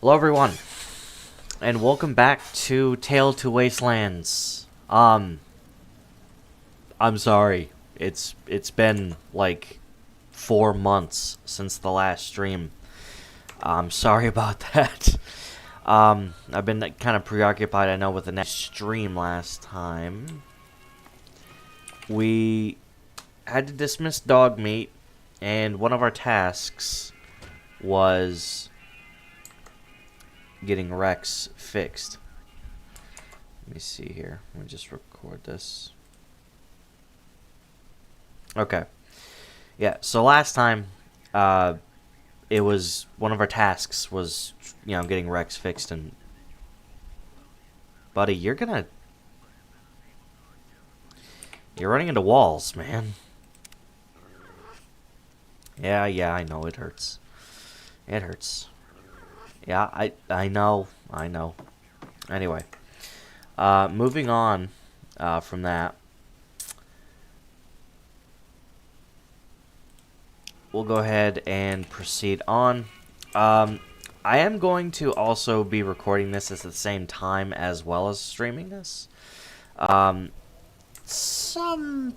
Hello everyone, and welcome back to Tale to Wastelands. I'm sorry. It's been like 4 months since the last stream. I'm sorry about that. I've been kind of preoccupied, I know, with the next stream last time. We had to dismiss dog meat, and one of our tasks was getting Rex fixed. Let me see here. Let me just record this. Okay. Yeah, so last time, it was one of our tasks was, getting Rex fixed, and buddy, you're running into walls, man. Yeah, I know it hurts. It hurts. Yeah, I know. Anyway, moving on from that, we'll go ahead and proceed on. I am going to also be recording this at the same time as well as streaming this. Some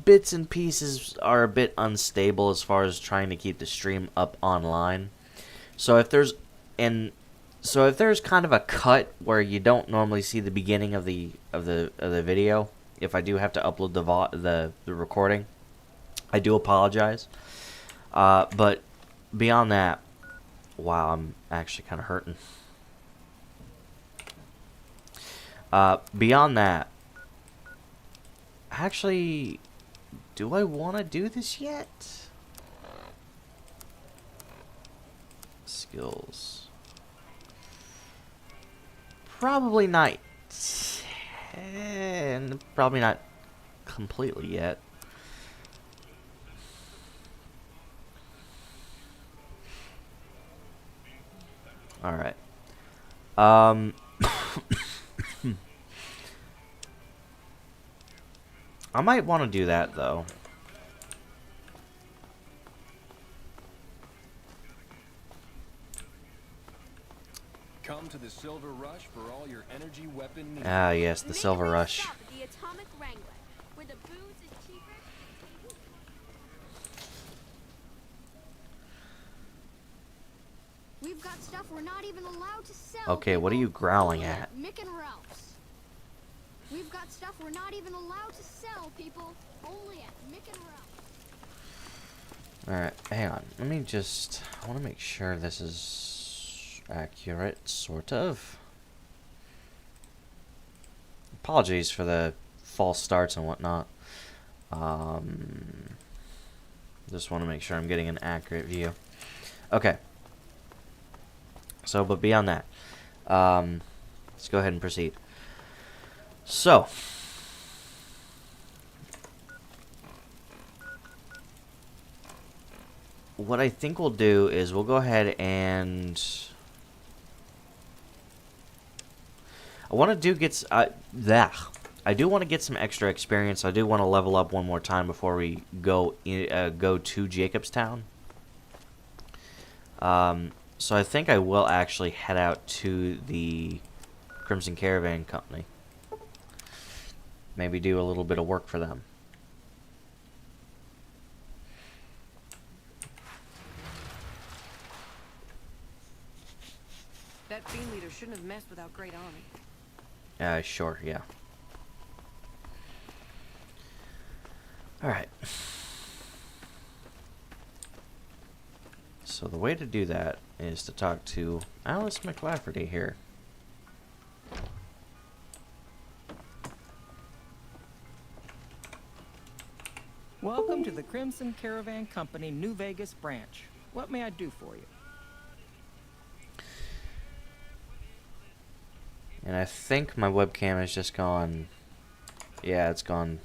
bits and pieces are a bit unstable as far as trying to keep the stream up online. So if there's kind of a cut where you don't normally see the beginning of the video, if I do have to upload the recording, I do apologize. But beyond that, wow, I'm actually kind of hurting. Beyond that, actually, do I want to do this yet? Skills. Probably not. Probably not completely yet. Alright. I might want to do that, though. Come to the Silver Rush for all your energy weapon needs. Ah, yes, the Silver Rush. The Atomic Wrangler, where the booze is cheaper. We've got stuff we're not even allowed to sell. Okay, what are you growling at? Mick and Ralph's. We've got stuff we're not even allowed to sell, people. Only at Mick and Ralph's. Alright, hang on. I want to make sure this is accurate, sort of. Apologies for the false starts and whatnot. Just want to make sure I'm getting an accurate view. Okay. So, but beyond that, let's go ahead and proceed. So, what I think we'll do is we'll go ahead and I do want to get some extra experience. I do want to level up one more time before we go to Jacobstown. So I think I will actually head out to the Crimson Caravan Company. Maybe do a little bit of work for them. That fiend leader shouldn't have messed with our great army. Sure, yeah. Alright. So the way to do that is to talk to Alice McLafferty here. Welcome to the Crimson Caravan Company New Vegas branch. What may I do for you? And I think my webcam has just gone. Yeah, it's gone.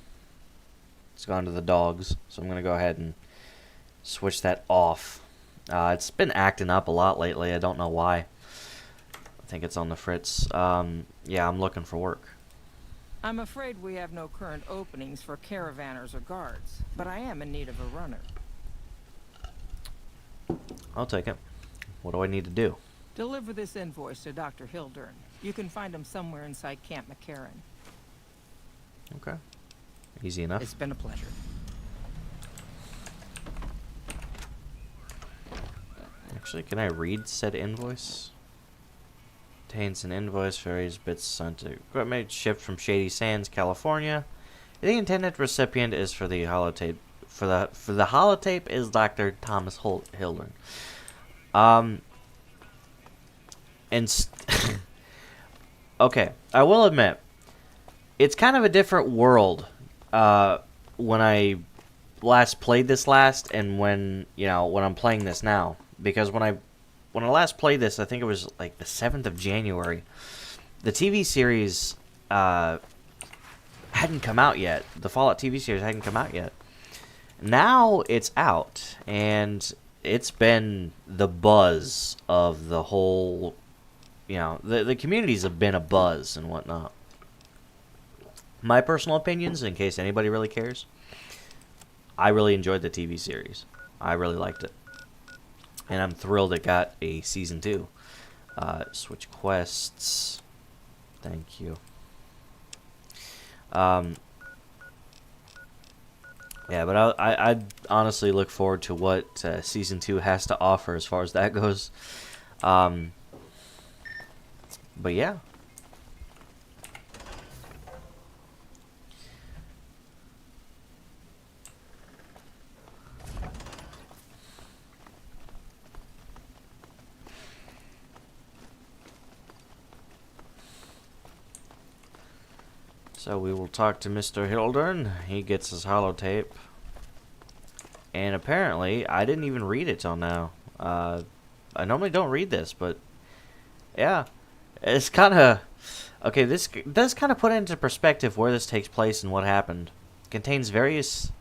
It's gone to the dogs. So I'm going to go ahead and switch that off. It's been acting up a lot lately. I don't know why. I think it's on the fritz. Yeah, I'm looking for work. I'm afraid we have no current openings for caravanners or guards, but I am in need of a runner. I'll take it. What do I need to do? Deliver this invoice to Dr. Hildern. You can find him somewhere inside Camp McCarran. Okay. Easy enough. It's been a pleasure. Actually, can I read said invoice? Contains an invoice for various bits sent to equipment shipped from Shady Sands, California. The intended recipient is for the holotape. For the holotape is Dr. Thomas Hildern. Okay, I will admit, it's kind of a different world when I last played this and when I'm playing this now, because when I last played this, I think it was like the 7th of January. The TV series hadn't come out yet. The Fallout TV series hadn't come out yet. Now it's out, and it's been the buzz of the whole, the communities have been a buzz and whatnot. My personal opinions, in case anybody really cares, I really enjoyed the TV series. I really liked it. And I'm thrilled it got a season 2. Switch quests. Thank you. Yeah, but I honestly look forward to what season 2 has to offer as far as that goes. But yeah. So we will talk to Mr. Hildern. He gets his holotape. And apparently, I didn't even read it till now. I normally don't read this, but yeah. It's kind of... Okay, this does kind of put into perspective where this takes place and what happened. It contains various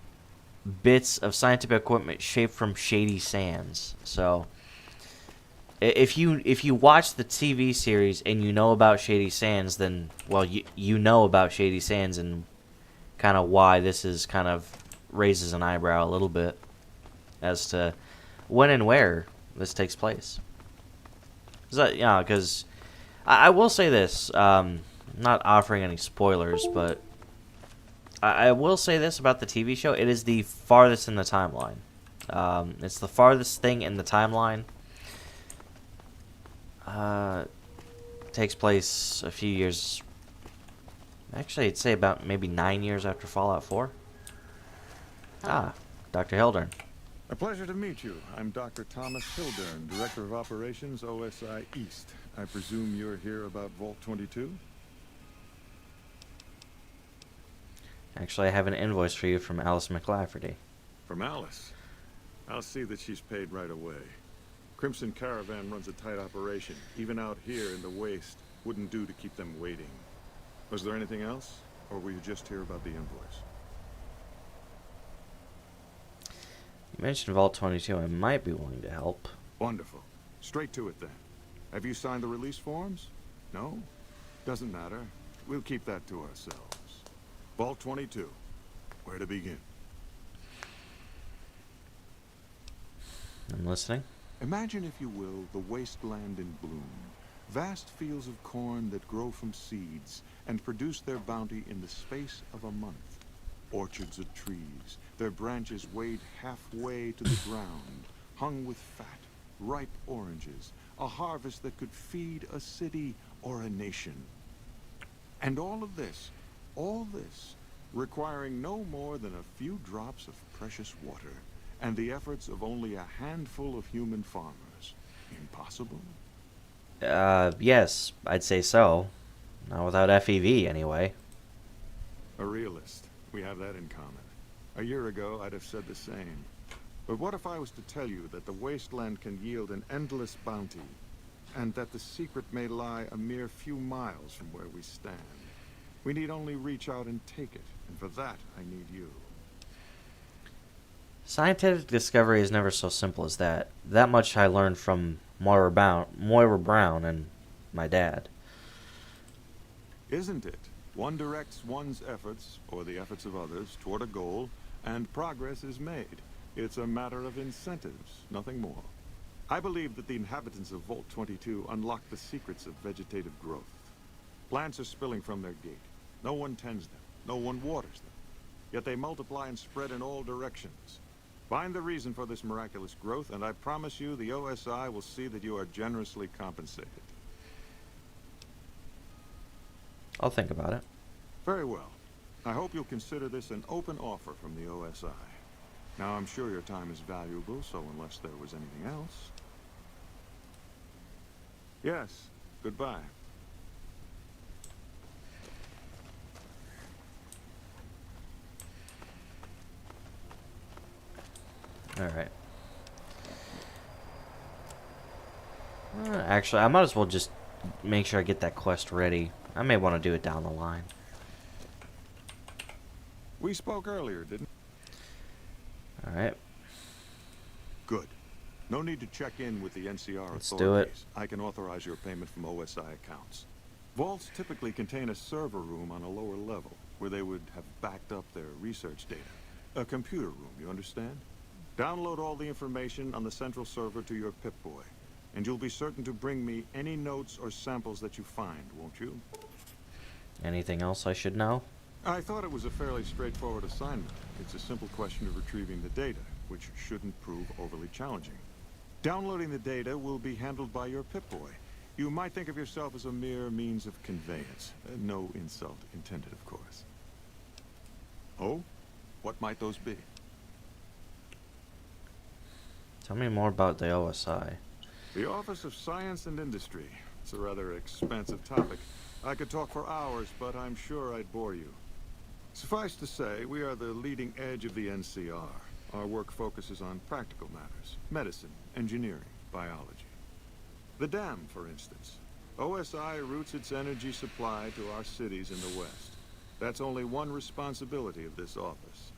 bits of scientific equipment shaped from Shady Sands. So, if you watch the TV series and you know about Shady Sands, then, well, you know about Shady Sands and kind of why this is kind of raises an eyebrow a little bit as to when and where this takes place. Because I will say this, not offering any spoilers, but I will say this about the TV show. It is the farthest in the timeline. It's the farthest thing in the timeline. Takes place a few years. Actually, I'd say about maybe 9 years after Fallout 4. Dr. Hildern. A pleasure to meet you. I'm Dr. Thomas Hildern, Director of Operations, OSI East. I presume you're here about Vault 22? Actually, I have an invoice for you from Alice McLafferty. From Alice? I'll see that she's paid right away. Crimson Caravan runs a tight operation. Even out here in the waste, wouldn't do to keep them waiting. Was there anything else? Or were you just here about the invoice? You mentioned Vault 22. I might be willing to help. Wonderful. Straight to it then. Have you signed the release forms? No? Doesn't matter. We'll keep that to ourselves. Vault 22. Where to begin? I'm listening. Imagine, if you will, the wasteland in bloom. Vast fields of corn that grow from seeds and produce their bounty in the space of a month. Orchards of trees, their branches weighed halfway to the ground, hung with fat, ripe oranges, a harvest that could feed a city or a nation. And all this, requiring no more than a few drops of precious water, and the efforts of only a handful of human farmers. Impossible? Yes, I'd say so. Not without FEV, anyway. A realist. We have that in common. A year ago, I'd have said the same. But what if I was to tell you that the wasteland can yield an endless bounty, and that the secret may lie a mere few miles from where we stand? We need only reach out and take it, and for that, I need you. Scientific discovery is never so simple as that. That much I learned from Moira Brown and my dad. Isn't it? One directs one's efforts, or the efforts of others, toward a goal, and progress is made. It's a matter of incentives, nothing more. I believe that the inhabitants of Vault 22 unlock the secrets of vegetative growth. Plants are spilling from their gate. No one tends them. No one waters them. Yet they multiply and spread in all directions. Find the reason for this miraculous growth, and I promise you the OSI will see that you are generously compensated. I'll think about it. Very well. I hope you'll consider this an open offer from the OSI. Now, I'm sure your time is valuable, so unless there was anything else... Yes, goodbye. Alright. Actually, I might as well just make sure I get that quest ready. I may want to do it down the line. We spoke earlier, didn't we? Alright. Good. No need to check in with the NCR Let's authorities. do it. I can authorize your payment from OSI accounts. Vaults typically contain a server room on a lower level, where they would have backed up their research data. A computer room, you understand? Download all the information on the central server to your Pip-Boy, and you'll be certain to bring me any notes or samples that you find, won't you? Anything else I should know? I thought it was a fairly straightforward assignment. It's a simple question of retrieving the data, which shouldn't prove overly challenging. Downloading the data will be handled by your Pip-Boy. You might think of yourself as a mere means of conveyance. No insult intended, of course. Oh? What might those be? Tell me more about the OSI. The Office of Science and Industry. It's a rather expansive topic. I could talk for hours, but I'm sure I'd bore you. Suffice to say, we are the leading edge of the NCR. Our work focuses on practical matters: medicine, engineering, biology. The dam, for instance. OSI routes its energy supply to our cities in the West. That's only one responsibility of this office.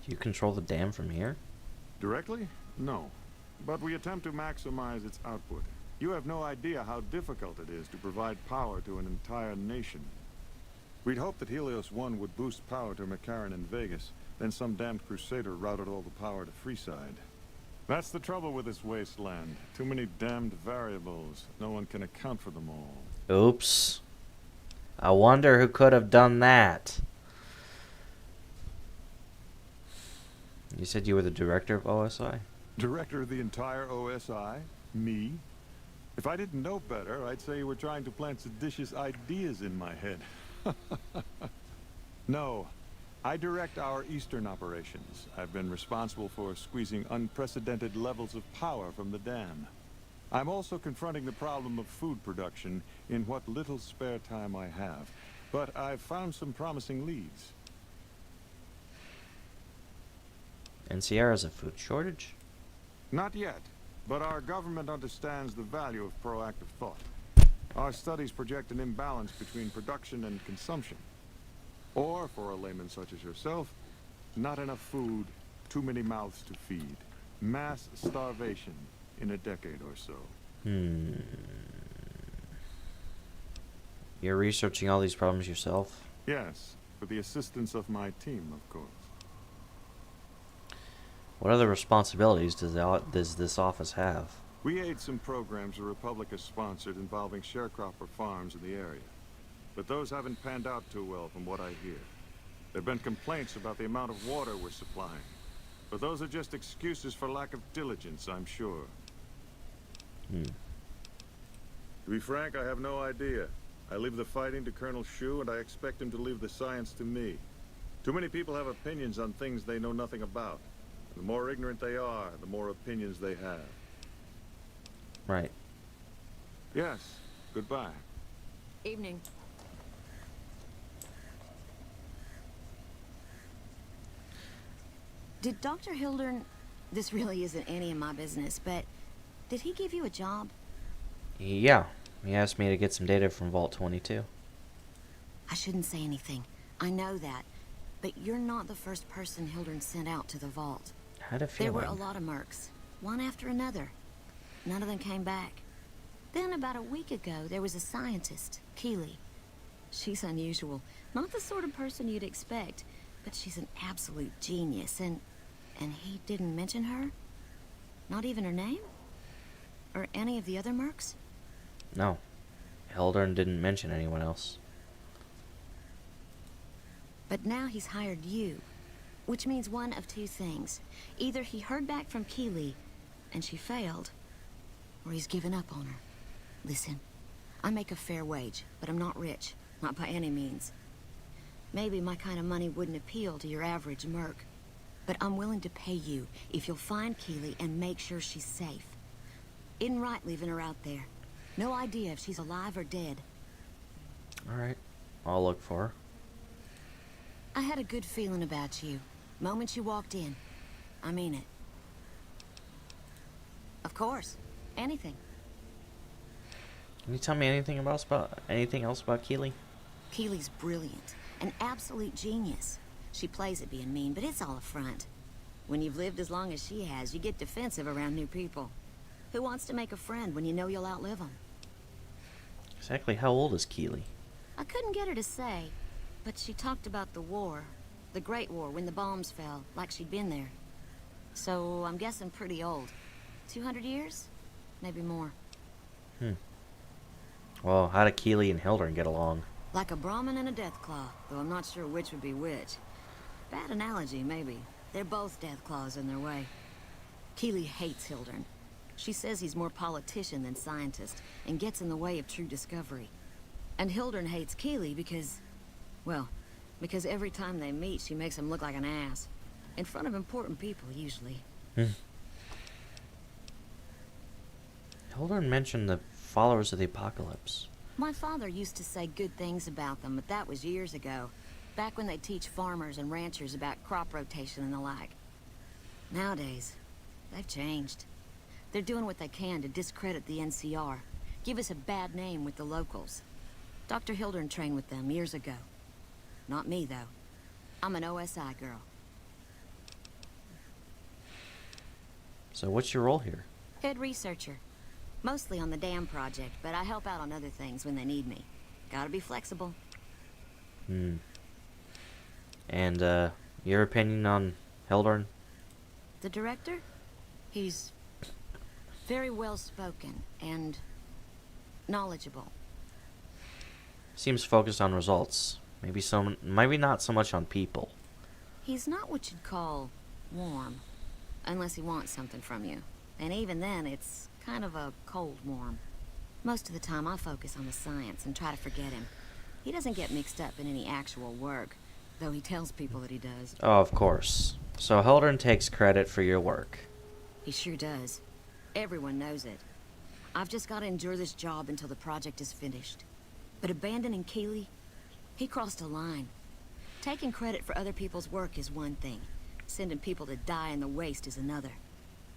Do you control the dam from here? Directly? No. But we attempt to maximize its output. You have no idea how difficult it is to provide power to an entire nation. We'd hoped that Helios 1 would boost power to McCarran and Vegas, then some damned crusader routed all the power to Freeside. That's the trouble with this wasteland. Too many damned variables. No one can account for them all. Oops. I wonder who could have done that. You said you were the director of OSI? Director of the entire OSI? Me? If I didn't know better, I'd say you were trying to plant seditious ideas in my head. No. I direct our eastern operations. I've been responsible for squeezing unprecedented levels of power from the dam. I'm also confronting the problem of food production in what little spare time I have. But I've found some promising leads. NCR has a food shortage? Not yet, but our government understands the value of proactive thought. Our studies project an imbalance between production and consumption. Or, for a layman such as yourself, not enough food, too many mouths to feed. Mass starvation in a decade or so. You're researching all these problems yourself? Yes, with the assistance of my team, of course. What other responsibilities does this office have? We aid some programs the Republic has sponsored involving sharecropper farms in the area. But those haven't panned out too well from what I hear. There have been complaints about the amount of water we're supplying. But those are just excuses for lack of diligence, I'm sure. To be frank, I have no idea. I leave the fighting to Colonel Shu, and I expect him to leave the science to me. Too many people have opinions on things they know nothing about. The more ignorant they are, the more opinions they have. Right. Yes, goodbye. Evening. Did Dr. Hildern... This really isn't any of my business, but... Did he give you a job? Yeah. He asked me to get some data from Vault 22. I shouldn't say anything. I know that. But you're not the first person Hildern sent out to the vault. I had a There feeling. were a lot of mercs. One after another. None of them came back. Then about a week ago, there was a scientist, Keeley. She's unusual. Not the sort of person you'd expect. But she's an absolute genius, and he didn't mention her? Not even her name? Or any of the other mercs? No. Hildern didn't mention anyone else. But now he's hired you, which means one of two things. Either he heard back from Keeley, and she failed, or he's given up on her. Listen, I make a fair wage, but I'm not rich. Not by any means. Maybe my kind of money wouldn't appeal to your average merc. But I'm willing to pay you if you'll find Keeley and make sure she's safe. Isn't right leaving her out there. No idea if she's alive or dead. Alright. I'll look for her. I had a good feeling about you. Moment you walked in. I mean it. Of course. Anything. Can you tell me anything else about Keeley? Keeley's brilliant. An absolute genius. She plays at being mean, but it's all a front. When you've lived as long as she has, you get defensive around new people. Who wants to make a friend when you know you'll outlive them? Exactly how old is Keeley? I couldn't get her to say, but she talked about the war. The Great War, when the bombs fell, like she'd been there. So, I'm guessing pretty old. 200 years? Maybe more. Well, how did Keeley and Hildern get along? Like a Brahmin and a Deathclaw, though I'm not sure which would be which. Bad analogy, maybe. They're both Deathclaws in their way. Keeley hates Hildern. She says he's more politician than scientist, and gets in the way of true discovery. And Hildern hates Keeley because... well, because every time they meet, she makes him look like an ass. In front of important people, usually. Hildern mentioned the followers of the apocalypse. My father used to say good things about them, but that was years ago. Back when they teach farmers and ranchers about crop rotation and the like. Nowadays, they've changed. They're doing what they can to discredit the NCR. Give us a bad name with the locals. Dr. Hildern trained with them years ago. Not me, though. I'm an OSI girl. So what's your role here? Head researcher. Mostly on the dam project, but I help out on other things when they need me. Gotta be flexible. And, your opinion on Hildern? The director? He's very well-spoken and knowledgeable. Seems focused on results. Maybe not so much on people. He's not what you'd call warm, unless he wants something from you. And even then, it's kind of a cold warm. Most of the time, I focus on the science and try to forget him. He doesn't get mixed up in any actual work, though he tells people that he does. Oh, of course. So Hildern takes credit for your work. He sure does. Everyone knows it. I've just got to endure this job until the project is finished. But abandoning Keeley, he crossed a line. Taking credit for other people's work is one thing. Sending people to die in the waste is another.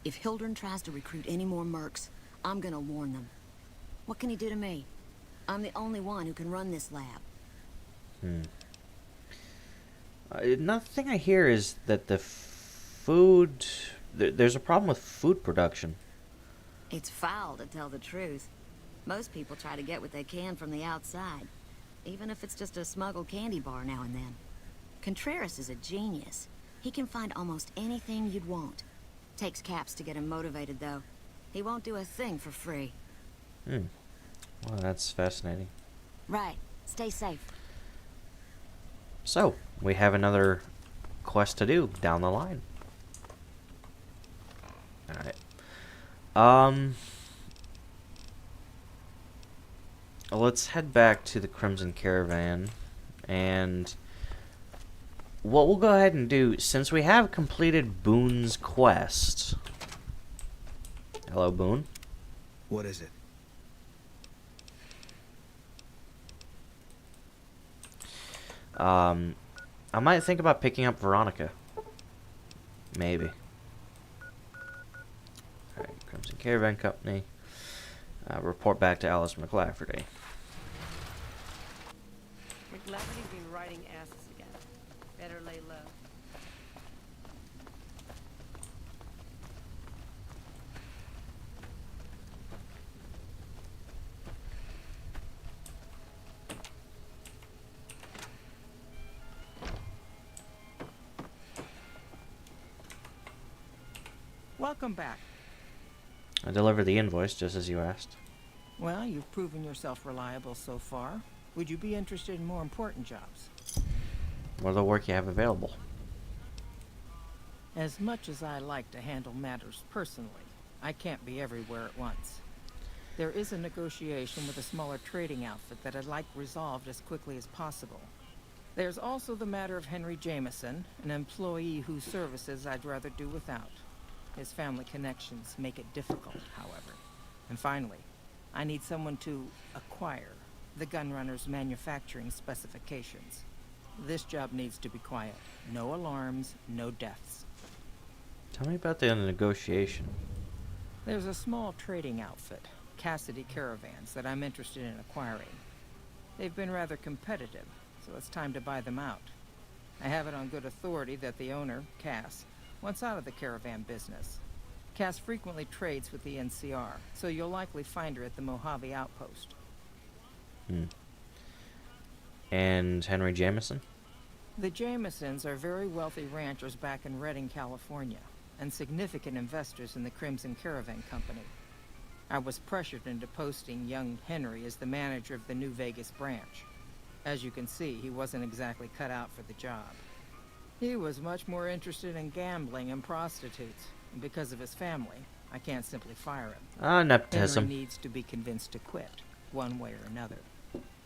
If Hildern tries to recruit any more mercs, I'm gonna warn them. What can he do to me? I'm the only one who can run this lab. Another thing I hear is that the food... there's a problem with food production. It's foul, to tell the truth. Most people try to get what they can from the outside, even if it's just a smuggled candy bar now and then. Contreras is a genius. He can find almost anything you'd want. Takes caps to get him motivated, though. He won't do a thing for free. Well, that's fascinating. Right. Stay safe. So, we have another quest to do down the line. Alright. Let's head back to the Crimson Caravan. And what we'll go ahead and do, since we have completed Boone's quest... Hello, Boone. What is it? I might think about picking up Veronica. Maybe. Alright, Crimson Caravan Company. Report back to Alice McLafferty. McLafferty's been riding asses again. Better lay low. Welcome back. I delivered the invoice just as you asked. Well, you've proven yourself reliable so far. Would you be interested in more important jobs? What are the work you have available? As much as I like to handle matters personally, I can't be everywhere at once. There is a negotiation with a smaller trading outfit that I'd like resolved as quickly as possible. There's also the matter of Henry Jameson, an employee whose services I'd rather do without. His family connections make it difficult, however. And finally, I need someone to acquire the gunrunner's manufacturing specifications. This job needs to be quiet. No alarms, no deaths. Tell me about the negotiation. There's a small trading outfit, Cassidy Caravans, that I'm interested in acquiring. They've been rather competitive, so it's time to buy them out. I have it on good authority that the owner, Cass, wants out of the caravan business. Cass frequently trades with the NCR, so you'll likely find her at the Mojave outpost. And Henry Jameson? The Jamesons are very wealthy ranchers back in Redding, California, and significant investors in the Crimson Caravan Company. I was pressured into posting young Henry as the manager of the New Vegas branch. As you can see, he wasn't exactly cut out for the job. He was much more interested in gambling and prostitutes, and because of his family, I can't simply fire him. Nepotism. Henry needs to be convinced to quit, one way or another.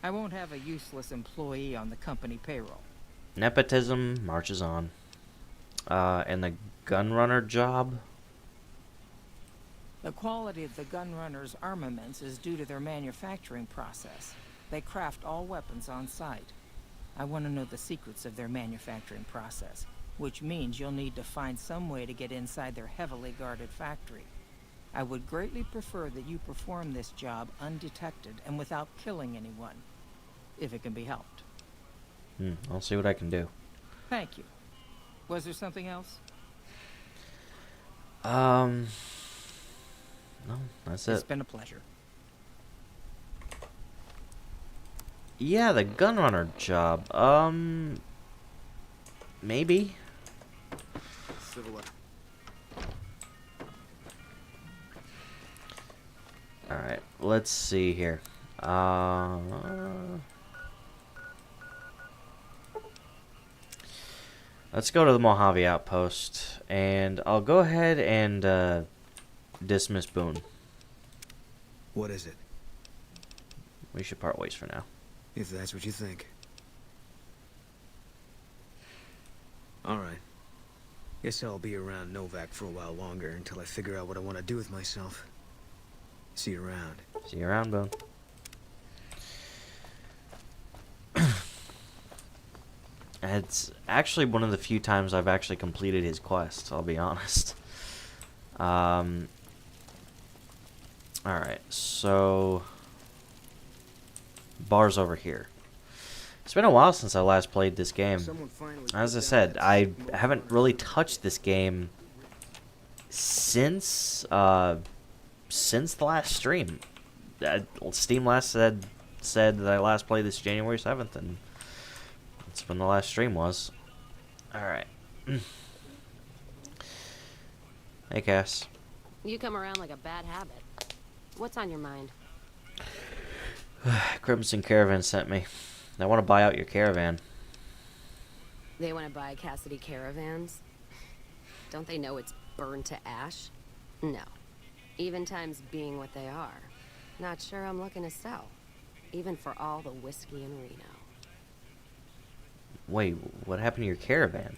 I won't have a useless employee on the company payroll. Nepotism marches on. And the gunrunner job? The quality of the gunrunners' armaments is due to their manufacturing process. They craft all weapons on site. I want to know the secrets of their manufacturing process, which means you'll need to find some way to get inside their heavily guarded factory. I would greatly prefer that you perform this job undetected and without killing anyone, if it can be helped. I'll see what I can do. Thank you. Was there something else? No, that's It's it. been a pleasure. Yeah, the gunrunner job. Maybe. Alright, let's see here. Let's go to the Mojave Outpost, and I'll go ahead and dismiss Boone. What is it? We should part ways for now. If that's what you think. Alright. Guess I'll be around Novak for a while longer until I figure out what I want to do with myself. See you around. See you around, Boone. It's actually one of the few times I've actually completed his quest, I'll be honest. Alright, so... Bar's over here. It's been a while since I last played this game. As I said, I haven't really touched this game since the last stream. Steam last said that I last played this January 7th, and that's when the last stream was. Alright. Hey, Cass. You come around like a bad habit. What's on your mind? Crimson Caravan sent me. They want to buy out your caravan. They want to buy Cassidy Caravans? Don't they know it's burned to ash? No. Even times being what they are. Not sure I'm looking to sell. Even for all the whiskey in Reno. Wait, what happened to your caravan?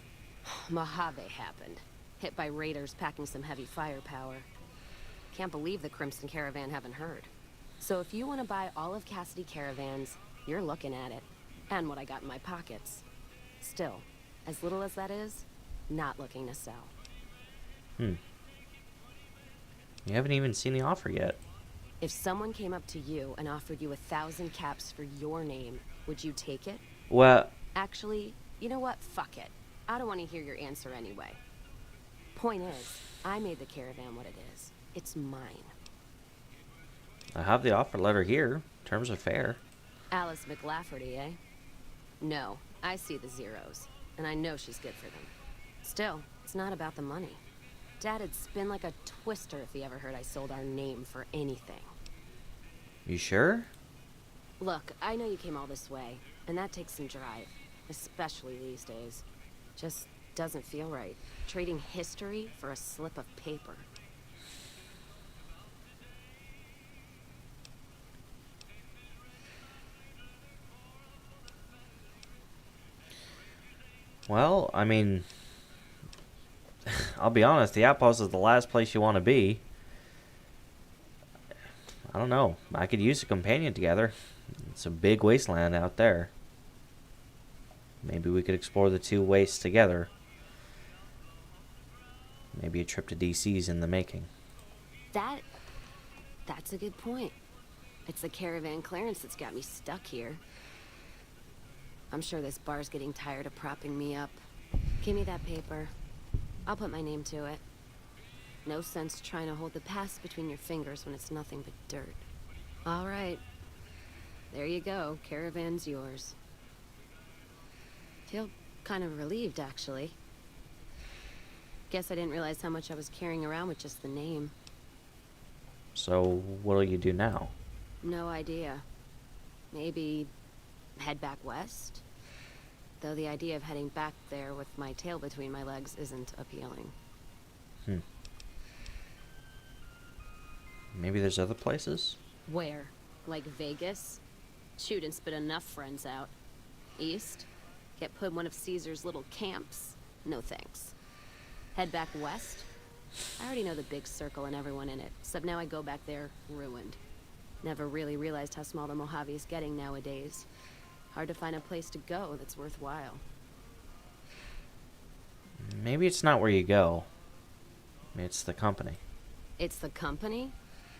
Mojave happened. Hit by raiders packing some heavy firepower. Can't believe the Crimson Caravan haven't heard. So if you want to buy all of Cassidy Caravans, you're looking at it. And what I got in my pockets. Still, as little as that is, not looking to sell. You haven't even seen the offer yet. If someone came up to you and offered you 1,000 caps for your name, would you take it? Well, Actually, you know what? Fuck it. I don't want to hear your answer anyway. Point is, I made the caravan what it is. It's mine. I have the offer letter here. Terms are fair. Alice McLafferty, eh? No, I see the zeros, and I know she's good for them. Still, it's not about the money. Dad'd spin like a twister if he ever heard I sold our name for anything. You sure? Look, I know you came all this way, and that takes some drive, especially these days. Just doesn't feel right. Trading history for a slip of paper. Well, I mean, I'll be honest, the outpost is the last place you want to be. I don't know. I could use a companion together. It's a big wasteland out there. Maybe we could explore the two wastes together. Maybe a trip to DC's in the making. That's a good point. It's the caravan clearance that's got me stuck here. I'm sure this bar's getting tired of propping me up. Give me that paper. I'll put my name to it. No sense trying to hold the past between your fingers when it's nothing but dirt. All right. There you go. Caravan's yours. Feel kind of relieved, actually. Guess I didn't realize how much I was carrying around with just the name. So, what'll you do now? No idea. Maybe head back west? Though the idea of heading back there with my tail between my legs isn't appealing. Maybe there's other places? Where? Like Vegas? Shoot and spit enough friends out. East? Get put in one of Caesar's little camps? No thanks. Head back west? I already know the big circle and everyone in it, except now I go back there ruined. Never really realized how small the Mojave is getting nowadays. Hard to find a place to go that's worthwhile. Maybe it's not where you go. It's the company. It's the company?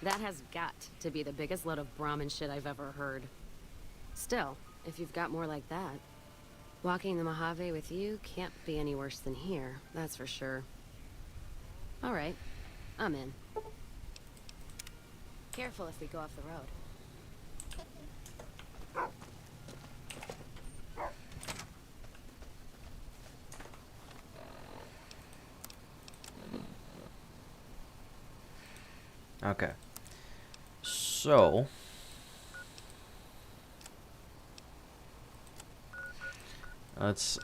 That has got to be the biggest load of Brahmin shit I've ever heard. Still, if you've got more like that, walking the Mojave with you can't be any worse than here, that's for sure. All right, I'm in. Careful if we go off the road. Okay. So... let's...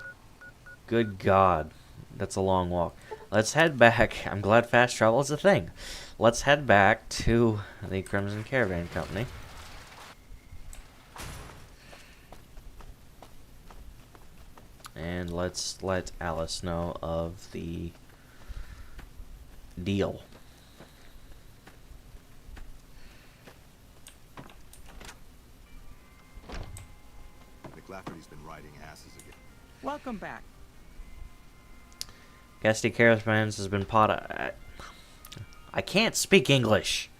Good God. That's a long walk. Let's head back. I'm glad fast travel is a thing. Let's head back to the Crimson Caravan Company. And let's let Alice know of the deal. McLafferty's been riding asses again. Welcome back. Cassidy Caravans has been I can't speak English.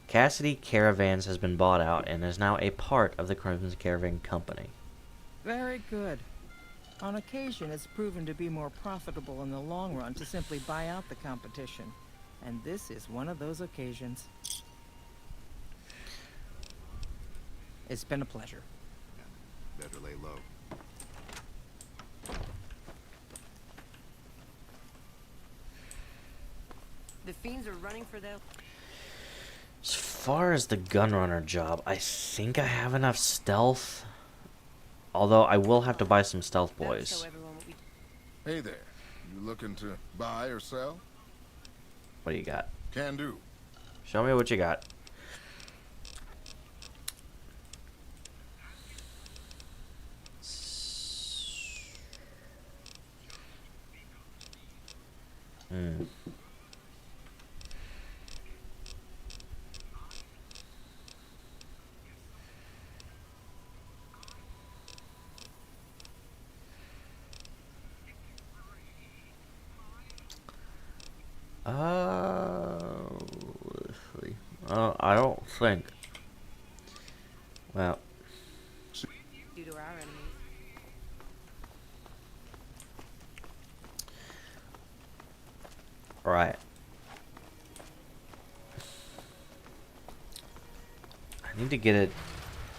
Cassidy Caravans has been bought out and is now a part of the Crimson Caravan Company. Very good. On occasion, it's proven to be more profitable in the long run to simply buy out the competition. And this is one of those occasions. It's been a pleasure. Better lay low. The fiends are running for them. As far as the gunrunner job, I think I have enough stealth. Although I will have to buy some stealth boys. So everyone will be... Hey there. You looking to buy or sell? What do you got? Can do. Show me what you got. Hmm. I don't think. Well, due to our enemies. right. I need to get it.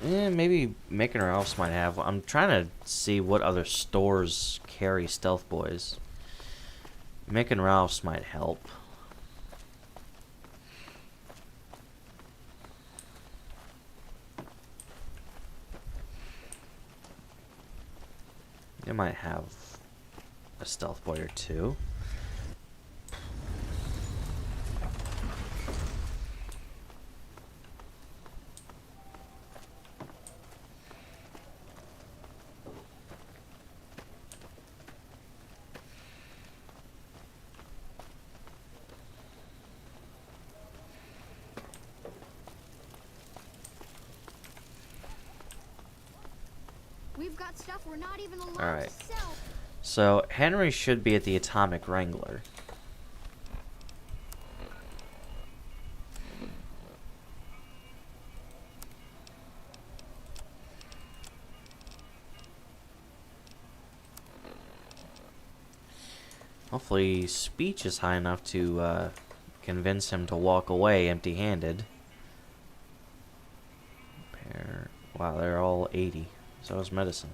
Maybe Mick and Ralph's might have. I'm trying to see what other stores carry stealth boys. Mick and Ralph's might help. They might have a stealth boy or two. We've got stuff we're not even allowed Alright. to sell. So, Henry should be at the Atomic Wrangler. Hopefully, speech is high enough to convince him to walk away empty-handed. Wow, they're all 80. So is medicine.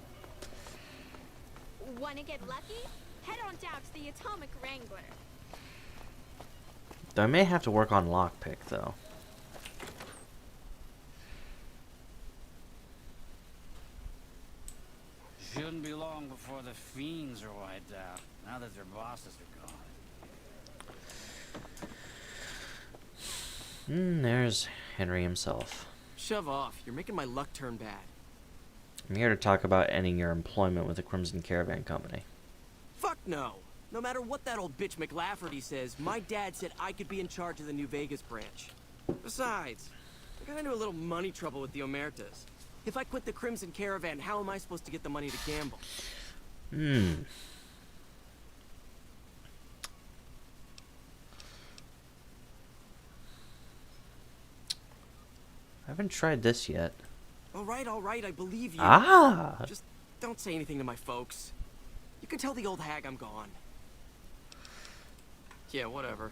Wanna get lucky? Head on down to the Atomic Wrangler. I may have to work on lockpick, though. Shouldn't be long before the fiends are wiped out, now that their bosses are gone. There's Henry himself. Shove off. You're making my luck turn bad. I'm here to talk about ending your employment with the Crimson Caravan Company. Fuck no. No matter what that old bitch McLafferty says, my dad said I could be in charge of the New Vegas branch. Besides, I got into a little money trouble with the Omertas. If I quit the Crimson Caravan, how am I supposed to get the money to gamble? I haven't tried this yet. All right, I believe you. Ah! Just don't say anything to my folks. You can tell the old hag I'm gone. Yeah, whatever.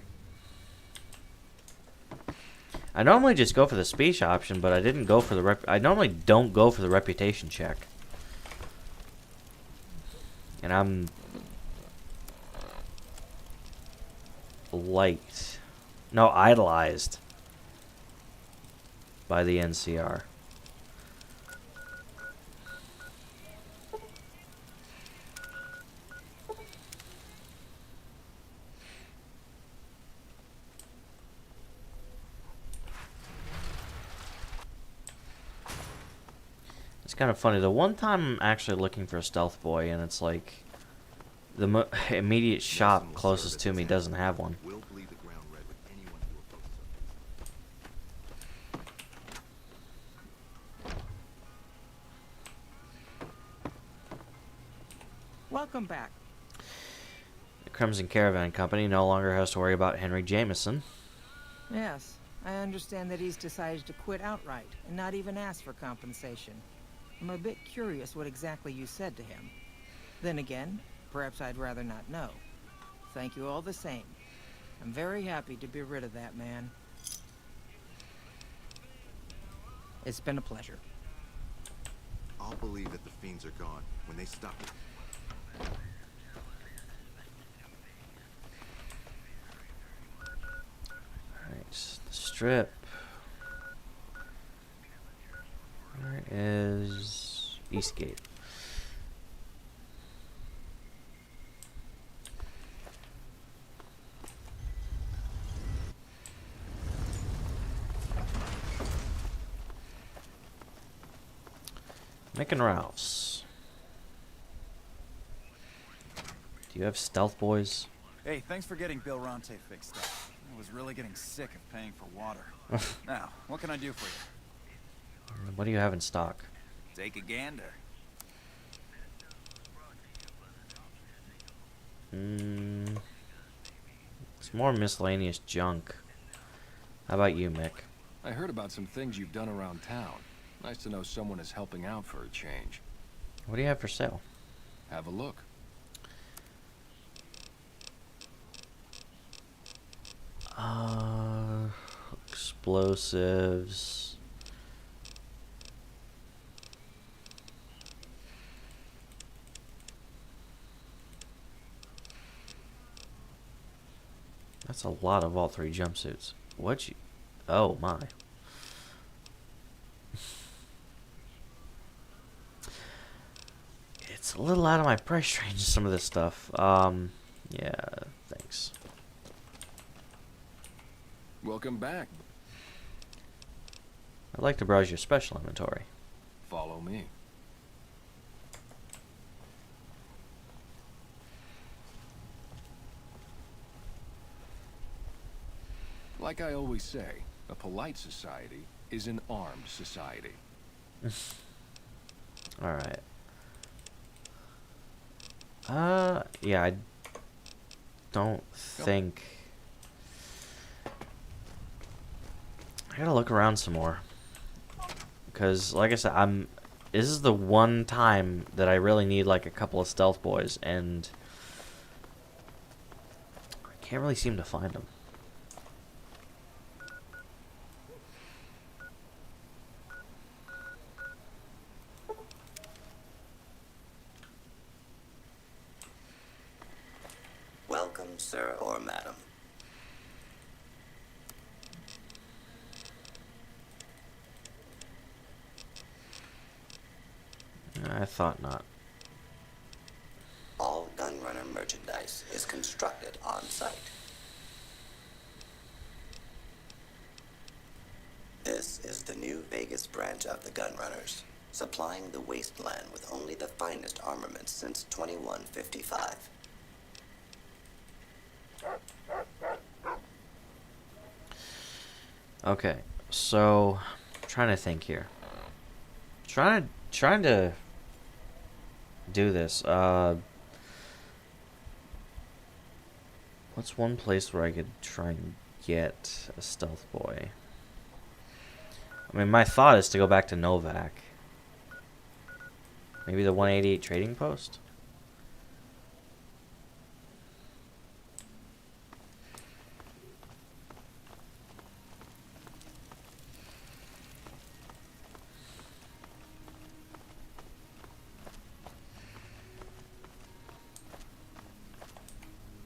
I normally just go for the speech option, but I didn't go for the I normally don't go for the reputation check. And I'm idolized by the NCR. It's kind of funny. The one time I'm actually looking for a stealth boy, and it's like the immediate shop closest to me doesn't have one. Welcome back. The Crimson Caravan Company no longer has to worry about Henry Jameson. Yes, I understand that he's decided to quit outright and not even ask for compensation. I'm a bit curious what exactly you said to him. Then again, perhaps I'd rather not know. Thank you all the same. I'm very happy to be rid of that man. It's been a pleasure. I'll believe that the fiends are gone when they stop it. Alright, the strip. Where is Eastgate? Mick and Ralph's. Do you have stealth boys? Hey, thanks for getting Bill Ronte fixed up. I was really getting sick of paying for water. Now, what can I do for you? What do you have in stock? Take a gander. It's more miscellaneous junk. How about you, Mick? I heard about some things you've done around town. Nice to know someone is helping out for a change. What do you have for sale? Have a look. Explosives. That's a lot of all three jumpsuits. What you... Oh, my. It's a little out of my price range, some of this stuff. Yeah, thanks. Welcome back. I'd like to browse your special inventory. Follow me. Like I always say, a polite society is an armed society. Alright. Yeah, I don't think... I gotta look around some more. Because, like I said, this is the one time that I really need, like, a couple of stealth boys, and... I can't really seem to find them. Welcome, sir or madam. I thought not. All gunrunner merchandise is constructed on site. This is the New Vegas branch of the Gunrunners, supplying the wasteland with only the finest armaments since 2155. Okay, so I'm trying to think here. Trying to do this. What's one place where I could try and get a stealth boy? I mean, my thought is to go back to Novak. Maybe the 188 trading post?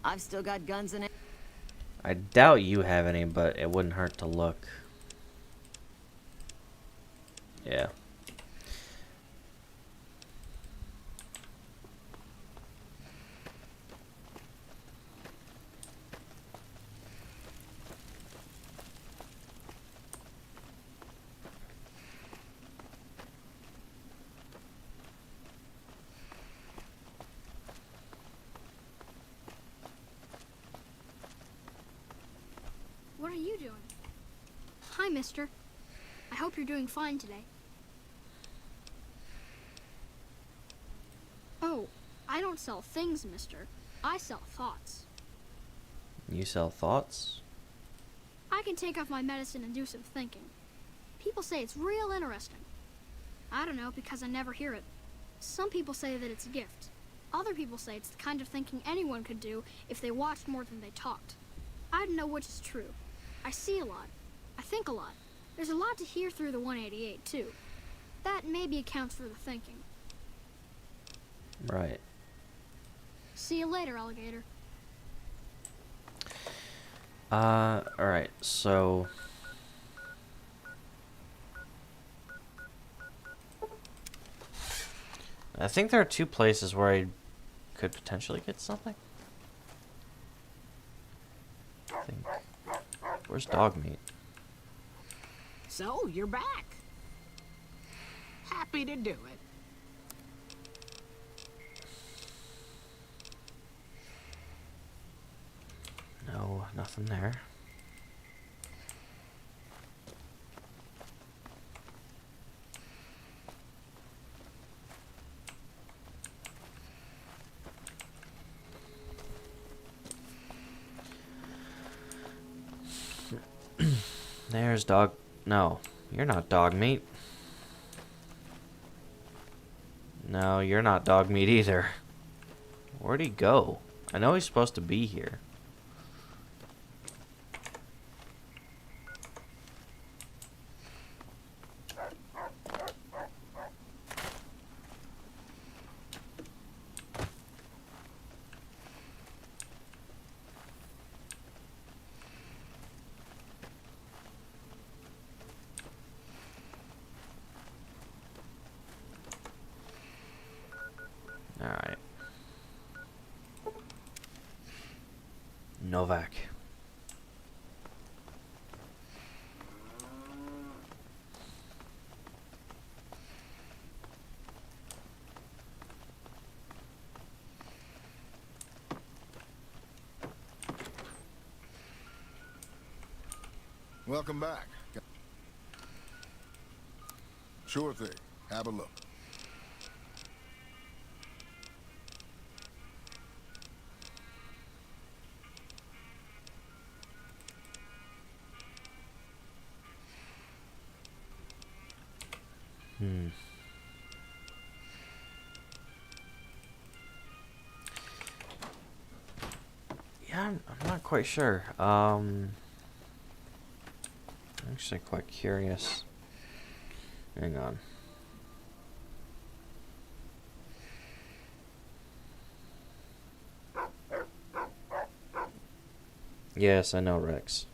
I've still got guns in it. I doubt you have any, but it wouldn't hurt to look. Yeah. What are you doing? Hi, mister. I hope you're doing fine today. Oh, I don't sell things, mister. I sell thoughts. You sell thoughts? I can take off my medicine and do some thinking. People say it's real interesting. I don't know, because I never hear it. Some people say that it's a gift. Other people say it's the kind of thinking anyone could do if they watched more than they talked. I don't know which is true. I see a lot. I think a lot. There's a lot to hear through the 188, too. That maybe accounts for the thinking. Right. See you later, alligator. Alright, so... I think there are two places where I could potentially get something. I think. Where's dog meat? So, you're back. Happy to do it. No, nothing there. There's dog. No, you're not dog meat. No, you're not dog meat either. Where'd he go? I know he's supposed to be here. Novak. Welcome back. Sure thing. Have a look. Yeah, I'm not quite sure. I'm actually quite curious. Hang on. Yes, I know, Rex.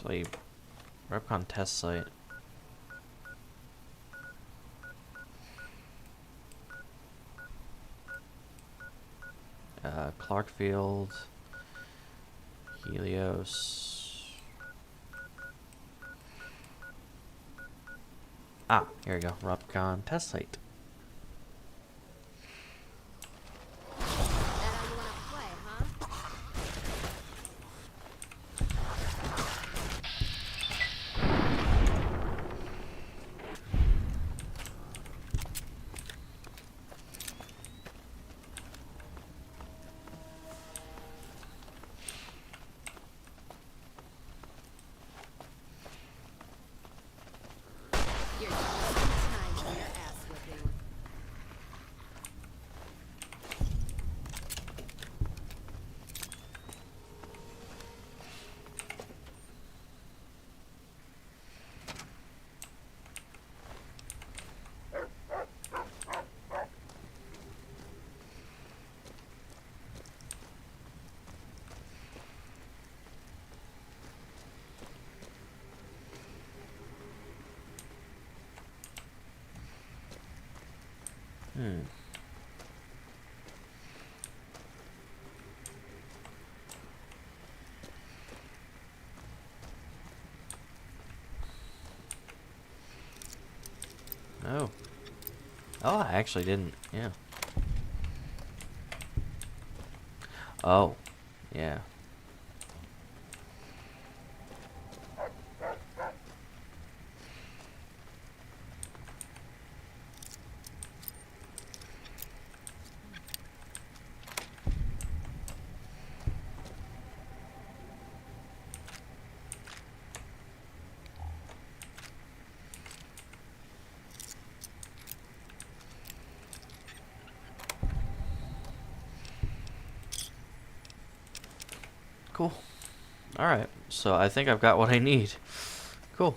Actually, Repcon test site. Clarkfield, Helios. Ah, here we go. Repcon test site. Oh. Oh, I actually didn't. Yeah. Oh. Yeah. Cool. Alright, so I think I've got what I need. Cool.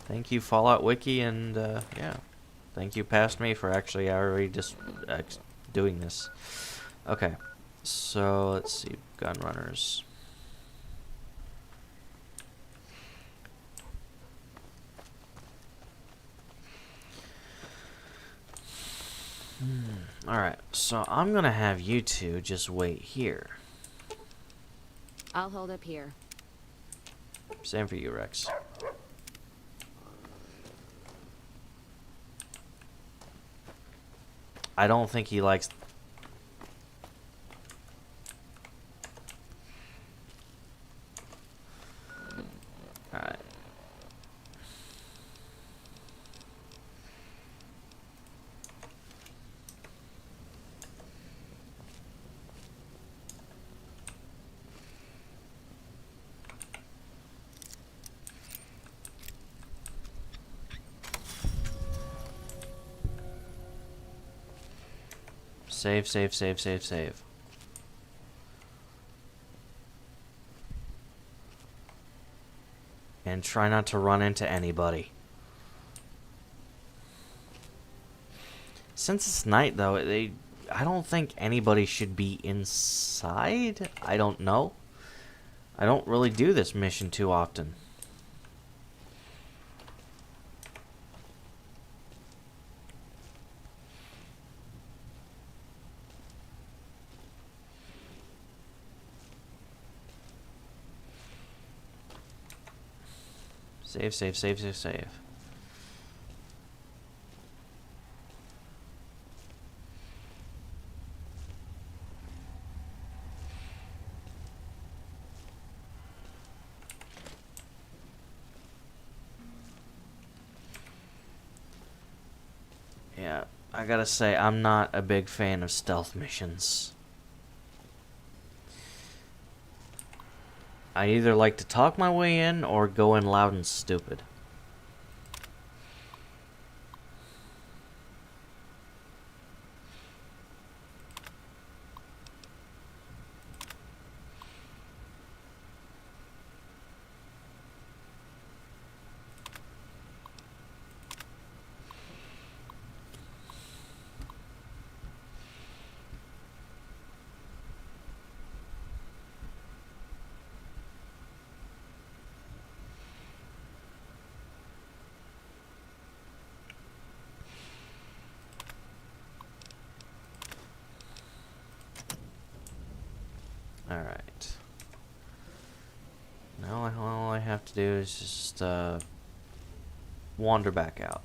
Thank you, Fallout Wiki, and yeah. Thank you, Past Me, for actually already just doing this. Okay, so let's see. Gun runners. Alright, so I'm gonna have you two just wait here. I'll hold up here. Same for you, Rex. I don't think he likes... Save, save, save, save, save. And try not to run into anybody. Since it's night, though, I don't think anybody should be inside. I don't know. I don't really do this mission too often. Save, save, save, save, save. Yeah, I gotta say, I'm not a big fan of stealth missions. I either like to talk my way in or go in loud and stupid. Alright. Now all I have to do is just wander back out.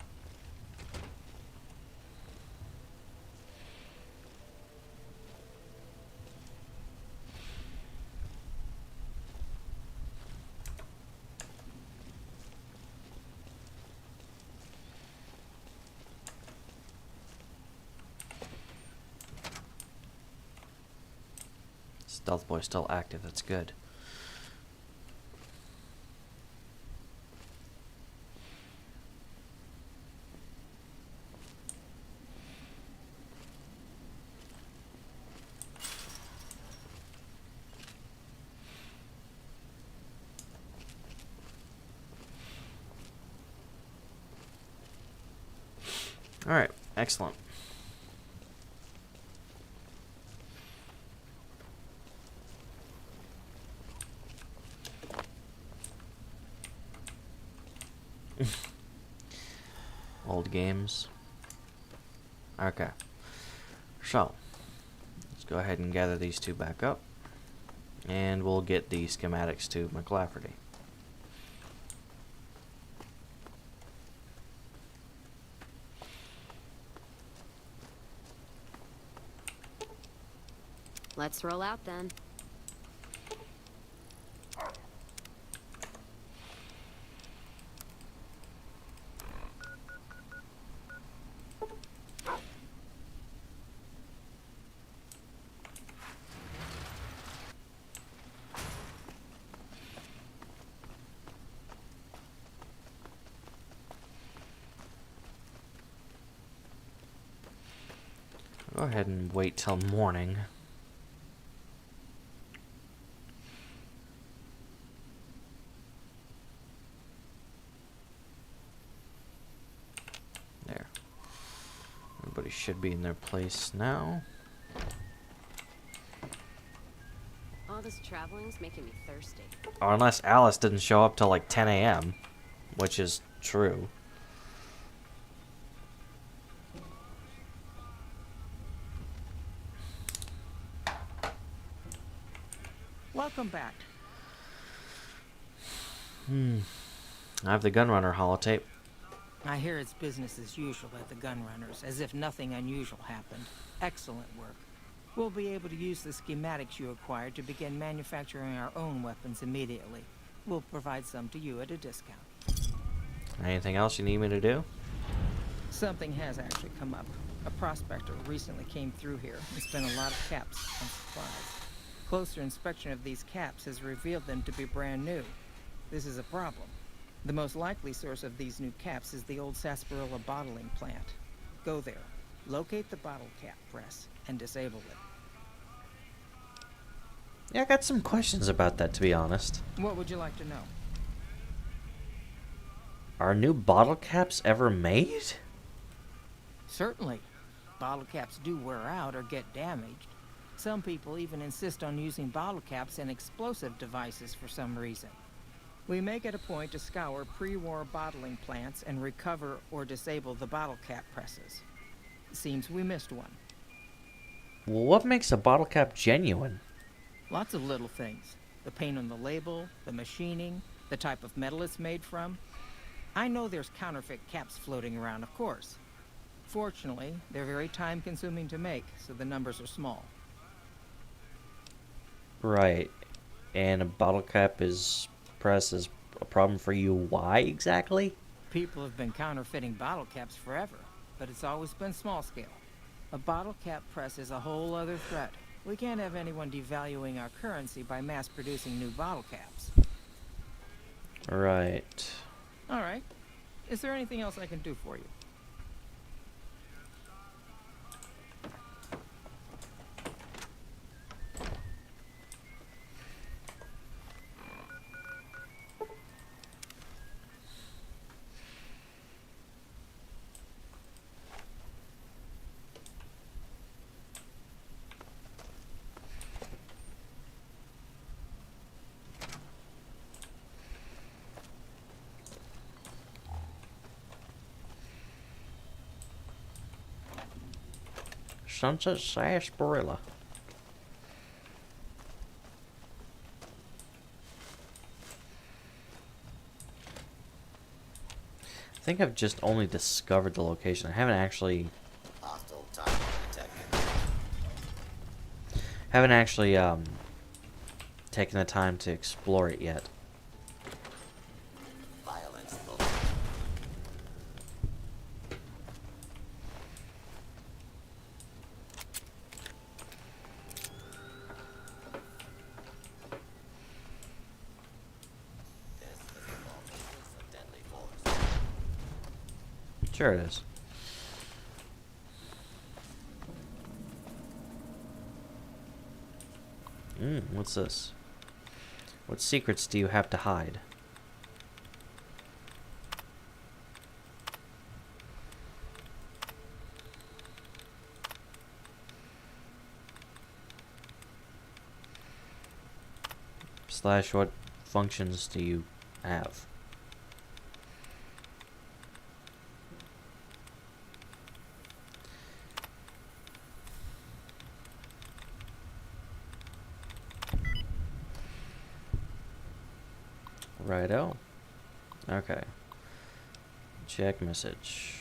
Stealth Boy's still active, that's good. Alright, excellent. Old games. Okay. So, let's go ahead and gather these two back up. And we'll get the schematics to McLafferty. Let's roll out then. Go ahead and wait till morning. There. Everybody should be in their place now. All this traveling's making me thirsty. Or unless Alice didn't show up till like 10 a.m., which is true. Welcome back. I have the Gunrunner holotape. I hear it's business as usual at the Gunrunners, as if nothing unusual happened. Excellent work. We'll be able to use the schematics you acquired to begin manufacturing our own weapons immediately. We'll provide some to you at a discount. Anything else you need me to do? Something has actually come up. A prospector recently came through here and spent a lot of caps on supplies. Closer inspection of these caps has revealed them to be brand new. This is a problem. The most likely source of these new caps is the old sarsaparilla bottling plant. Go there. Locate the bottle cap press and disable it. Yeah, I got some questions about that, to be honest. What would you like to know? Are new bottle caps ever made? Certainly. Bottle caps do wear out or get damaged. Some people even insist on using bottle caps in explosive devices for some reason. We make it a point to scour pre-war bottling plants and recover or disable the bottle cap presses. Seems we missed one. Well, what makes a bottle cap genuine? Lots of little things. The paint on the label, the machining, the type of metal it's made from. I know there's counterfeit caps floating around, of course. Fortunately, they're very time-consuming to make, so the numbers are small. Right. And a bottle cap press is a problem for you. Why exactly? People have been counterfeiting bottle caps forever, but it's always been small scale. A bottle cap press is a whole other threat. We can't have anyone devaluing our currency by mass-producing new bottle caps. Right. All right. Is there anything else I can do for you? Sunset Sarsaparilla. I think I've just only discovered the location. I haven't actually taken the time to explore it yet. Sure it is. What's this? What secrets do you have to hide? Slash, what functions do you have? Righto. Okay. Check message.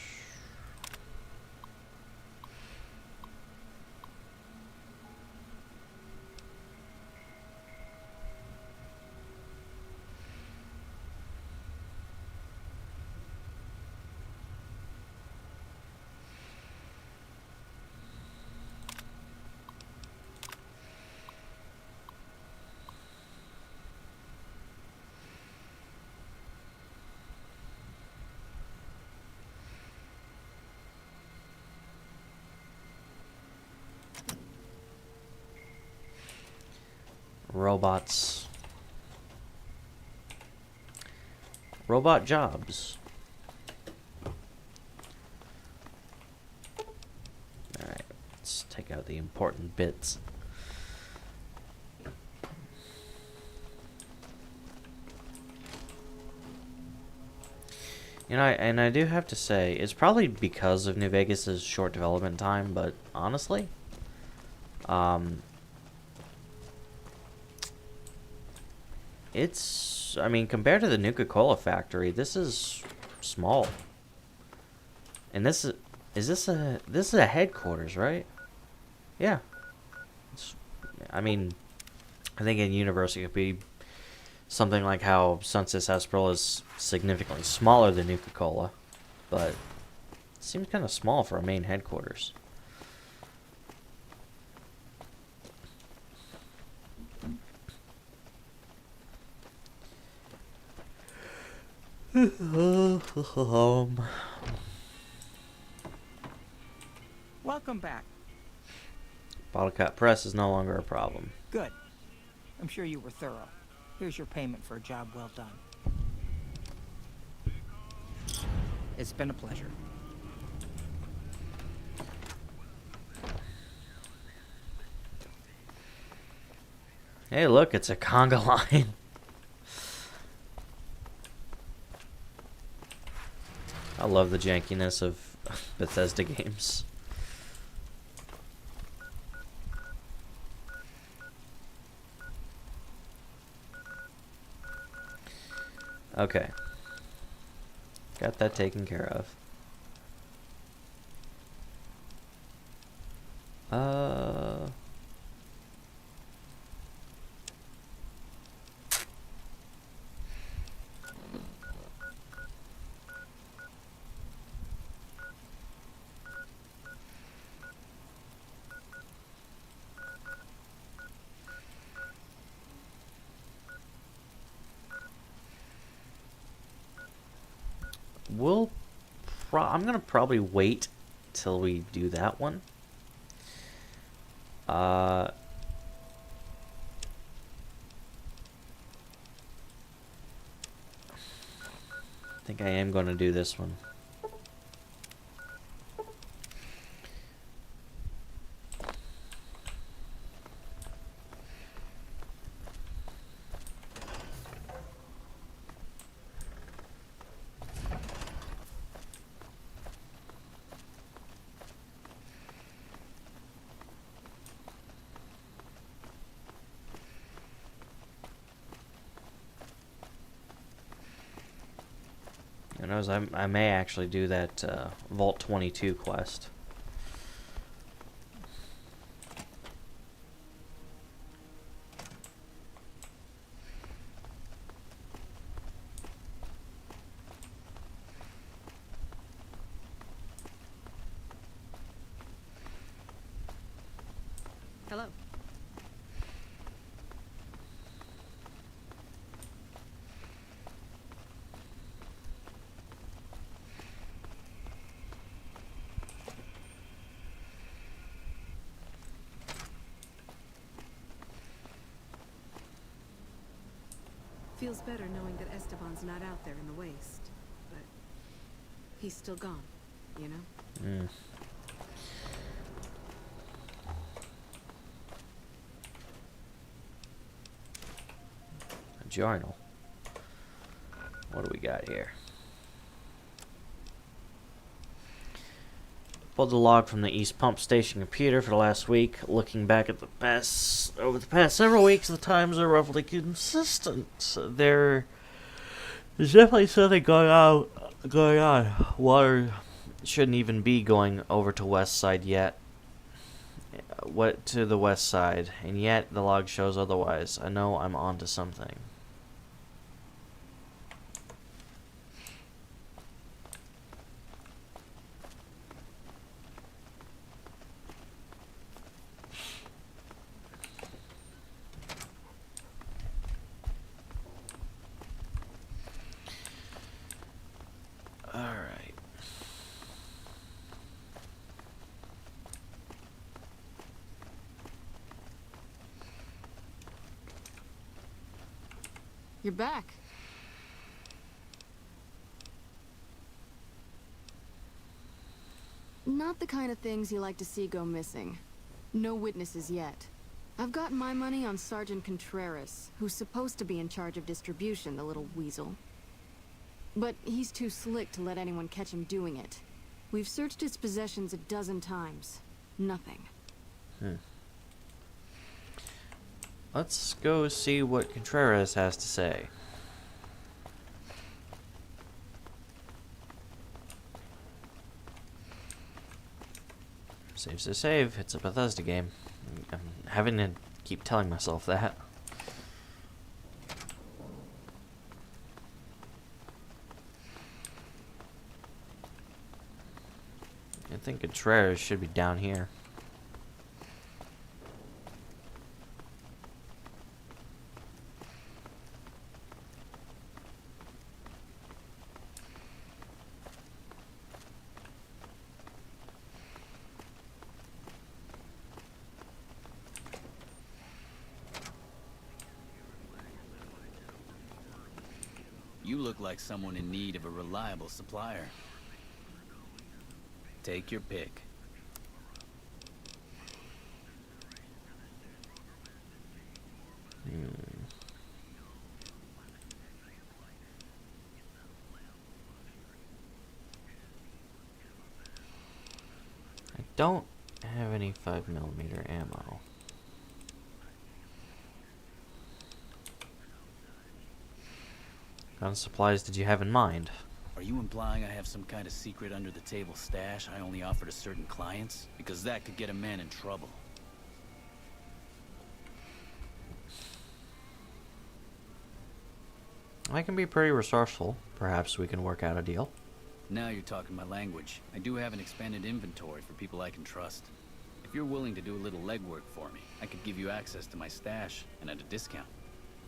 Robots. Robot jobs. Alright, let's take out the important bits. You know, and I do have to say, it's probably because of New Vegas' short development time, but honestly, it's, I mean, compared to the Nuka-Cola factory, this is small. And this this is a headquarters, right? Yeah. I mean, I think in universe it could be something like how Sunset Sarsaparilla is significantly smaller than Nuka-Cola, but it seems kind of small for a main headquarters. Welcome back. Bottle cap press is no longer a problem. Good. I'm sure you were thorough. Here's your payment for a job well done. It's been a pleasure. Hey, look, it's a conga line. I love the jankiness of Bethesda games. Okay. Got that taken care of. I'm gonna probably wait till we do that one. I think I am gonna do this one. Who knows, I may actually do that Vault 22 quest. Hello. Feels better knowing that Esteban's not out there in the waste, but he's still gone, you know? Mm. A journal. What do we got here? Pulled the log from the East Pump Station computer for the last week. Looking back at over the past several weeks, the times are roughly consistent. There is definitely something going on. Water shouldn't even be going over to west side yet. What to the west side, and yet the log shows otherwise. I know I'm onto something. Alright. You're back. Not the kind of things you like to see go missing. No witnesses yet. I've got my money on Sergeant Contreras, who's supposed to be in charge of distribution, the little weasel. But he's too slick to let anyone catch him doing it. We've searched his possessions a dozen times. Nothing. Let's go see what Contreras has to say. Saves to save. It's a Bethesda game. I'm having to keep telling myself that. I think Contreras should be down here. You look like someone in need of a reliable supplier. Take your pick. I don't have any 5mm ammo. What kind of supplies did you have in mind? Are you implying I have some kind of secret under-the-table stash I only offer to certain clients? Because that could get a man in trouble. I can be pretty resourceful. Perhaps we can work out a deal. Now you're talking my language. I do have an expanded inventory for people I can trust. If you're willing to do a little legwork for me, I could give you access to my stash, and at a discount.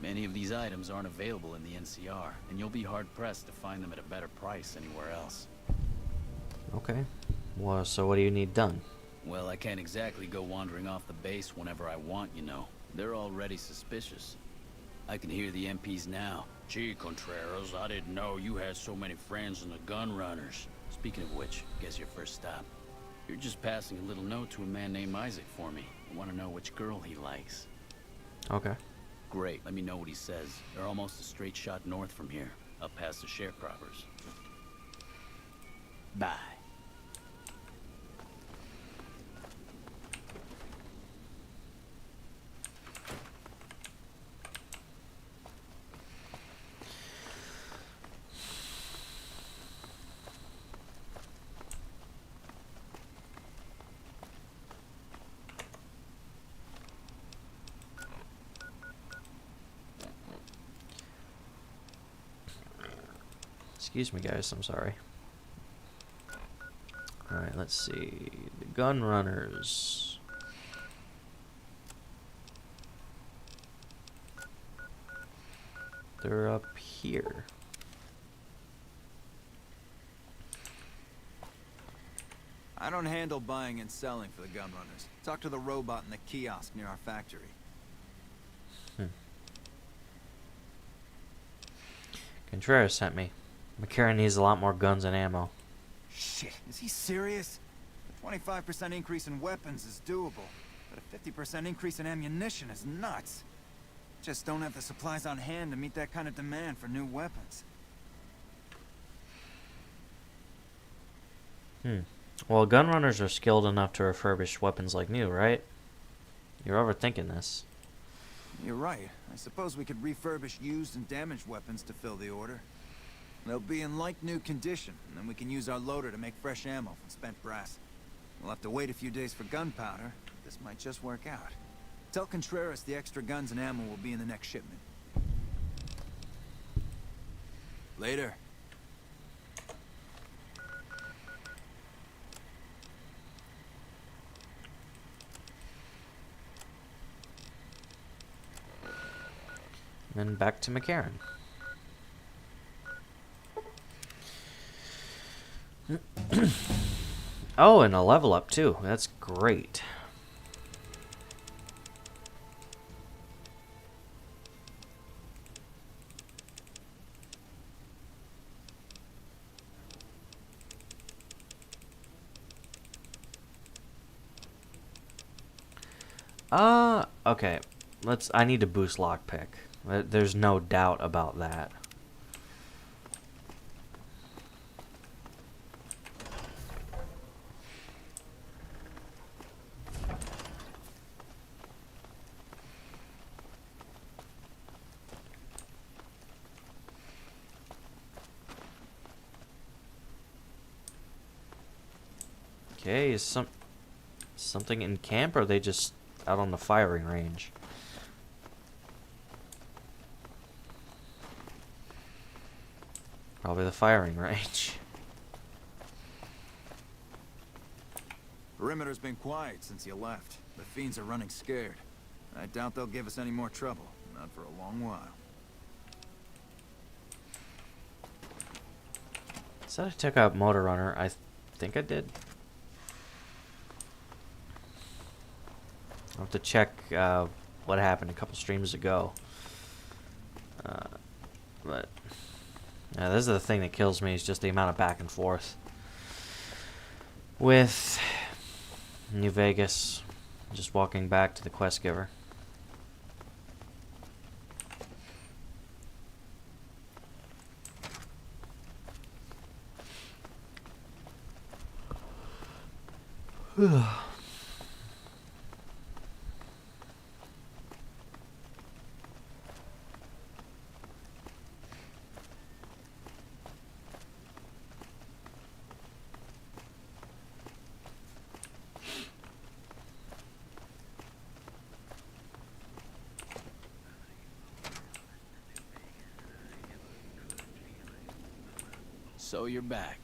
Many of these items aren't available in the NCR, and you'll be hard-pressed to find them at a better price anywhere else. Okay. Well, so what do you need done? Well, I can't exactly go wandering off the base whenever I want, you know. They're already suspicious. I can hear the MPs now. Gee, Contreras, I didn't know you had so many friends in the gun runners. Speaking of which, guess your first stop. You're just passing a little note to a man named Isaac for me. I want to know which girl he likes. Okay. Great, let me know what he says. They're almost a straight shot north from here, up past the sharecroppers. Bye. Excuse me, guys. I'm sorry. Alright, let's see. The gun runners. They're up here. I don't handle buying and selling for the gun runners. Talk to the robot in the kiosk near our factory. Contreras sent me. McCarran needs a lot more guns and ammo. Shit, is he serious? A 25% increase in weapons is doable, but a 50% increase in ammunition is nuts. Just don't have the supplies on hand to meet that kind of demand for new weapons. Well, gun runners are skilled enough to refurbish weapons like new, right? You're overthinking this. You're right. I suppose we could refurbish used and damaged weapons to fill the order. They'll be in like-new condition, and then we can use our loader to make fresh ammo from spent brass. We'll have to wait a few days for gunpowder, but this might just work out. Tell Contreras the extra guns and ammo will be in the next shipment. Later. Then back to McCarran. Oh, and a level up too. That's great. Okay. I need to boost lockpick. There's no doubt about that. Okay, is something in camp, or are they just out on the firing range? Probably the firing range. Perimeter's been quiet since you left. The fiends are running scared. I doubt they'll give us any more trouble. Not for a long while. Said I took out Motor Runner. I think I did. I'll have to check what happened a couple streams ago. But Now, this is the thing that kills me, is just the amount of back and forth with New Vegas. Just walking back to the quest giver. So you're back.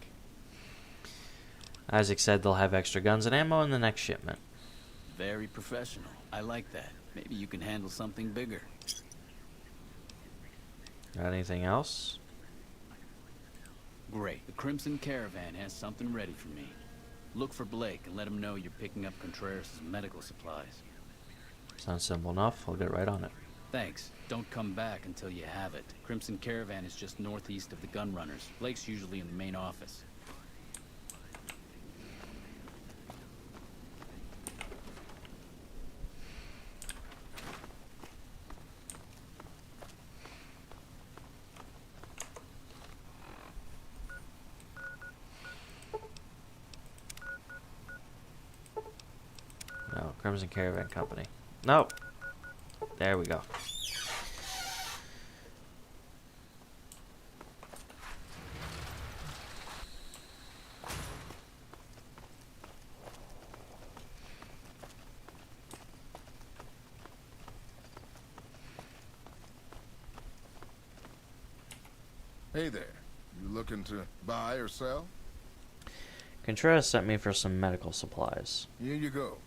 Isaac said they'll have extra guns and ammo in the next shipment. Very professional. I like that. Maybe you can handle something bigger. Got anything else? Great. The Crimson Caravan has something ready for me. Look for Blake and let him know you're picking up Contreras' medical supplies. Sounds simple enough. I'll get right on it. Thanks. Don't come back until you have it. Crimson Caravan is just northeast of the gun runners. Blake's usually in the main office. No, Crimson Caravan Company. Nope. There we go. Hey there. You looking to buy or sell? Contreras sent me for some medical supplies. Here you go.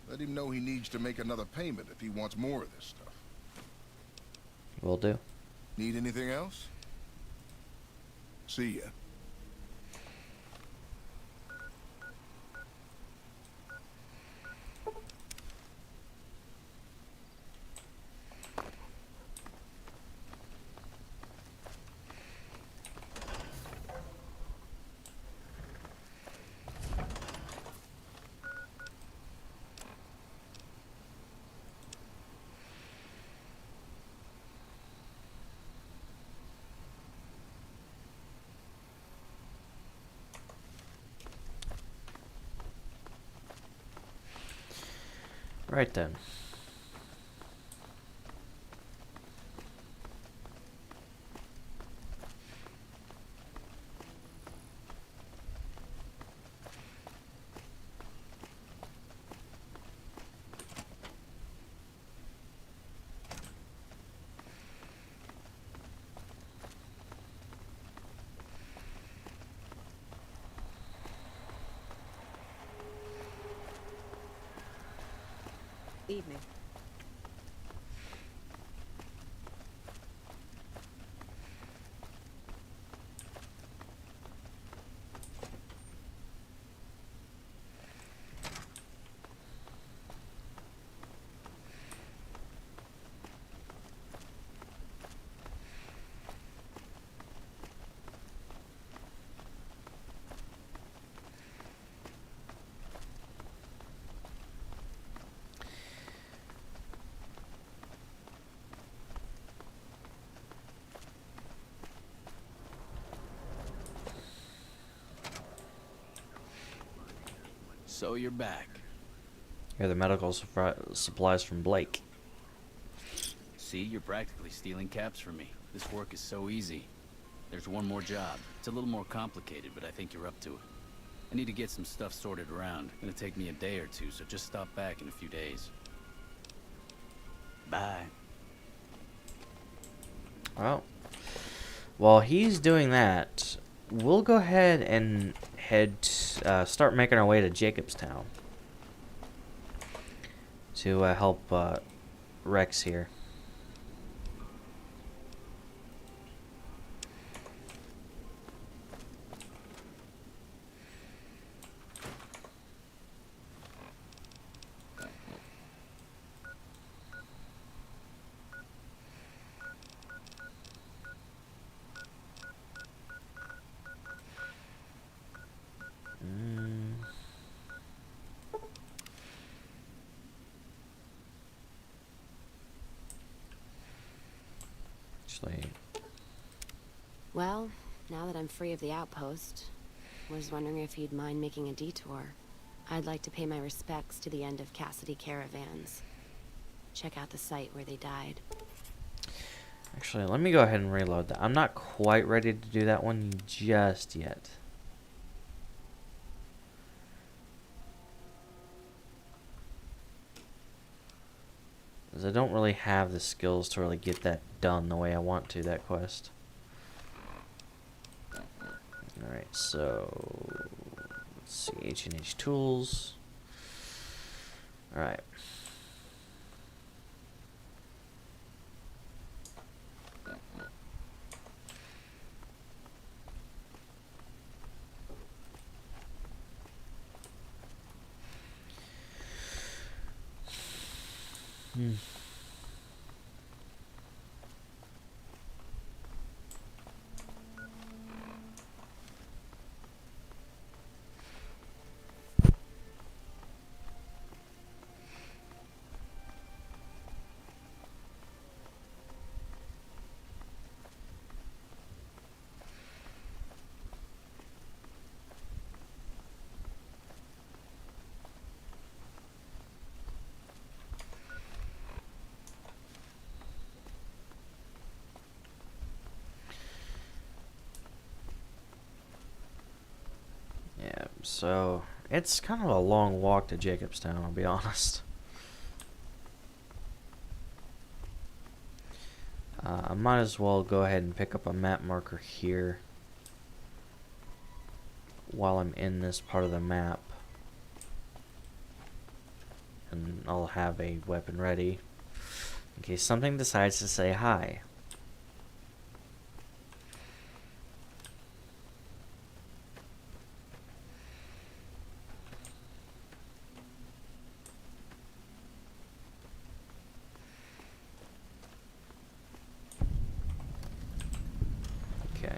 Let him know he needs to make another payment if he wants more of this stuff. Will do. Need anything else? See ya. Right then. Evening. So you're back. Here are the medical supplies from Blake. See, you're practically stealing caps from me. This work is so easy. There's one more job. It's a little more complicated, but I think you're up to it. I need to get some stuff sorted around. It's gonna take me a day or two, so just stop back in a few days. Bye. Well, while he's doing that, we'll go ahead and start making our way to Jacobstown to help Rex here. Actually, Well, now that I'm free of the outpost, was wondering if you'd mind making a detour. I'd like to pay my respects to the end of Cassidy caravans. Check out the site where they died. actually, let me go ahead and reload that. I'm not quite ready to do that one just yet. Because I don't really have the skills to really get that done the way I want to, that quest. Alright, so let's see, H&H Tools. Alright. Yeah, so it's kind of a long walk to Jacobstown, I'll be honest. I might as well go ahead and pick up a map marker here while I'm in this part of the map. And I'll have a weapon ready in case something decides to say hi. Okay.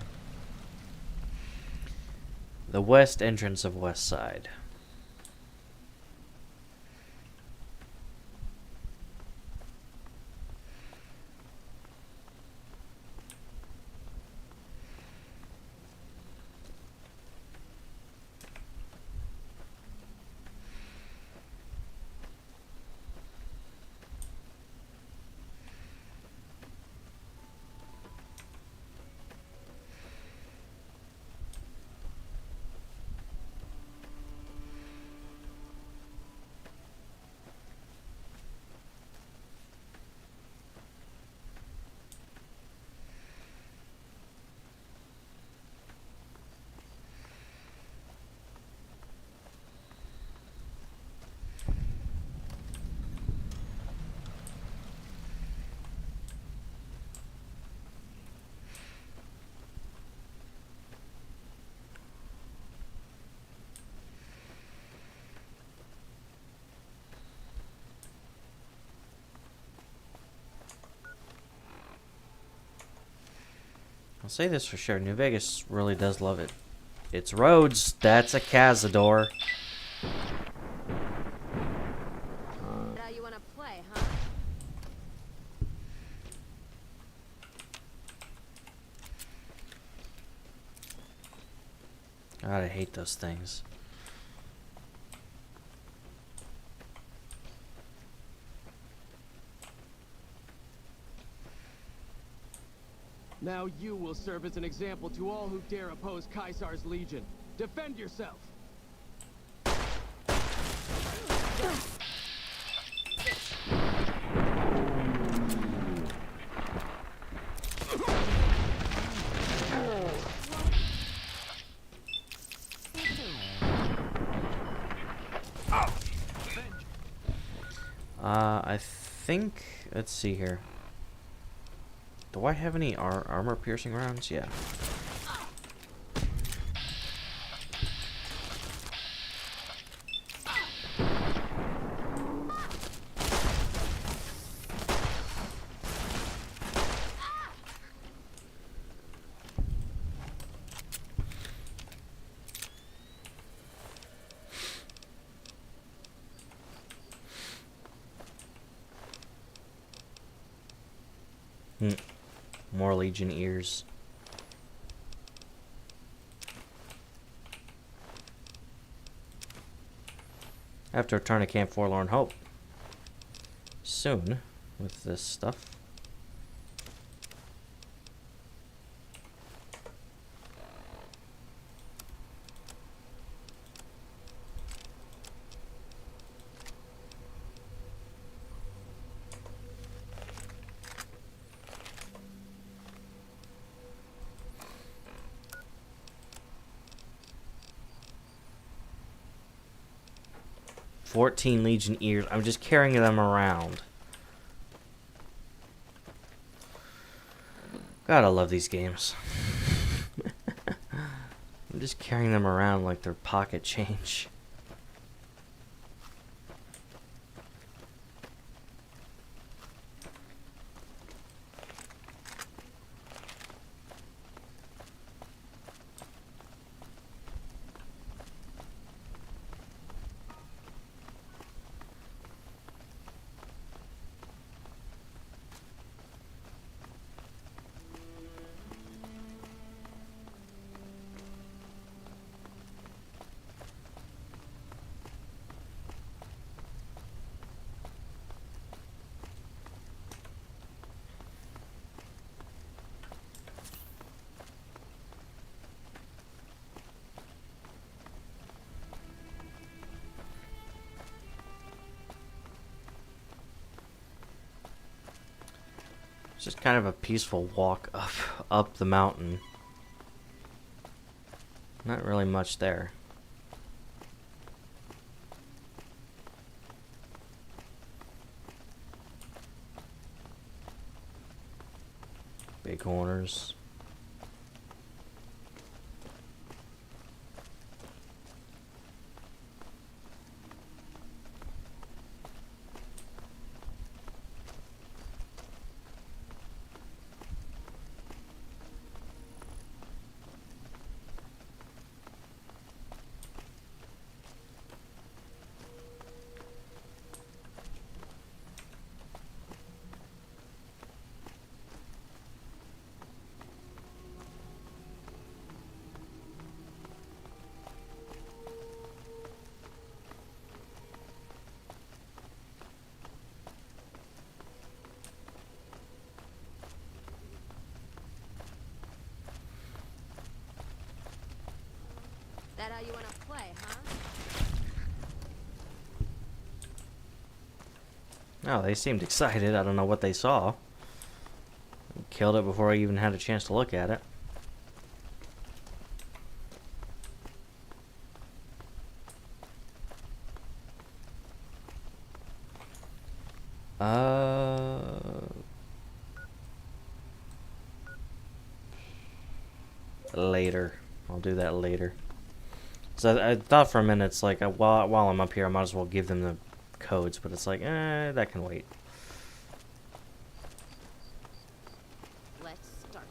The west entrance of West Side. I'll say this for sure, New Vegas really does love it. Its roads, that's a Cazador. How you wanna play, huh? God, I hate those things. Now you will serve as an example to all who dare oppose Caesar's legion. Defend yourself! I think, let's see here. Do I have any armor piercing rounds? Yeah. More Legion ears. I have to return to Camp Forlorn Hope soon with this stuff. Legion ears. I'm just carrying them around. God, I love these games. I'm just carrying them around like they're pocket change. It's just kind of a peaceful walk up the mountain. Not really much there. Big corners. That how you want to play, huh? Oh, they seemed excited. I don't know what they saw. Killed it before I even had a chance to look at it. Later. I'll do that later. So I thought for a minute, it's like, while I'm up here, I might as well give them the codes, but it's like, that can wait. Let's start.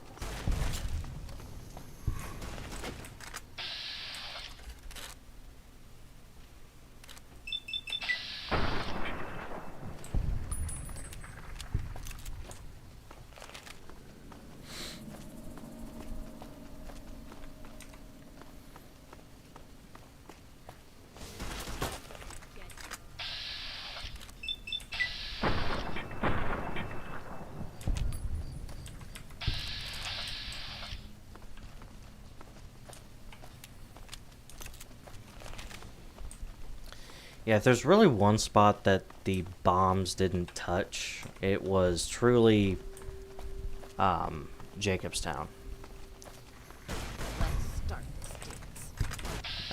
Yeah, if there's really one spot that the bombs didn't touch, it was truly Jacobstown.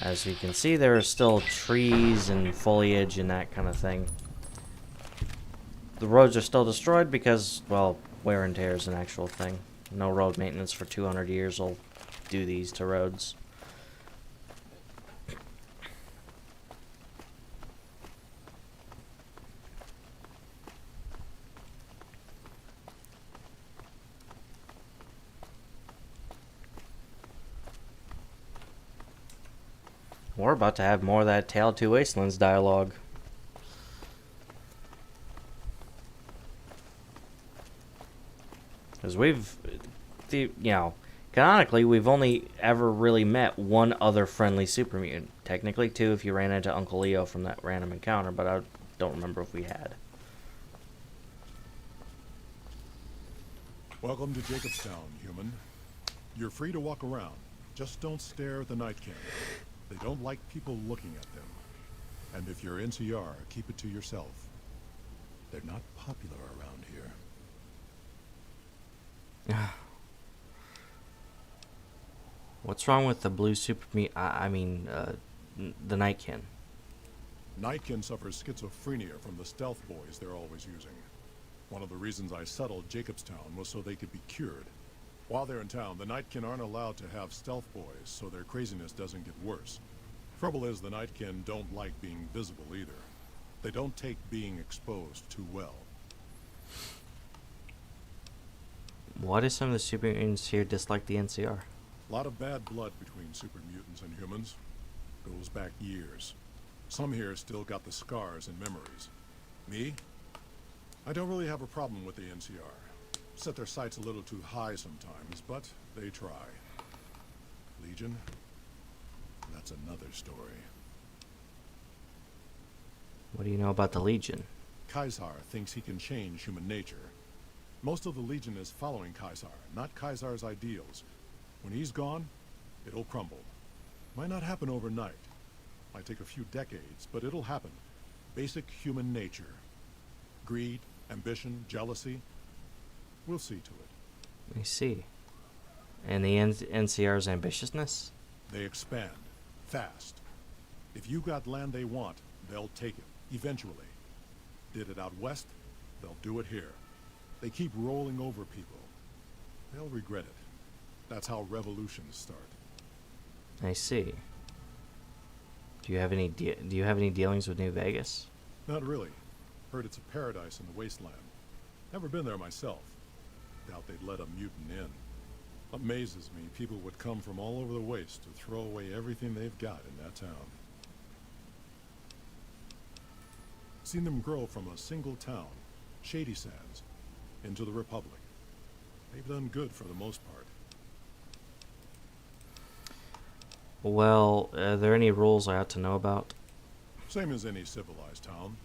As you can see, there are still trees and foliage and that kind of thing. The roads are still destroyed because, well, wear and tear is an actual thing. No road maintenance for 200 years will do these to roads. We're about to have more of that Tale of Two Wastelands dialogue. Because canonically, we've only ever really met one other friendly super mutant. Technically, two if you ran into Uncle Leo from that random encounter, but I don't remember if we had. Welcome to Jacobstown, human. You're free to walk around. Just don't stare at the Night King. They don't like people looking at them. And if you're NCR, keep it to yourself. They're not popular around here. What's wrong with the blue super mutant? The Nightkin. Nightkin suffers schizophrenia from the stealth boys they're always using. One of the reasons I settled Jacobstown was so they could be cured. While they're in town, the Nightkin aren't allowed to have stealth boys, so their craziness doesn't get worse. Trouble is, the Nightkin don't like being visible either. They don't take being exposed too well. Why do some of the super mutants here dislike the NCR? A lot of bad blood between super mutants and humans. Goes back years. Some here still got the scars and memories. Me? I don't really have a problem with the NCR. Set their sights a little too high sometimes, but they try. Legion? That's another story. What do you know about the Legion? Caesar thinks he can change human nature. Most of the Legion is following Caesar, not Caesar's ideals. When he's gone, it'll crumble. Might not happen overnight. Might take a few decades, but it'll happen. Basic human nature. Greed, ambition, jealousy. We'll see to it. I see. And the NCR's ambitiousness? They expand. Fast. If you got land they want, they'll take it. Eventually. Did it out west, they'll do it here. They keep rolling over people. They'll regret it. That's how revolutions start. I see. Do you have any dealings with New Vegas? Not really. Heard it's a paradise in the wasteland. Never been there myself. Doubt they'd let a mutant in. Amazes me people would come from all over the waste to throw away everything they've got in that town. Seen them grow from a single town, Shady Sands, into the Republic. They've done good for the most part. Well, are there any rules I ought to know about? Same as any civilized town.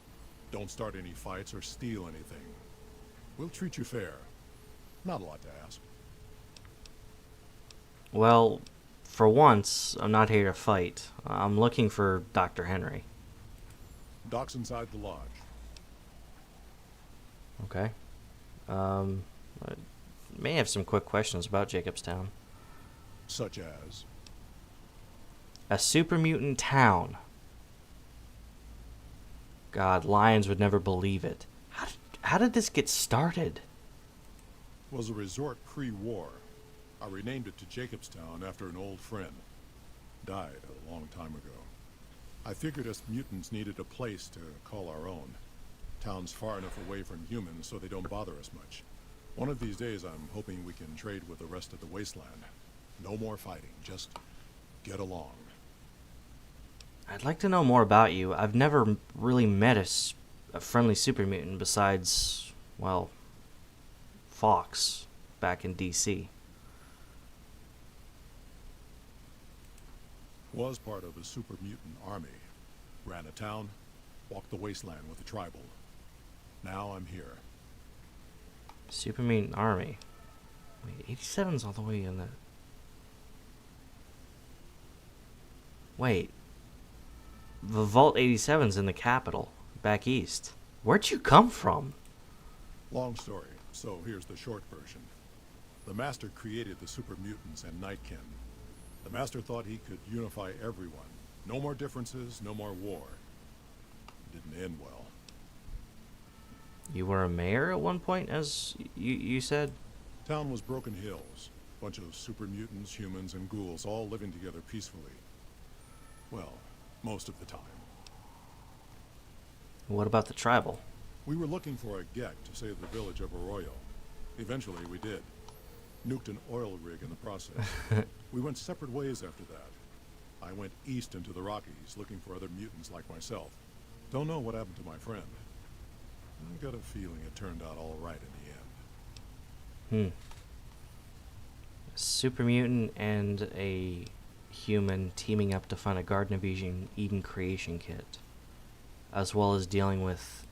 Don't start any fights or steal anything. We'll treat you fair. Not a lot to ask. Well, for once, I'm not here to fight. I'm looking for Dr. Henry. Doc's inside the lodge. Okay. I may have some quick questions about Jacobstown. Such as? A super mutant town. God, Lions would never believe it. How did this get started? Was a resort pre-war. I renamed it to Jacobstown after an old friend. Died a long time ago. I figured us mutants needed a place to call our own. Town's far enough away from humans so they don't bother us much. One of these days I'm hoping we can trade with the rest of the wasteland. No more fighting, just get along. I'd like to know more about you. I've never really met a friendly super mutant besides, well, Fox back in DC. Was part of a super mutant army. Ran a town, walked the wasteland with a tribal. Now I'm here. Super mutant army. Wait, 87's all the way in the... Wait. The Vault 87's in the capital, back east. Where'd you come from? Long story, so here's the short version. The Master created the super mutants and Nightkin. The Master thought he could unify everyone. No more differences, no more war. Didn't end well. You were a mayor at one point, as you said? Town was Broken Hills. Bunch of super mutants, humans, and ghouls all living together peacefully. Well, most of the time. What about the tribal? We were looking for a Gek to save the village of Arroyo. Eventually we did. Nuked an oil rig in the process. We went separate ways after that. I went east into the Rockies looking for other mutants like myself. Don't know what happened to my friend. I got a feeling it turned out all right in the end. super mutant and a human teaming up to find a Garden of Eden creation kit, as well as dealing with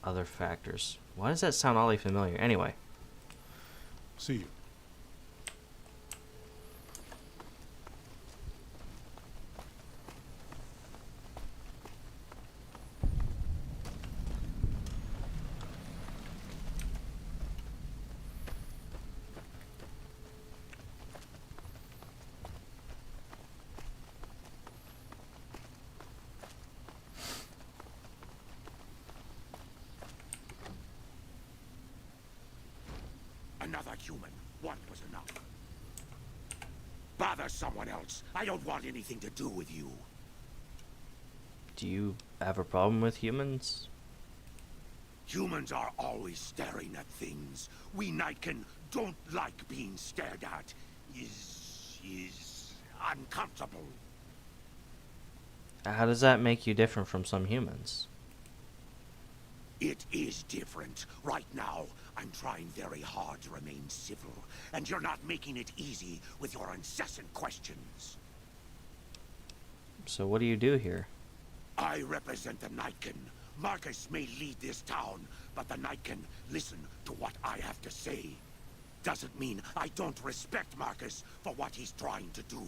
other factors. Why does that sound oddly familiar? Anyway. See you. Another human. One was enough. Bother someone else. I don't want anything to do with you. Do you have a problem with humans? Humans are always staring at things. We Nightkin don't like being stared at. Is uncomfortable. How does that make you different from some humans? It is different. Right now, I'm trying very hard to remain civil, and you're not making it easy with your incessant questions. So what do you do here? I represent the Nightkin. Marcus may lead this town, but the Nightkin listen to what I have to say. Doesn't mean I don't respect Marcus for what he's trying to do.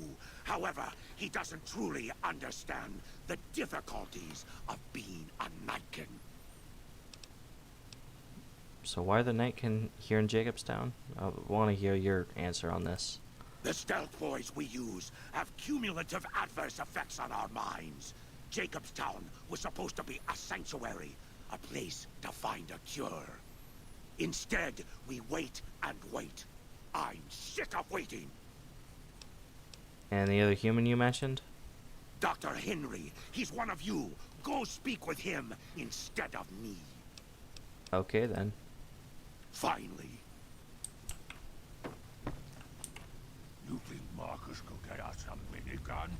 However, he doesn't truly understand the difficulties of being a Nightkin. So why the Nightkin here in Jacobstown? I want to hear your answer on this. The stealth boys we use have cumulative adverse effects on our minds. Jacobstown was supposed to be a sanctuary, a place to find a cure. Instead, we wait and wait. I'm sick of waiting. And the other human you mentioned? Dr. Henry, he's one of you. Go speak with him instead of me. Okay, then. Finally. You think Marcus could get us some miniguns?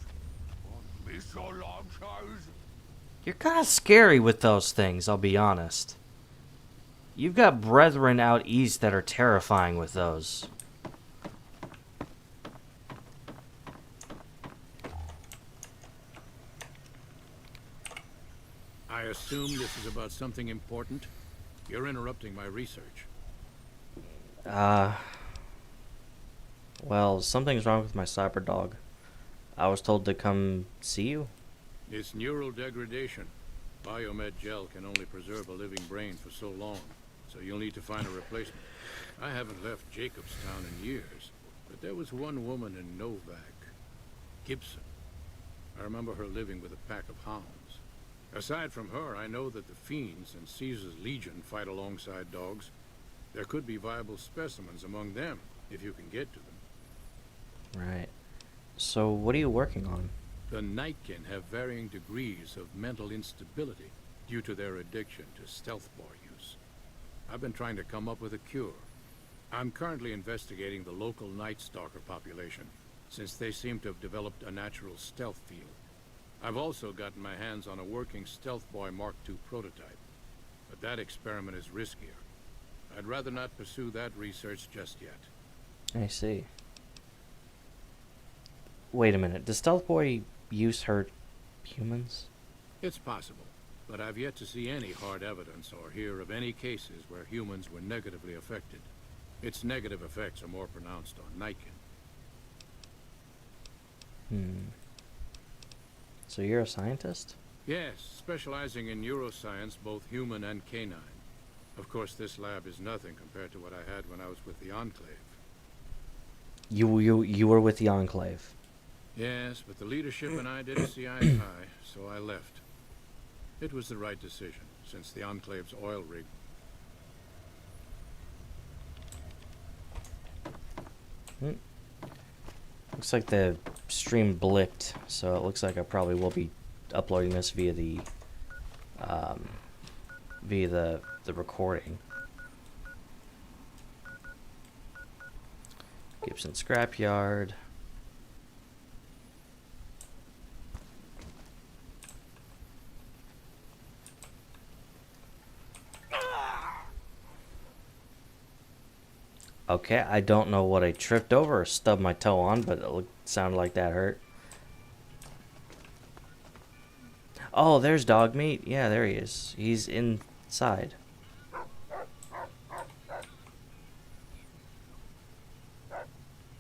Won't be so long, Charles. You're kind of scary with those things, I'll be honest. You've got brethren out east that are terrifying with those. I assume this is about something important? You're interrupting my research. Well, something's wrong with my cyber dog. I was told to come see you. It's neural degradation. Biomed gel can only preserve a living brain for so long, so you'll need to find a replacement. I haven't left Jacobstown in years, but there was one woman in Novak, Gibson. I remember her living with a pack of hounds. Aside from her, I know that the Fiends and Caesar's Legion fight alongside dogs. There could be viable specimens among them, if you can get to them. Right. So, what are you working on? The Nightkin have varying degrees of mental instability due to their addiction to stealth boy use. I've been trying to come up with a cure. I'm currently investigating the local Night Stalker population, since they seem to have developed a natural stealth field. I've also gotten my hands on a working Stealth Boy Mark II prototype, but that experiment is riskier. I'd rather not pursue that research just yet. I see. Wait a minute, does Stealth Boy use hurt humans? It's possible, but I've yet to see any hard evidence or hear of any cases where humans were negatively affected. Its negative effects are more pronounced on Nightkin. So you're a scientist? Yes, specializing in neuroscience, both human and canine. Of course, this lab is nothing compared to what I had when I was with the Enclave. You were with the Enclave? Yes, but the leadership and I didn't see eye to eye, so I left. It was the right decision, since the Enclave's oil rig... Looks like the stream blipped, so it looks like I probably will be uploading this via the recording. Gibson Scrapyard. Okay, I don't know what I tripped over or stubbed my toe on, but it sounded like that hurt. Oh, there's dog meat. Yeah, there he is. He's inside.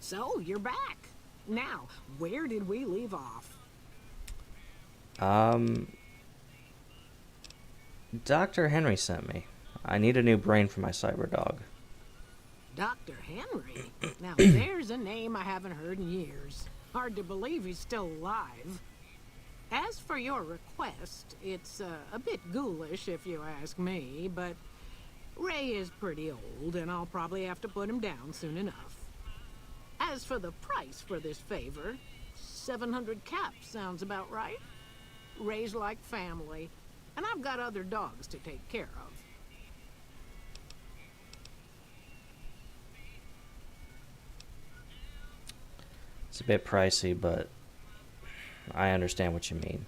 So, you're back. Now, where did we leave off? Dr. Henry sent me. I need a new brain for my cyber dog. Dr. Henry? Now, there's a name I haven't heard in years. Hard to believe he's still alive. As for your request, it's a bit ghoulish if you ask me, but Ray is pretty old, and I'll probably have to put him down soon enough. As for the price for this favor, 700 caps sounds about right. Ray's like family, and I've got other dogs to take care of. It's a bit pricey, but I understand what you mean.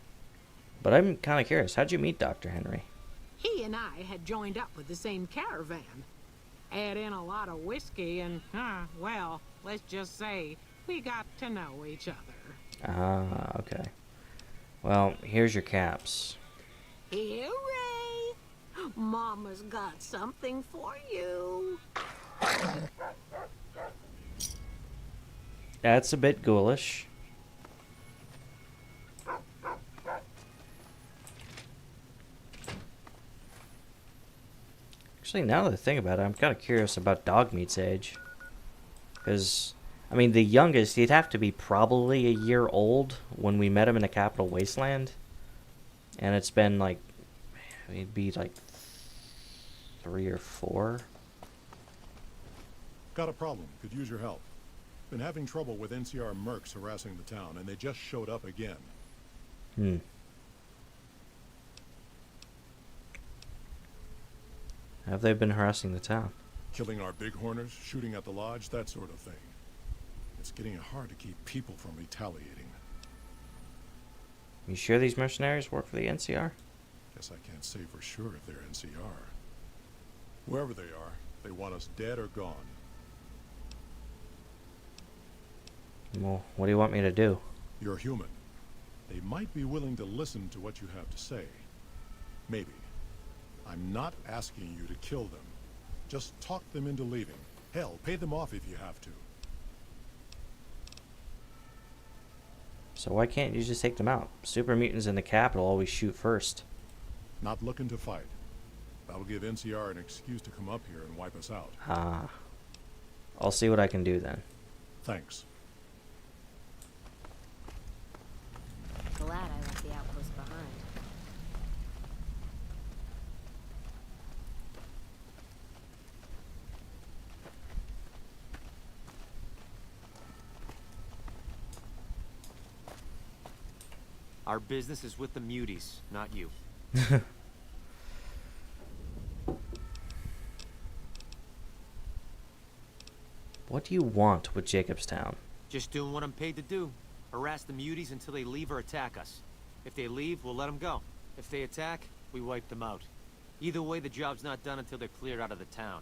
But I'm kind of curious, how'd you meet Dr. Henry? He and I had joined up with the same caravan. Add in a lot of whiskey and, well, let's just say we got to know each other. Ah, okay. Well, here's your caps. Here, Ray. Mama's got something for you. That's a bit ghoulish. Actually, now that I think about it, I'm kind of curious about Dogmeat's age. Because, I mean, the youngest, he'd have to be probably a year old when we met him in the Capital Wasteland. And it's been like, he'd be like 3 or 4. Got a problem. Could use your help. Been having trouble with NCR mercs harassing the town, and they just showed up again. Have they been harassing the town? Killing our bighorners, shooting at the lodge, that sort of thing. It's getting hard to keep people from retaliating. You sure these mercenaries work for the NCR? Guess I can't say for sure if they're NCR. Whoever they are, they want us dead or gone. Well, what do you want me to do? You're human. They might be willing to listen to what you have to say. Maybe. I'm not asking you to kill them. Just talk them into leaving. Hell, pay them off if you have to. So why can't you just take them out? Super mutants in the capital always shoot first. Not looking to fight. That'll give NCR an excuse to come up here and wipe us out. Ah. I'll see what I can do then. Thanks. Glad I left the outpost behind. Our business is with the muties, not you. What do you want with Jacobstown? Just doing what I'm paid to do. Harass the muties until they leave or attack us. If they leave, we'll let them go. If they attack, we wipe them out. Either way, the job's not done until they're cleared out of the town.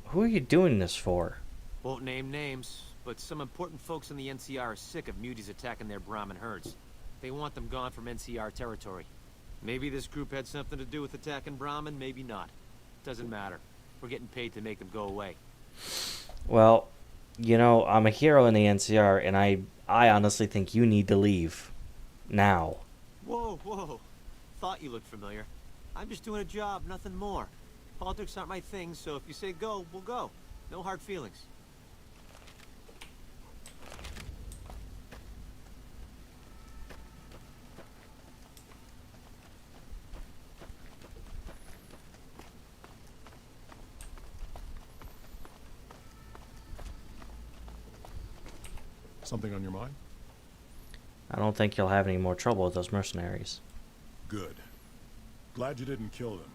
Who are you doing this for? Won't name names, but some important folks in the NCR are sick of muties attacking their Brahmin herds. They want them gone from NCR territory. Maybe this group had something to do with attacking Brahmin, maybe not. Doesn't matter. We're getting paid to make them go away. Well, you know, I'm a hero in the NCR, and I honestly think you need to leave. Now. Whoa. Thought you looked familiar. I'm just doing a job, nothing more. Politics aren't my thing, so if you say go, we'll go. No hard feelings. Something on your mind? I don't think you'll have any more trouble with those mercenaries. Good. Glad you didn't kill them.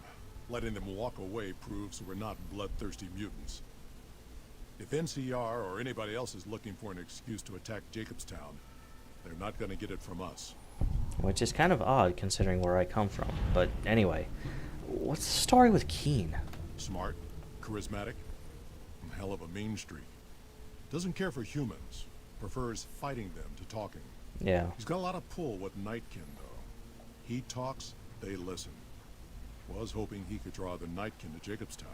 Letting them walk away proves we're not bloodthirsty mutants. If NCR or anybody else is looking for an excuse to attack Jacobstown, they're not going to get it from us. Which is kind of odd considering where I come from. But anyway, what's the story with Keen? Smart, charismatic. Hell of a mean streak. Doesn't care for humans. Prefers fighting them to talking. Yeah. He's got a lot of pull with Nightkin, though. He talks, they listen. Was hoping he could draw the Nightkin to Jacobstown.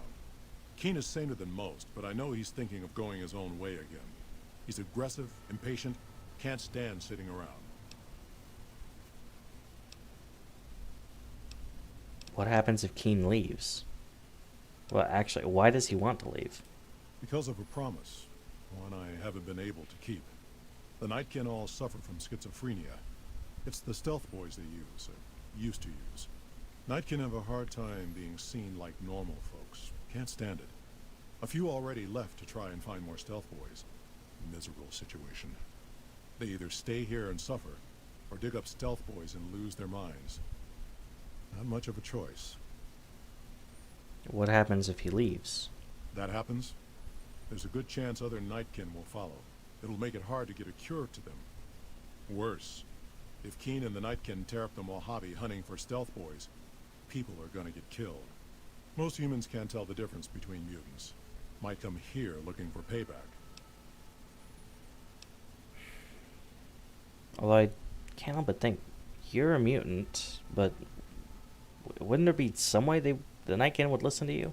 Keen is saner than most, but I know he's thinking of going his own way again. He's aggressive, impatient, can't stand sitting around. What happens if Keen leaves? Well, actually, why does he want to leave? Because of a promise, one I haven't been able to keep. The Nightkin all suffer from schizophrenia. It's the stealth boys they use, or used to use. Nightkin have a hard time being seen like normal folks. Can't stand it. A few already left to try and find more stealth boys. Miserable situation. They either stay here and suffer, or dig up stealth boys and lose their minds. Not much of a choice. What happens if he leaves? That happens, there's a good chance other Nightkin will follow. It'll make it hard to get a cure to them. Worse, if Keen and the Nightkin tear up the Mojave hunting for stealth boys, people are gonna get killed. Most humans can't tell the difference between mutants. Might come here looking for payback. Although I can't help but think you're a mutant, but wouldn't there be some way the Nightkin would listen to you?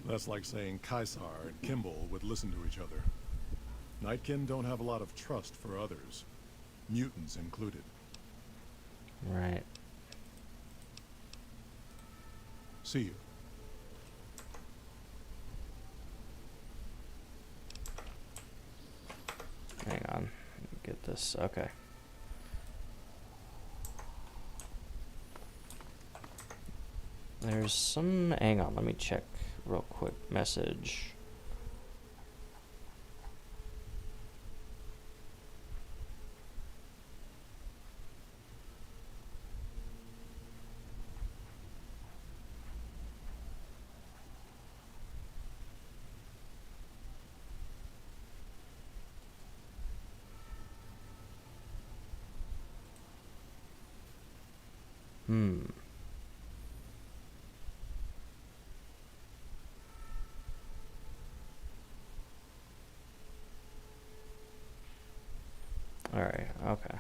That's like saying Kaisar and Kimball would listen to each other. Nightkin don't have a lot of trust for others, mutants included. Right. See you. Hang on. Let me get this. Okay. There's some... Hang on. Let me check real quick. Message. Alright, okay.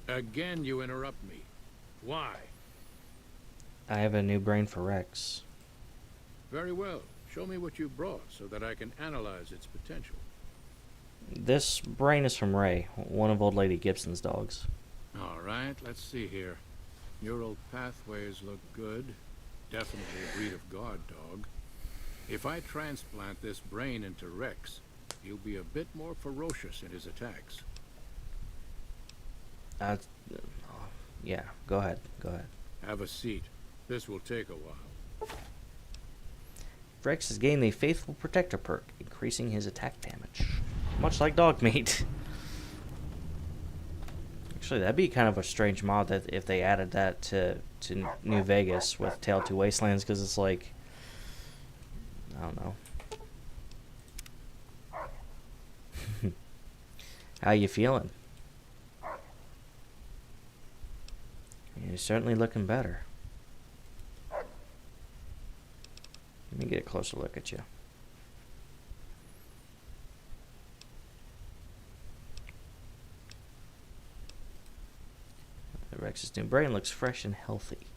Again, you interrupt me. Why? I have a new brain for Rex. Very well. Show me what you brought so that I can analyze its potential. This brain is from Ray, one of Old Lady Gibson's dogs. All right, let's see here. Neural pathways look good. Definitely a breed of guard dog. If I transplant this brain into Rex, he'll be a bit more ferocious in his attacks. Yeah, go ahead. Go ahead. Have a seat. This will take a while. Rex has gained the Faithful Protector perk, increasing his attack damage. Much like dog meat. Actually, that'd be kind of a strange mod that if they added that to New Vegas with Tale 2 Wastelands, because it's like, I don't know. How you feeling? You're certainly looking better. Let me get a closer look at you. Rex's new brain looks fresh and healthy.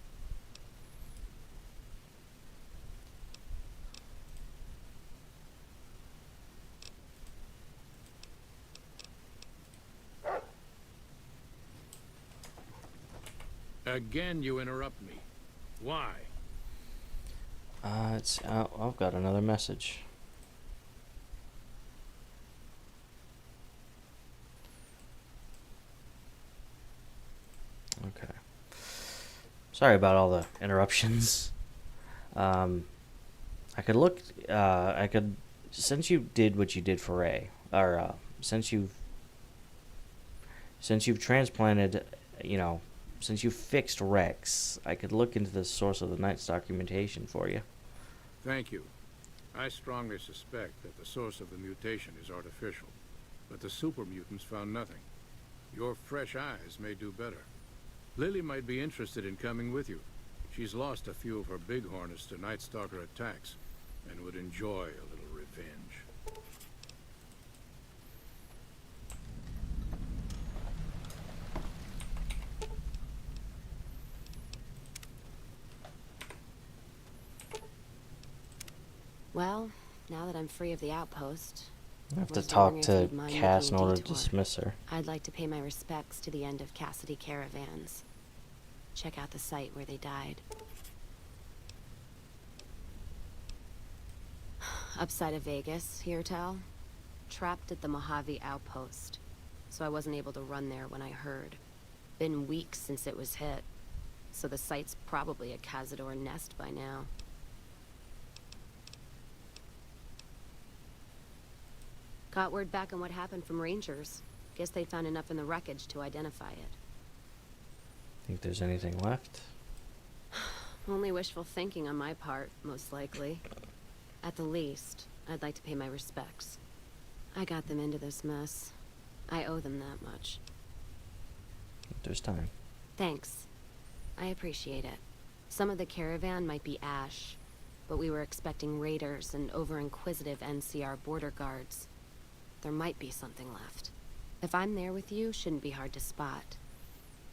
Again, you interrupt me. Why? I've got another message. Okay. Sorry about all the interruptions. I I could look. I could, since you did what you did for Ray, or since you've transplanted, you know, since you fixed Rex, I could look into the source of the Night Stalker mutation for you. Thank you. I strongly suspect that the source of the mutation is artificial, but the super mutants found nothing. Your fresh eyes may do better. Lily might be interested in coming with you. She's lost a few of her bighorners to Night Stalker attacks, and would enjoy a little revenge. Well, now that I'm free of the outpost, I have to was talk wondering if to you'd mind Cass in making a order to detour. dismiss her. I'd like to pay my respects to the end of Cassidy Caravans. Check out the site where they died. Upside of Vegas, here, Tal. Trapped at the Mojave outpost, so I wasn't able to run there when I heard. Been weeks since it was hit, so the site's probably a Cazador nest by now. Got word back on what happened from Rangers. Guess they found enough in the wreckage to identify it. Think there's anything left? Only wishful thinking on my part, most likely. At the least, I'd like to pay my respects. I got them into this mess. I owe them that much. There's time. Thanks. I appreciate it. Some of the caravan might be ash, but we were expecting raiders and over-inquisitive NCR border guards. There might be something left. If I'm there with you, shouldn't be hard to spot.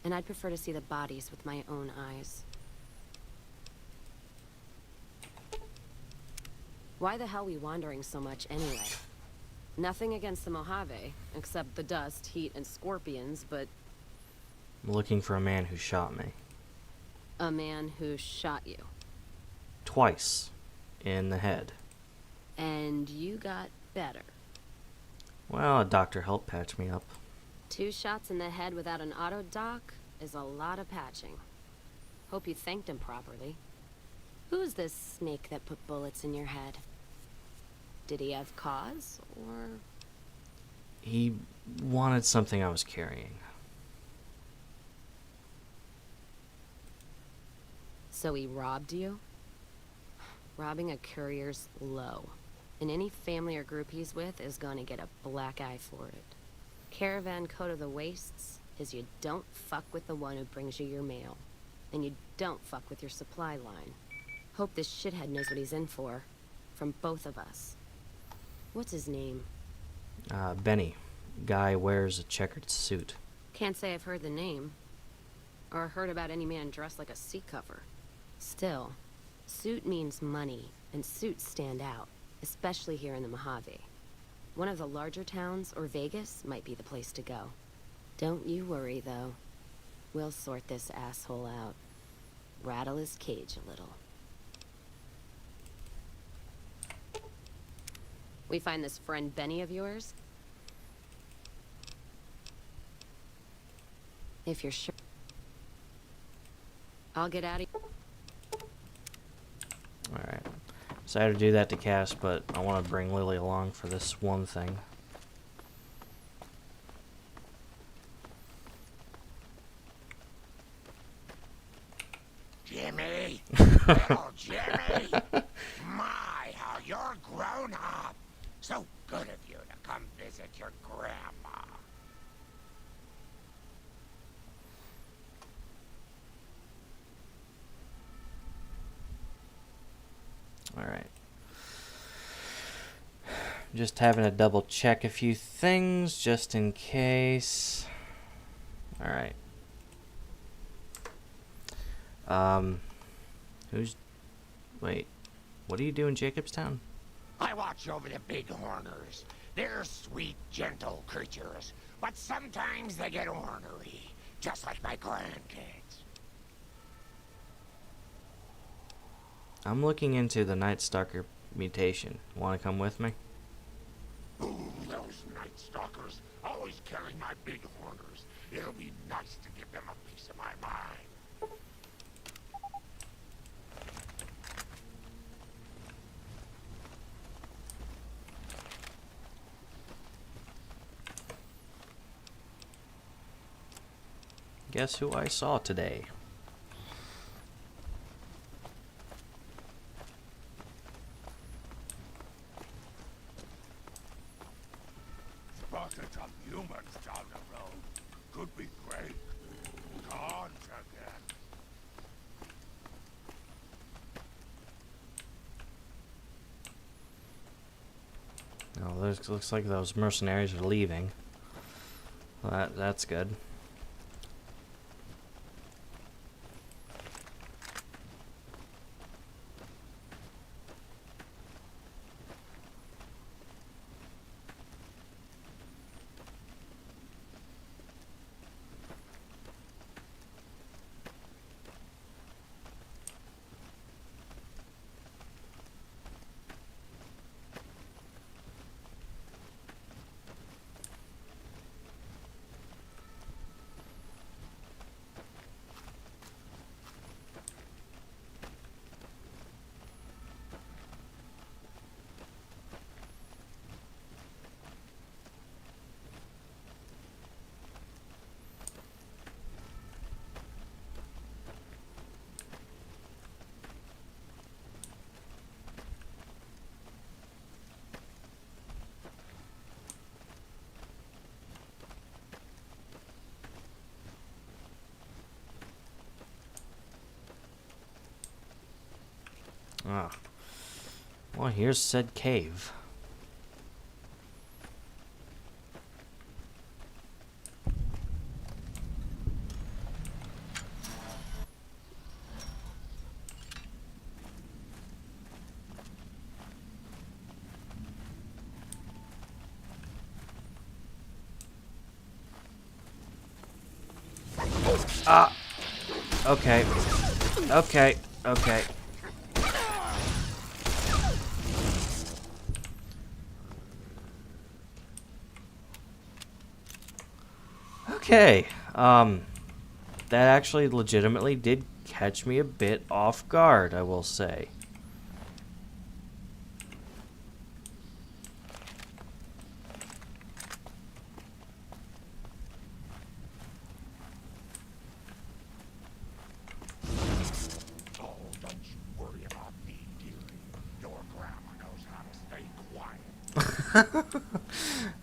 And I'd prefer to see the bodies with my own eyes. Why the hell we wandering so much anyway? Nothing against the Mojave, except the dust, heat, and scorpions, but I'm looking for a man who shot me. a man who shot you. Twice. In the head. And you got better. Well, a doctor helped patch me up. 2 shots in the head without an auto doc is a lot of patching. Hope you thanked him properly. Who's this snake that put bullets in your head? Did he have cause, or...? He wanted something I was carrying. So he robbed you? Robbing a courier's low. And any family or group he's with is gonna get a black eye for it. Caravan code of the wastes is you don't fuck with the one who brings you your mail. And you don't fuck with your supply line. Hope this shithead knows what he's in for. From both of us. What's his name? Benny. Guy wears a checkered suit. Can't say I've heard the name. Or heard about any man dressed like a seat cover. Still, suit means money, and suits stand out. Especially here in the Mojave. One of the larger towns, or Vegas, might be the place to go. Don't you worry, though. We'll sort this asshole out. Rattle his cage a little. We find this friend Benny of yours? If you're sure. I'll get out of here. Alright. Decided to do that to Cass, but I want to bring Lily along for this one thing. Jimmy! Little Jimmy! My, how you're grown up! So good of you to come visit your grandma. Alright. Just having to double check a few things just in case. Alright. Wait. What do you do in Jacobstown? I watch over the bighorners. They're sweet, gentle creatures, but sometimes they get ornery, just like my grandkids. I'm looking into the Night Stalker mutation. Want to come with me? Ooh, those Night Stalkers always carry my bighorners. It'll be nice to give them a piece of my mind. guess who I saw today? Spotted some humans down the road. Could be great. Gone again. Oh, looks like those mercenaries are leaving. Well, that's good. Ah. Well, here's said cave. Ah! Okay. Okay. Okay. Okay. That actually legitimately did catch me a bit off guard, I will say. Oh, don't you worry about me, dearie. Your grandma knows how to stay quiet.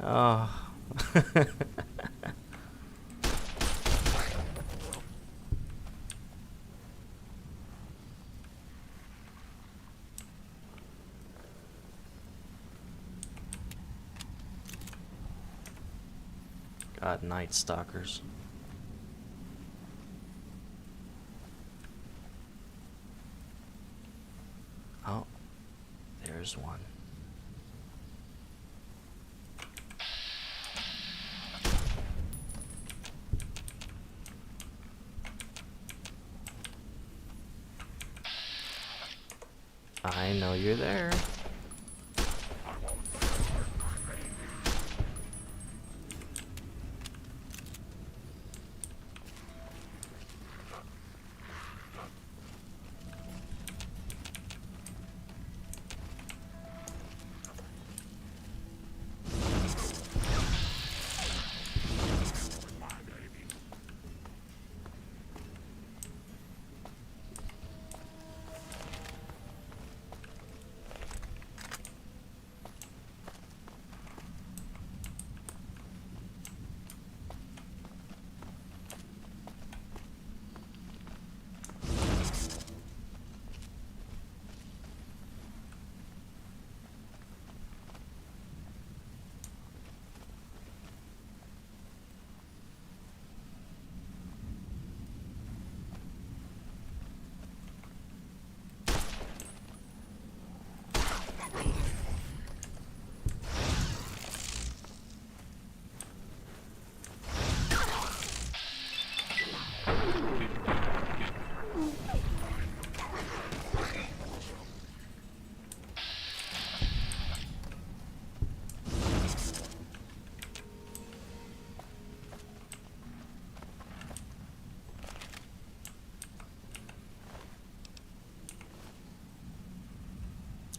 Oh. God, Night Stalkers. Oh, there's one. I know you're there.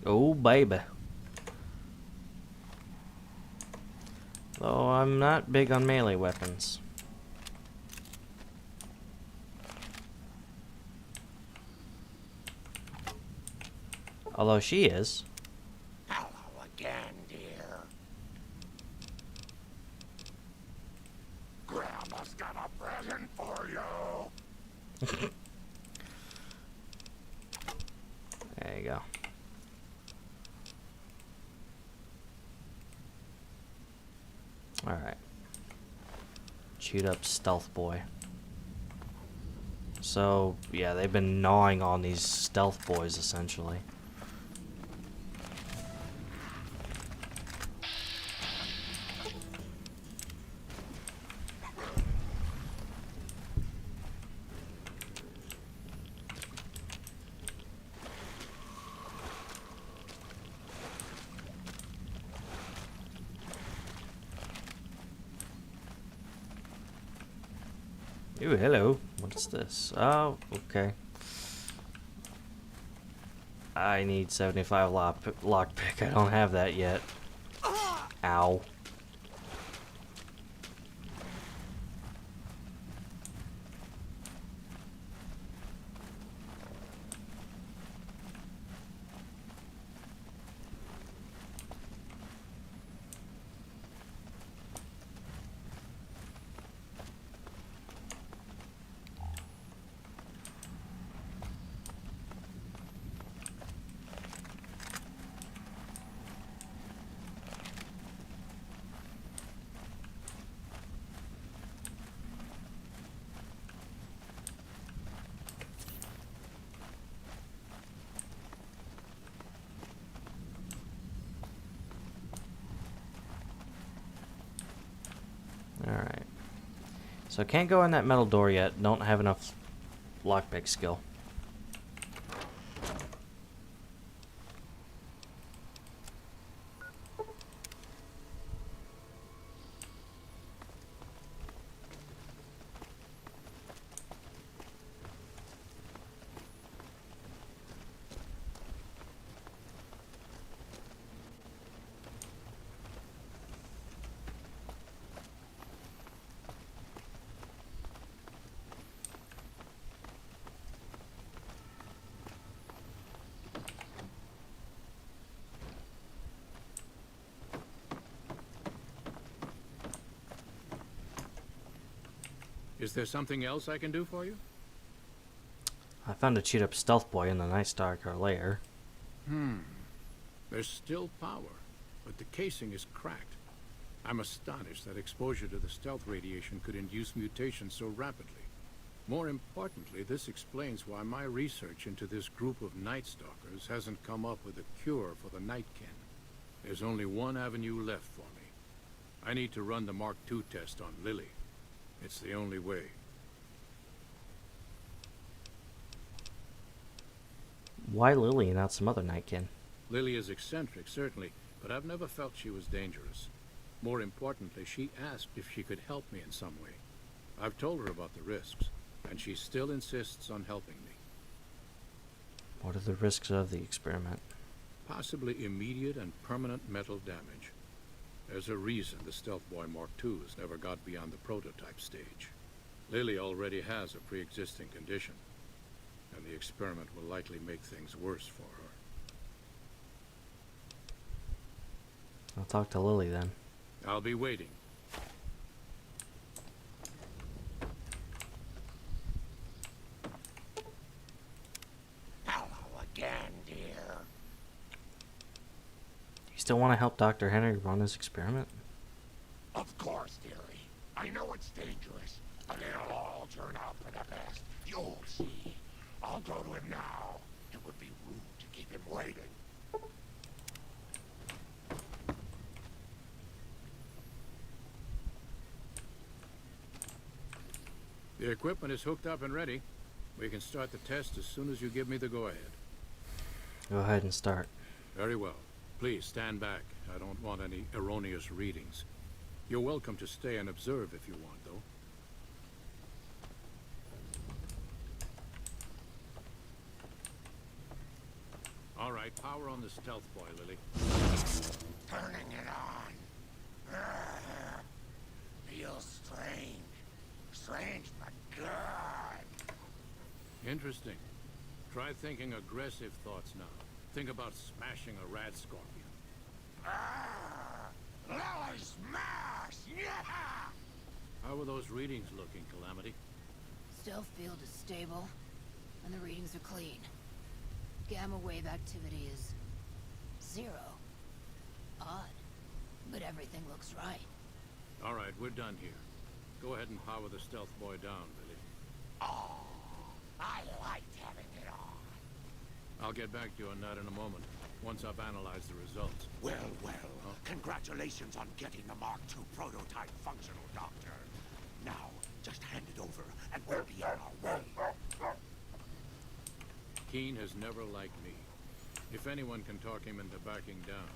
Oh, baby. Though I'm not big on melee weapons. Although she is. Hello again, dear. Grandma's got a present for you. There you go. Alright. Chewed up stealth boy. So, yeah, they've been gnawing on these stealth boys, essentially. Ooh, hello. What's this? Oh, okay. I need 75 lockpick. I don't have that yet. Ow. Alright. So can't go in that metal door yet. Don't have enough lockpick skill. Is there something else I can do for you? I found a chewed up stealth boy in the Night Stalker lair. There's still power, but the casing is cracked. I'm astonished that exposure to the stealth radiation could induce mutations so rapidly. More importantly, this explains why my research into this group of Night Stalkers hasn't come up with a cure for the Nightkin. There's only one avenue left for me. I need to run the Mark II test on Lily. It's the only way. Why Lily and not some other Nightkin? Lily is eccentric, certainly, but I've never felt she was dangerous. More importantly, she asked if she could help me in some way. I've told her about the risks, and she still insists on helping me. What are the risks of the experiment? Possibly immediate and permanent mental damage. There's a reason the Stealth Boy Mark IIs never got beyond the prototype stage. Lily already has a pre-existing condition, and the experiment will likely make things worse for her. I'll talk to Lily then. I'll be waiting. Hello again, dear. You still want to help Dr. Henry run his experiment? Of course, dearie. I know it's dangerous, but it'll all turn out for the best. You'll see. I'll go to him now. It would be rude to keep him waiting. The equipment is hooked up and ready. We can start the test as soon as you give me the go-ahead. Go ahead and start. Very well. Please stand back. I don't want any erroneous readings. You're welcome to stay and observe if you want, though. All right, power on the Stealth Boy, Lily. Turning it on. Feels strange. Strange, but good. Interesting. Try thinking aggressive thoughts now. Think about smashing a rad scorpion. Lily smash! Yeah! How are those readings looking, Calamity? Stealth field is stable, and the readings are clean. Gamma wave activity is 0. Odd, but everything looks right. All right, we're done here. Go ahead and power the stealth boy down, Billy. Oh, I liked having it on. I'll get back to you on that in a moment, once I've analyzed the results. Well, congratulations on getting the Mark II prototype functional, Doctor. Now, just hand it over, and we'll be on our way. Keen has never liked me. If anyone can talk him into backing down,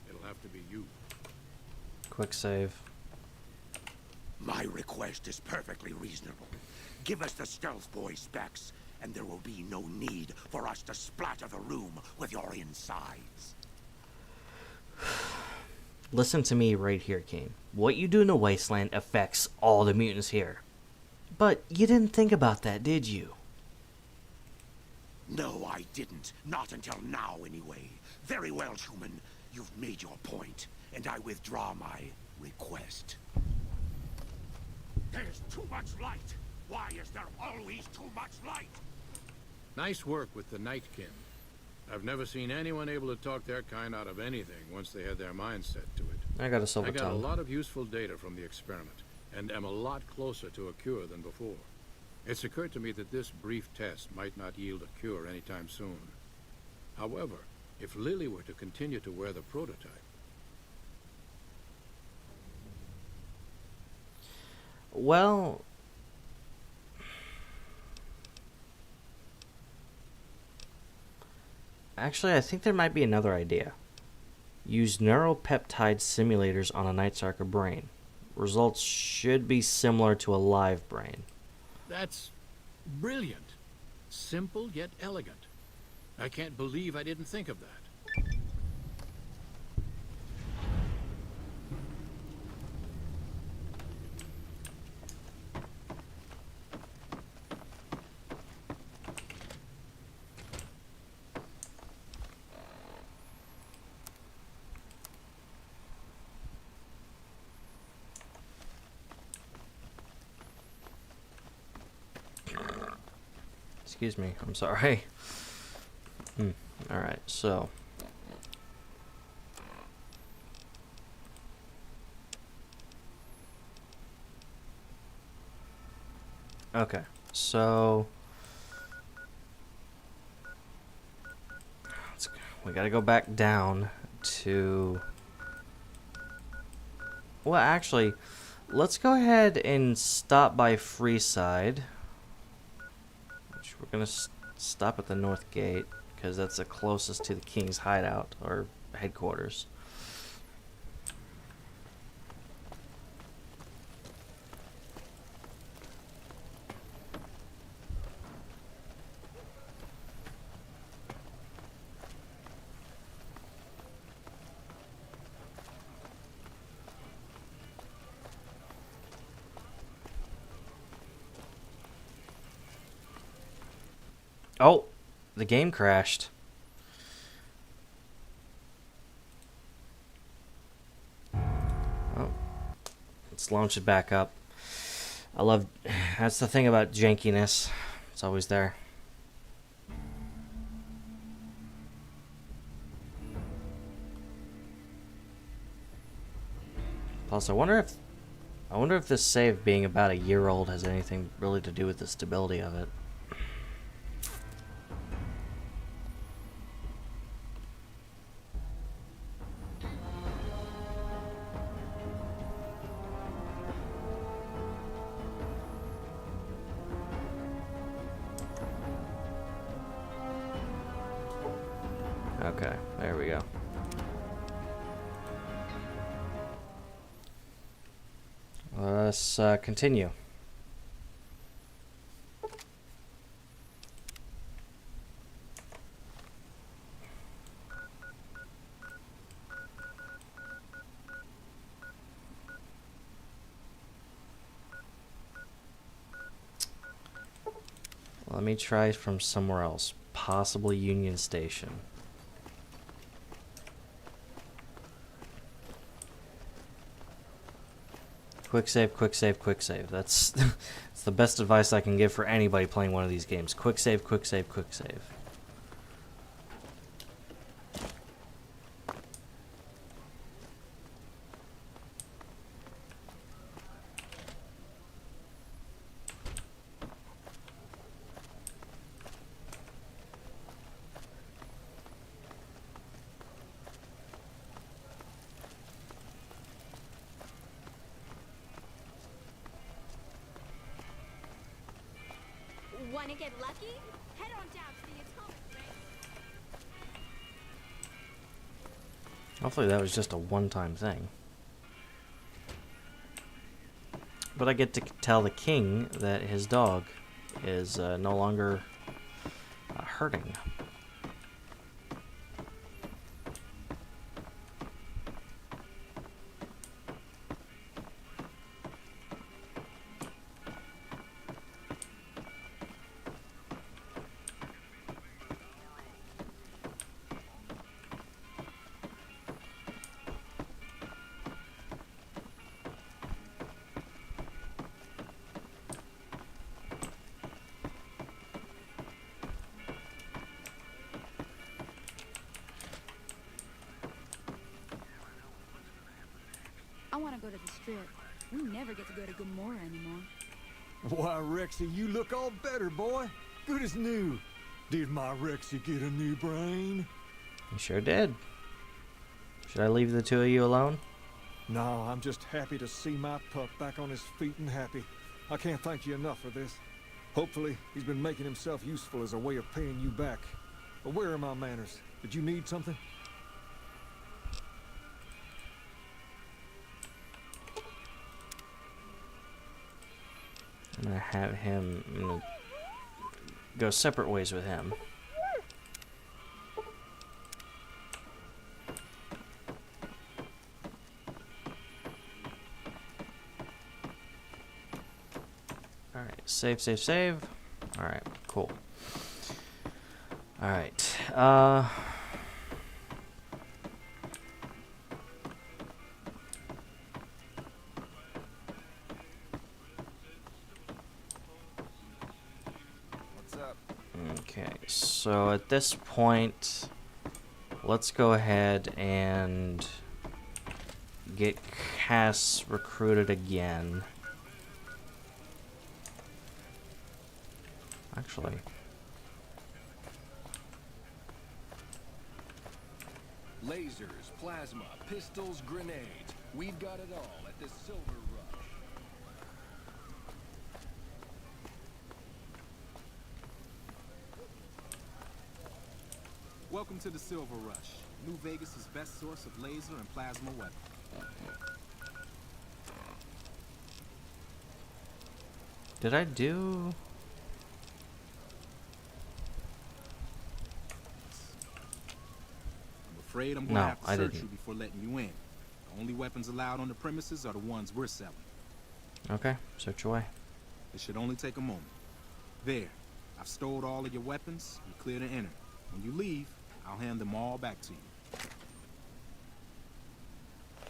it'll have to be you. Quick save. My request is perfectly reasonable. Give us the stealth boy specs, and there will be no need for us to splatter the room with your insides. Listen to me right here, Keen. What you do in the wasteland affects all the mutants here. But you didn't think about that, did you? No, I didn't. Not until now, anyway. Very well, human. You've made your point, and I withdraw my request. There's too much light. Why is there always too much light? Nice work with the Nightkin. I've never seen anyone able to talk their kind out of anything once they had their mind set to it. I got a silver I got a tongue. lot of useful data from the experiment, and am a lot closer to a cure than before. It's occurred to me that this brief test might not yield a cure anytime soon. However, if Lily were to continue to wear the prototype... Well... Actually, I think there might be another idea. Use neuropeptide simulators on a Night Stalker brain. Results should be similar to a live brain. That's brilliant. Simple yet elegant. I can't believe I didn't think of that. Excuse me, I'm sorry. Alright, so... Okay, so... we gotta go back down to... Well, actually, let's go ahead and stop by Freeside. We're gonna stop at the north gate because that's the closest to the King's hideout or headquarters. Oh, the game crashed. Oh, let's launch it back up. That's the thing about jankiness. It's always there. Plus, I wonder if this save being about a year old has anything really to do with the stability of it. Okay, there we go. Let's continue. Let me try from somewhere else, possibly Union Station. Quick save, quick save, quick save. That's, that's the best advice I can give for anybody playing one of these games. Quick save, quick save, quick save. Wanna get lucky? Head on down to the atomic range. Hopefully that was just a one-time thing. But I get to tell the king that his dog is no longer hurting. I want to go to the strip. We never get to go to Gomorrah anymore. Why, Rexy, you look all better, boy. Good as new. Did my Rexy get a new brain? You sure did. Should I leave the two of you alone? No, I'm just happy to see my pup back on his feet and happy. I can't thank you enough for this. Hopefully, he's been making himself useful as a way of paying you back. But where are my manners? Did you need something? I'm gonna have him. I'm gonna go separate ways with him. Alright, save, save, save. Alright, cool. Alright, What's up? okay, so at this point, let's go ahead and get Cass recruited again. Actually, Lasers, plasma, pistols, grenades. We've got it all at the Silver Rush. Welcome to the Silver Rush, New Vegas' best source of laser and plasma weapons. did I do? I'm afraid I'm No, gonna have to I search didn't. you before letting you in. The only weapons allowed on the premises are the ones we're selling. Okay, search away. It should only take a moment. There, I've stored all of your weapons. You're clear to enter. When you leave, I'll hand them all back to you.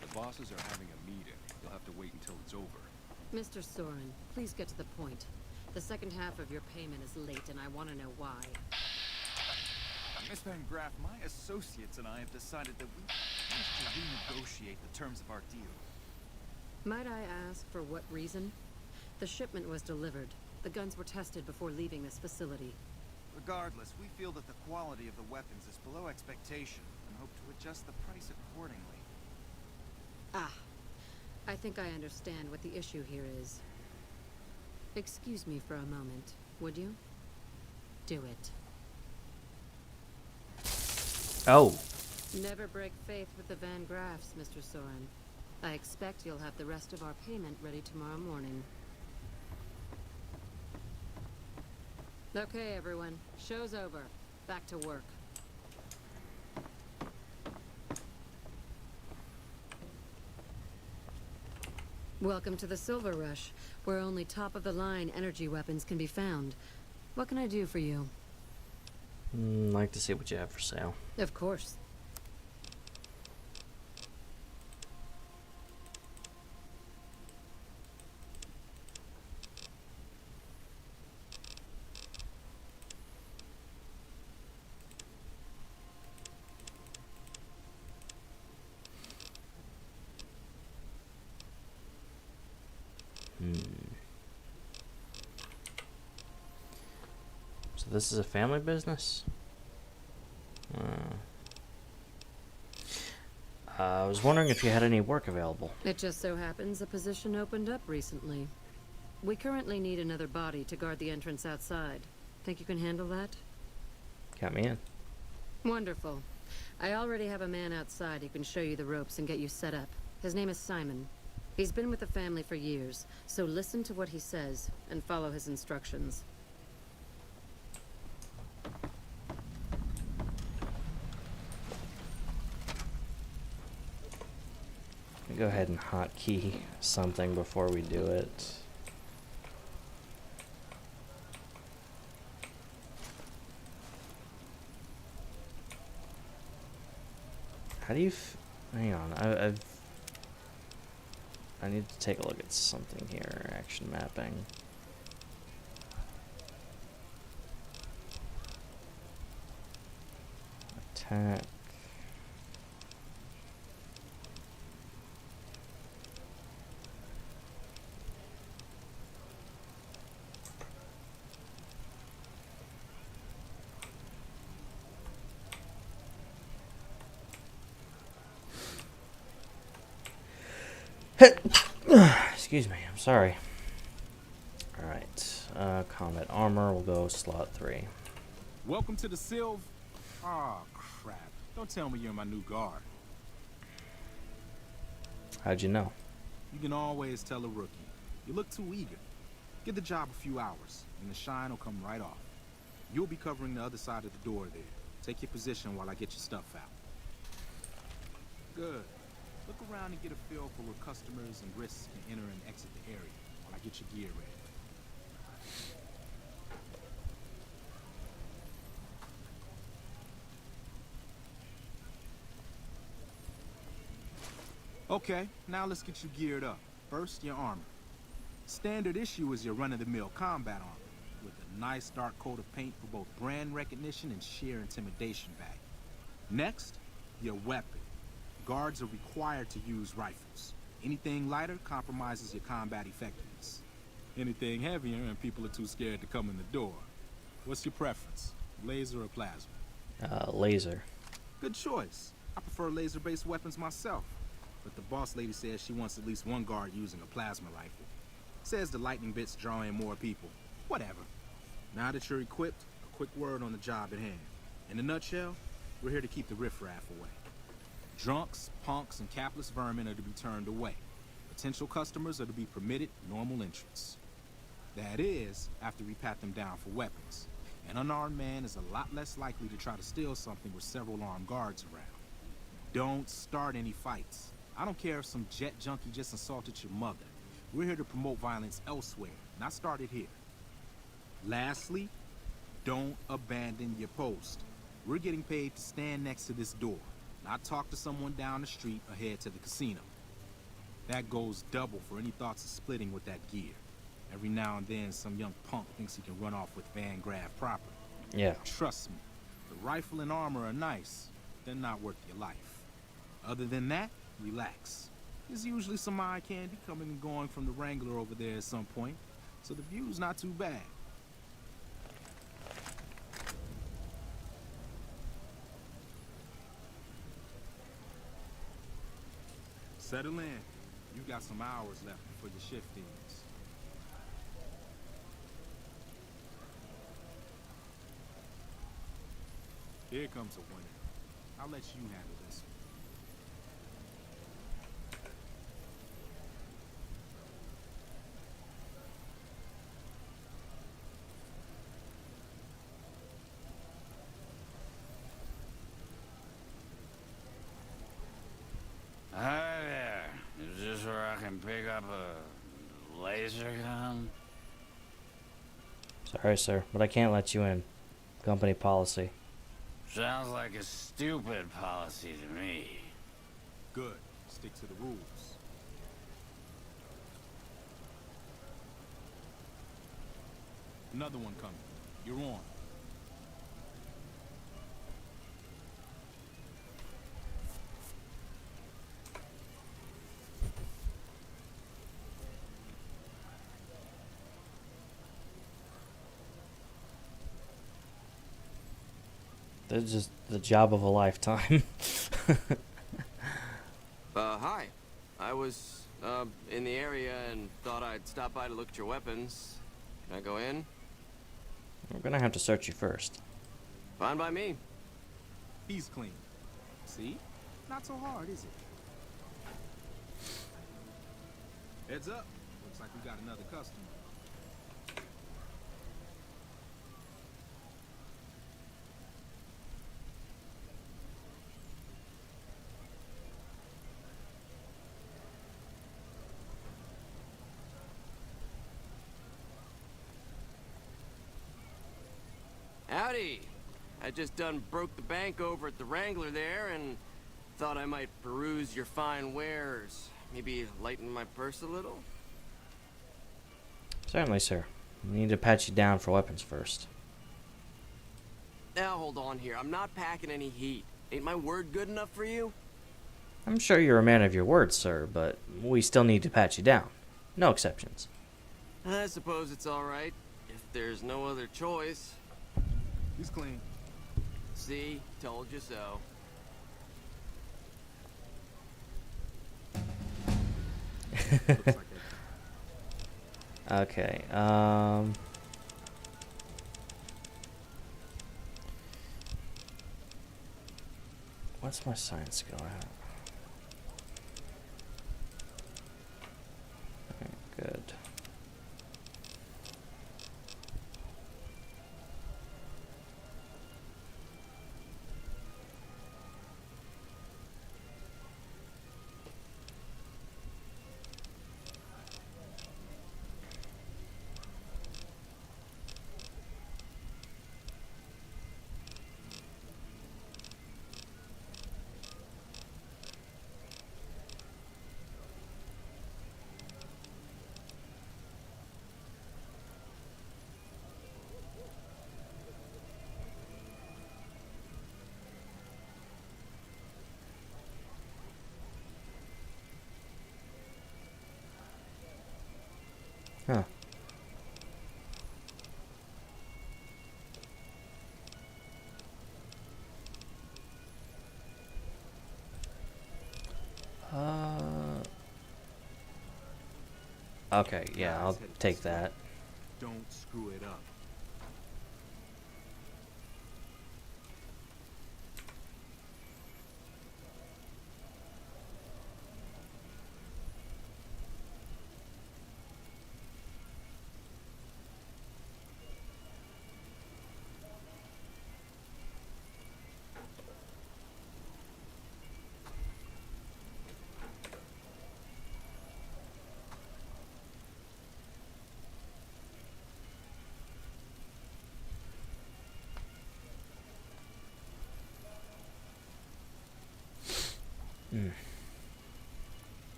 The bosses are having a meeting. You'll have to wait until it's over. Mr. Soren, please get to the point. The second half of your payment is late, and I want to know why. Miss Van Graff, my associates and I have decided that we need to renegotiate the terms of our deal. Might I ask for what reason? The shipment was delivered. The guns were tested before leaving this facility. Regardless, we feel that the quality of the weapons is below expectation and hope to adjust the price accordingly. Ah, I think I understand what the issue here is. Excuse me for a moment, would you? Do it. Oh. Never break faith with the Van Graffs, Mr. Soren. I expect you'll have the rest of our payment ready tomorrow morning. Okay, everyone. Show's over. Back to work. Welcome to the Silver Rush, where only top-of-the-line energy weapons can be found. What can I do for you? Like to see what you have for sale. Of course. So this is a family business? I was wondering if you had any work available. It just so happens a position opened up recently. We currently need another body to guard the entrance outside. Think you can handle that? Count me in. Wonderful. I already have a man outside who can show you the ropes and get you set up. His name is Simon. He's been with the family for years, so listen to what he says and follow his instructions. Go ahead and hotkey something before we do it. How do you hang on, I need to take a look at something here. Action mapping. Attack. Excuse me, I'm sorry. Alright, combat armor, we'll go slot 3. Welcome to the Sylv. Aw, crap. Don't tell me you're my new guard. How'd you know? You can always tell a rookie. You look too eager. Give the job a few hours, and the shine will come right off. You'll be covering the other side of the door there. Take your position while I get your stuff out. Good. Look around and get a feel for where customers and risks can enter and exit the area while I get your gear ready. Okay, now let's get you geared up. First, your armor. Standard issue is your run-of-the-mill combat armor, with a nice dark coat of paint for both brand recognition and sheer intimidation value. Next, your weapon. Guards are required to use rifles. Anything lighter compromises your combat effectiveness. Anything heavier and people are too scared to come in the door. What's your preference, laser or plasma? Laser. Good choice. I prefer laser-based weapons myself. But the boss lady says she wants at least one guard using a plasma rifle. Says the lightning bits draw in more people. Whatever. Now that you're equipped, a quick word on the job at hand. In a nutshell, we're here to keep the riffraff away. Drunks, punks, and capless vermin are to be turned away. Potential customers are to be permitted normal entrance. That is, after we pat them down for weapons. An unarmed man is a lot less likely to try to steal something with several armed guards around. Don't start any fights. I don't care if some jet junkie just assaulted your mother. We're here to promote violence elsewhere, not start it here. Lastly, don't abandon your post. We're getting paid to stand next to this door, not talk to someone down the street or head to the casino. That goes double for any thoughts of splitting with that gear. Every now and then, some young punk thinks he can run off with Van Graff property. Yeah. Trust me, the rifle and armor are nice. They're not worth your life. Other than that, relax. There's usually some eye candy coming and going from the Wrangler over there at some point, so the view's not too bad. Settle in. You got some hours left before your shift ends. Here comes a winner. I'll let you handle this one. Hi there. Is this where I can pick up a laser gun? Sorry, sir, but I can't let you in. Company policy. Sounds like a stupid policy to me. Good. Stick to the rules. Another one coming. You're on. That's just the job of a lifetime. Hi. I was, in the area and thought I'd stop by to look at your weapons. Can I go in? We're gonna have to search you first. Fine by me. He's clean. See? Not so hard, is it? Heads up. Looks like we got another customer. Howdy. I just done broke the bank over at the Wrangler there and thought I might peruse your fine wares. Maybe lighten my purse a little? Certainly, sir. We need to pat you down for weapons first. Now hold on here. I'm not packing any heat. Ain't my word good enough for you? I'm sure you're a man of your word, sir, but we still need to pat you down. No exceptions. I suppose it's alright. If there's no other choice. He's clean. See? Told you so. Looks like it. Okay, what's my science skill at? Okay, good. Huh. Okay, yeah, I'll take that. Don't screw it up.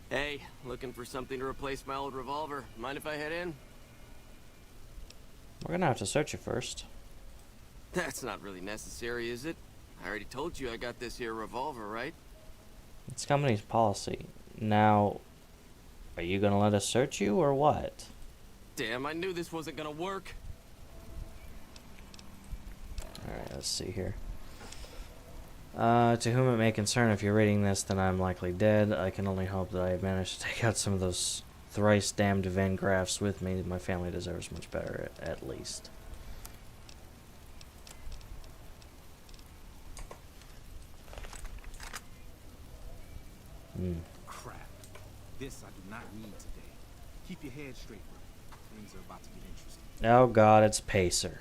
Hey, looking for something to replace my old revolver. Mind if I head in? We're gonna have to search you first. That's not really necessary, is it? I already told you I got this here revolver, right? It's company's policy. Now, are you gonna let us search you or what? Damn, I knew this wasn't gonna work. Alright, let's see here. To whom it may concern, if you're reading this, then I'm likely dead. I can only hope that I have managed to take out some of those thrice damned Van Graffs with me. My family deserves much better, at least. Crap. This I do not need today. Keep your head straight, bro. Things are about to get interesting. Oh god, it's Pacer.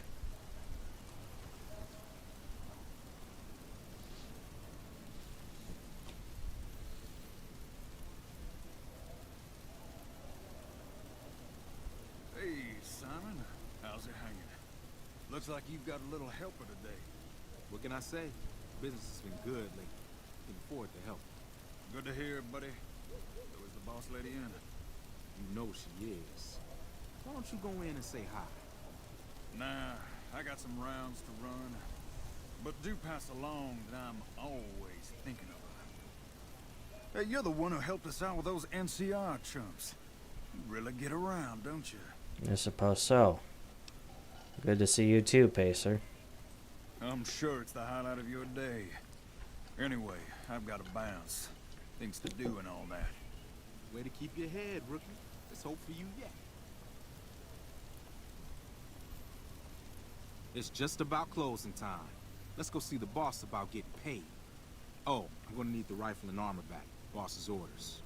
Hey, Simon. How's it hanging? Looks like you've got a little helper today. What can I say? Business has been good lately. Can afford to help. Good to hear, buddy. So is the boss lady in? You know she is. Why don't you go in and say hi? Nah, I got some rounds to run. But do pass along that I'm always thinking of her. Hey, you're the one who helped us out with those NCR chumps. You really get around, don't you? I suppose so. Good to see you too, Pacer. I'm sure it's the highlight of your day. Anyway, I've got to bounce. Things to do and all that. Way to keep your head, rookie. Let's hope for you yet. It's just about closing time. Let's go see the boss about getting paid. Oh, I'm gonna need the rifle and armor back. Boss's orders.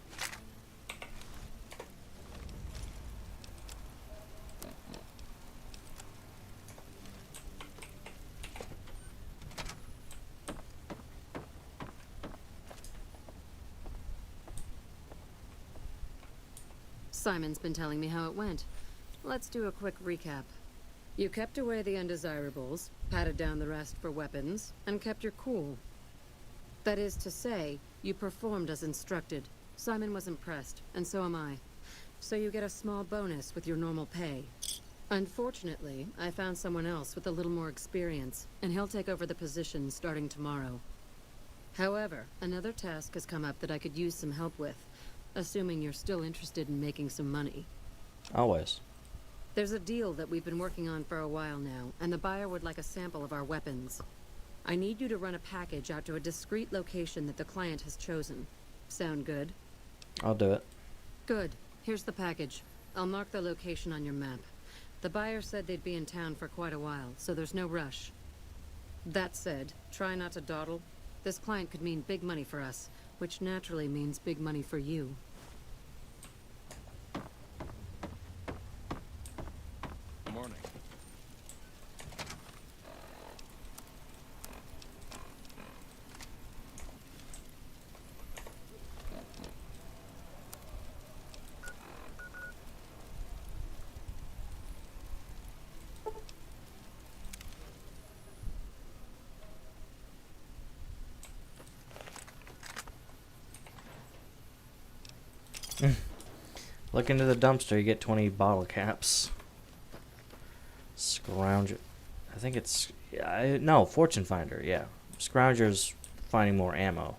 Simon's been telling me how it went. Let's do a quick recap. You kept away the undesirables, patted down the rest for weapons, and kept your cool. That is to say, you performed as instructed. Simon was impressed, and so am I. So you get a small bonus with your normal pay. Unfortunately, I found someone else with a little more experience, and he'll take over the position starting tomorrow. However, another task has come up that I could use some help with, assuming you're still interested in making some money. Always. There's a deal that we've been working on for a while now, and the buyer would like a sample of our weapons. I need you to run a package out to a discreet location that the client has chosen. Sound good? I'll do it. Good. Here's the package. I'll mark the location on your map. The buyer said they'd be in town for quite a while, so there's no rush. That said, try not to dawdle. This client could mean big money for us, which naturally means big money for you. Morning. Look into the dumpster, you get 20 bottle caps. Scrounger. I think it's... no, Fortune Finder, yeah. Scrounger's finding more ammo.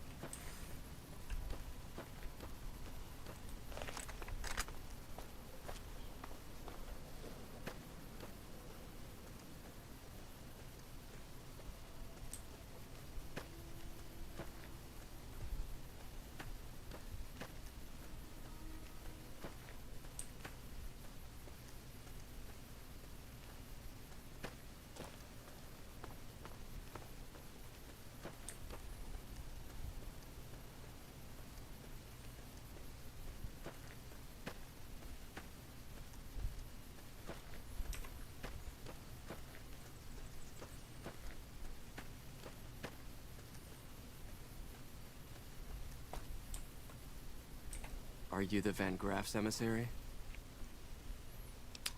Are you the Van Graff's emissary?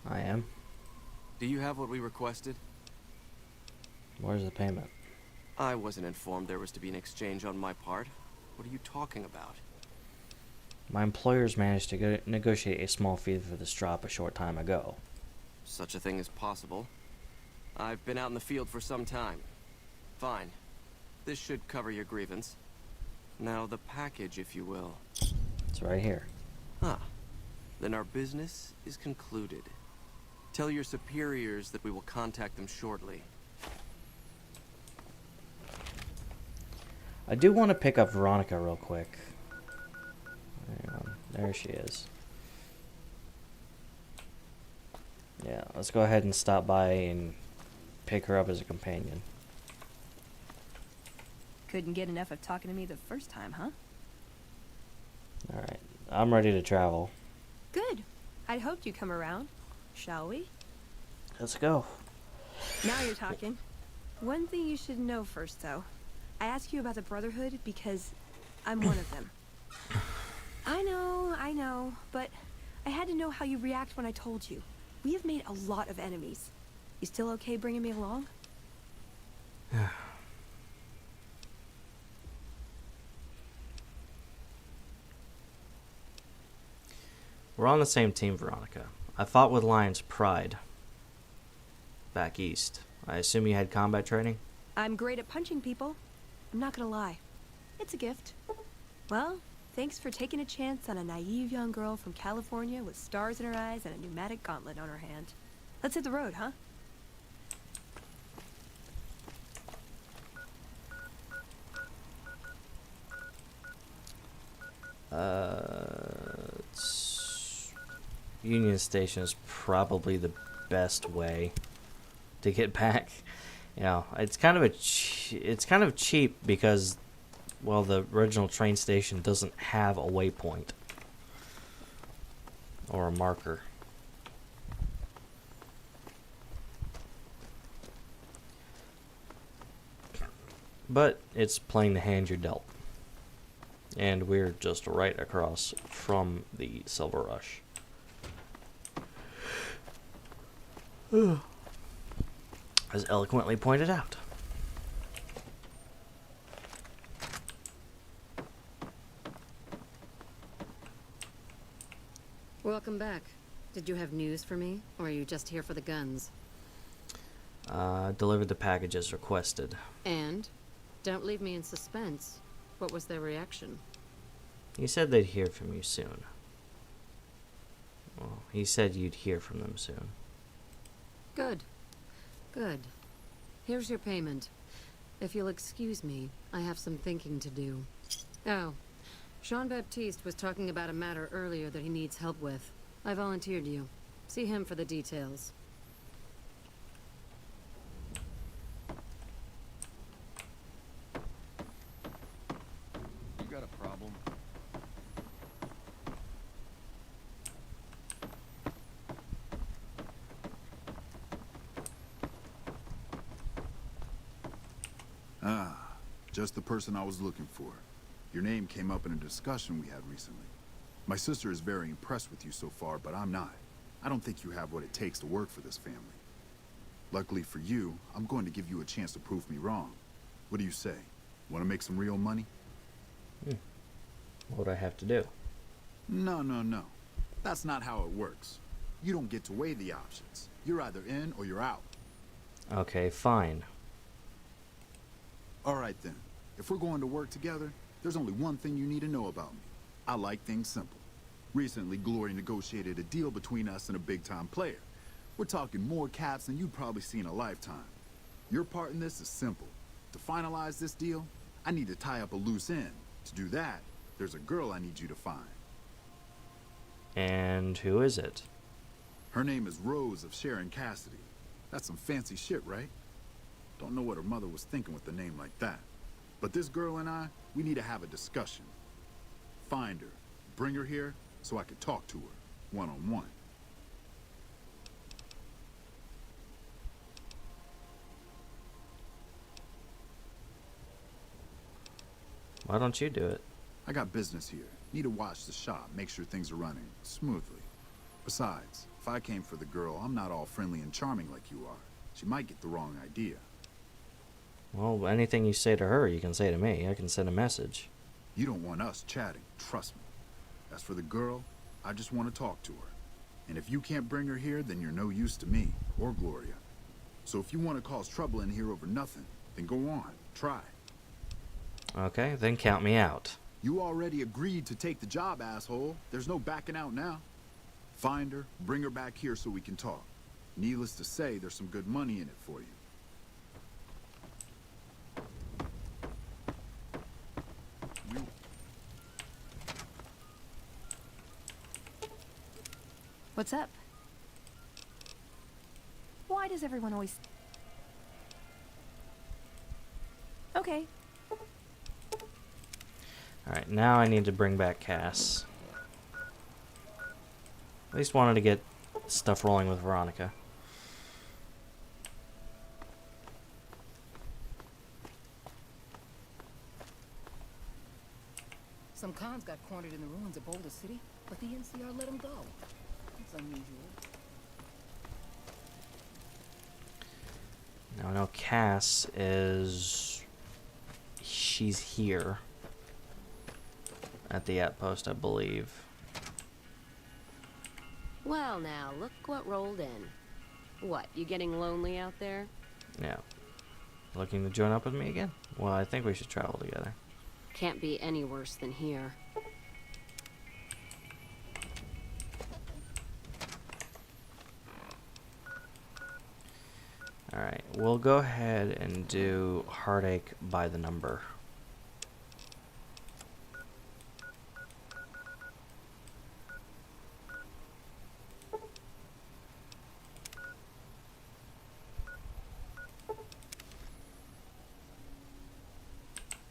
I am. Do you have what we requested? Where's the payment? I wasn't informed there was to be an exchange on my part. What are you talking about? My employers managed to negotiate a small fee for this drop a short time ago. Such a thing is possible. I've been out in the field for some time. Fine. This should cover your grievance. Now the package, if you will. It's right here. Huh. Then our business is concluded. Tell your superiors that we will contact them shortly. I do want to pick up Veronica real quick. Hang on. There she is. Yeah, let's go ahead and stop by and pick her up as a companion. Couldn't get enough of talking to me the first time, huh? Alright, I'm ready to travel. Good. I'd hoped you'd come around. Shall we? Let's go. Now you're talking. One thing you should know first, though. I asked you about the Brotherhood because I'm one of them. I know, but I had to know how you react when I told you. We have made a lot of enemies. You still okay bringing me along? We're on the same team, Veronica. I fought with Lion's Pride back east. I assume you had combat training? I'm great at punching people. I'm not gonna lie. It's a gift. Well, thanks for taking a chance on a naive young girl from California with stars in her eyes and a pneumatic gauntlet on her hand. Let's hit the road, huh? Union Station is probably the best way to get back. You know, it's kind of it's kind of cheap because, well, the original train station doesn't have a waypoint or a marker. But it's playing the hand you're dealt. And we're just right across from the Silver Rush. As eloquently pointed out. Welcome back. Did you have news for me, or are you just here for the guns? Delivered the packages requested. And? Don't leave me in suspense. What was their reaction? He said they'd hear from you soon. Well, he said you'd hear from them soon. Good. Good. Here's your payment. If you'll excuse me, I have some thinking to do. Oh, Jean-Baptiste was talking about a matter earlier that he needs help with. I volunteered you. See him for the details. You got a problem? Ah, just the person I was looking for. Your name came up in a discussion we had recently. My sister is very impressed with you so far, but I'm not. I don't think you have what it takes to work for this family. Luckily for you, I'm going to give you a chance to prove me wrong. What do you say? Want to make some real money? What would I have to do? No, no, no. That's not how it works. You don't get to weigh the options. You're either in or you're out. Okay, fine. All right then. If we're going to work together, there's only one thing you need to know about me. I like things simple. Recently, Glory negotiated a deal between us and a big-time player. We're talking more caps than you'd probably see in a lifetime. Your part in this is simple. To finalize this deal, I need to tie up a loose end. To do that, there's a girl I need you to find. And who is it? Her name is Rose of Sharon Cassidy. That's some fancy shit, right? Don't know what her mother was thinking with a name like that. But this girl and I, we need to have a discussion. Find her, bring her here, so I could talk to her, one-on-one. Why don't you do it? I got business here. Need to watch the shop, make sure things are running smoothly. Besides, if I came for the girl, I'm not all friendly and charming like you are. She might get the wrong idea. Well, anything you say to her, you can say to me. I can send a message. You don't want us chatting, trust me. As for the girl, I just want to talk to her. And if you can't bring her here, then you're no use to me, or Gloria. So if you want to cause trouble in here over nothing, then go on, try. Okay, then count me out. You already agreed to take the job, asshole. There's no backing out now. Find her, bring her back here so we can talk. Needless to say, there's some good money in it for you. What's up? Why does everyone always... Okay. Alright, now I need to bring back Cass. At least wanted to get stuff rolling with Veronica. Some cons got cornered in the ruins of Boulder City, but the NCR let them go. It's unusual. Now I know Cass is... She's here. At the outpost, I believe. Well now, look what rolled in. What, you getting lonely out there? Yeah. Looking to join up with me again? Well, I think we should travel together. Can't be any worse than here. Alright, we'll go ahead and do Heartache by the number.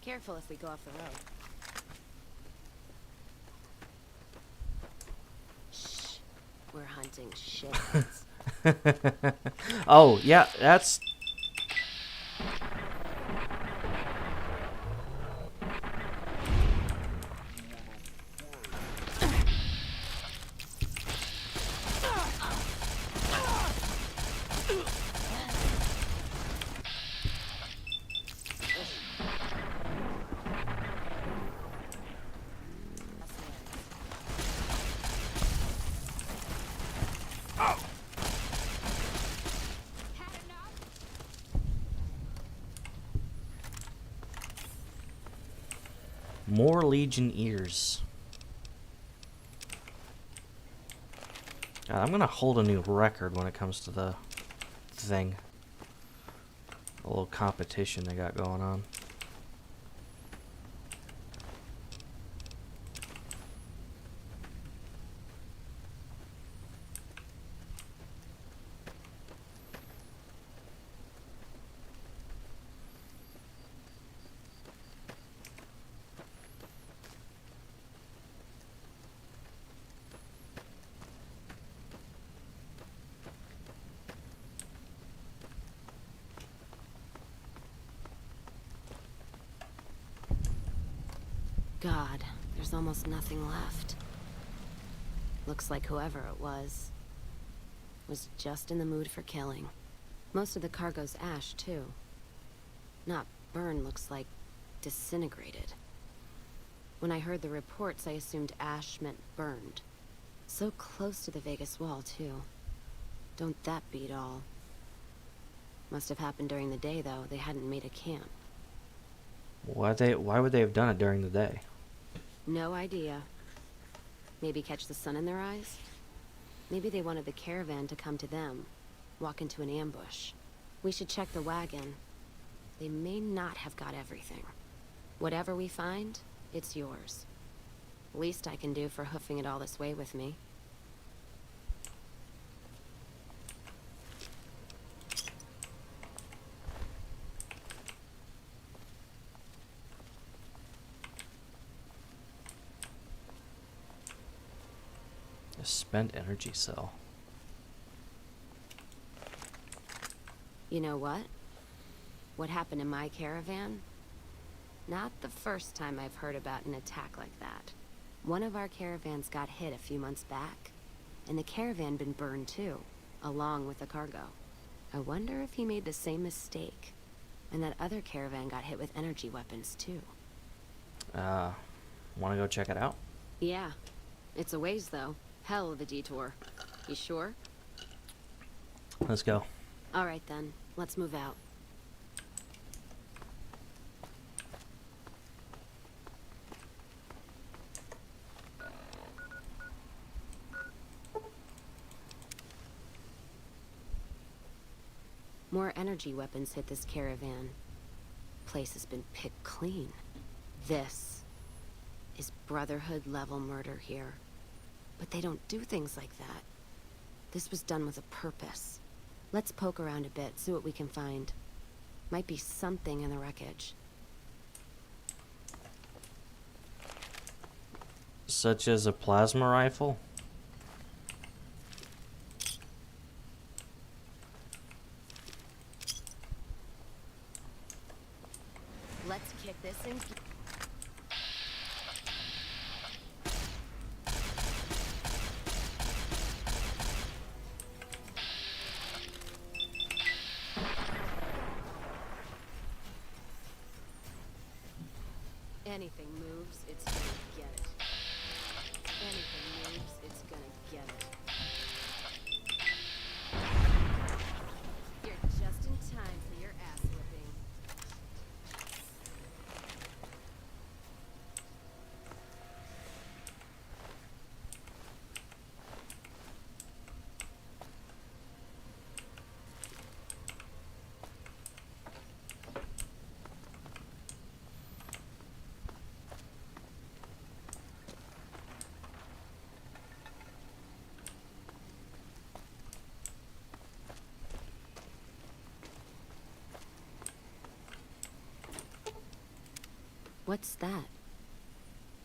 Careful if we go off the road. Shh. We're hunting shitheads. Oh, yeah, that's... More Legion ears. God, I'm gonna hold a new record when it comes to the thing. A little competition they got going on. God, there's almost nothing left. Looks like whoever it was just in the mood for killing. Most of the cargo's ash, too. Not burned, looks like disintegrated. When I heard the reports, I assumed ash meant burned. So close to the Vegas wall, too. Don't that beat all? Must have happened during the day, though. They hadn't made a camp. Why would they have done it during the day? No idea. Maybe catch the sun in their eyes? Maybe they wanted the caravan to come to them, walk into an ambush. We should check the wagon. They may not have got everything. Whatever we find, it's yours. Least I can do for hoofing it all this way with me. A spent energy cell. You know what? What happened in my caravan? Not the first time I've heard about an attack like that. One of our caravans got hit a few months back, and the caravan been burned too, along with the cargo. I wonder if he made the same mistake, and that other caravan got hit with energy weapons too. Wanna go check it out? Yeah. It's a ways though. Hell of a detour. You sure? Let's go. All right then. Let's move out. More energy weapons hit this caravan. Place has been picked clean. This is Brotherhood level murder here. But they don't do things like that. This was done with a purpose. Let's poke around a bit, see what we can find. Might be something in the wreckage. Such as a plasma rifle? Let's kick this in. Anything moves, it's gonna get it. Anything moves, it's gonna get it. You're just in time for your ass whipping. What's that?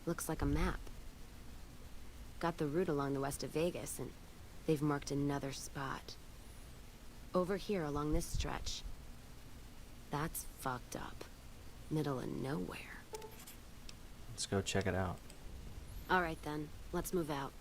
Looks like a map. Got the route along the west of Vegas, and they've marked another spot. Over here along this stretch. That's fucked up. Middle of nowhere. Let's go check it out. Alright then, let's move out.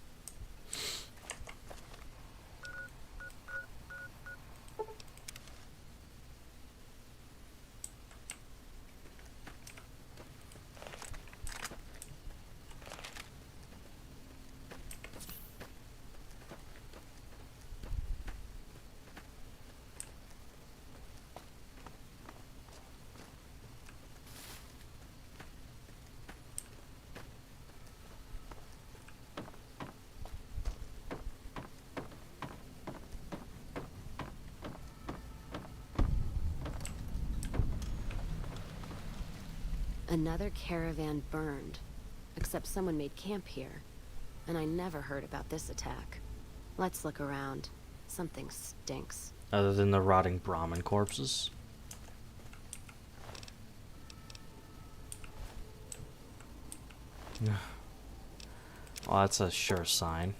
Another caravan burned. Except someone made camp here. And I never heard about this attack. Let's look around. Something stinks. Other than the rotting Brahmin corpses. Well, that's a sure sign.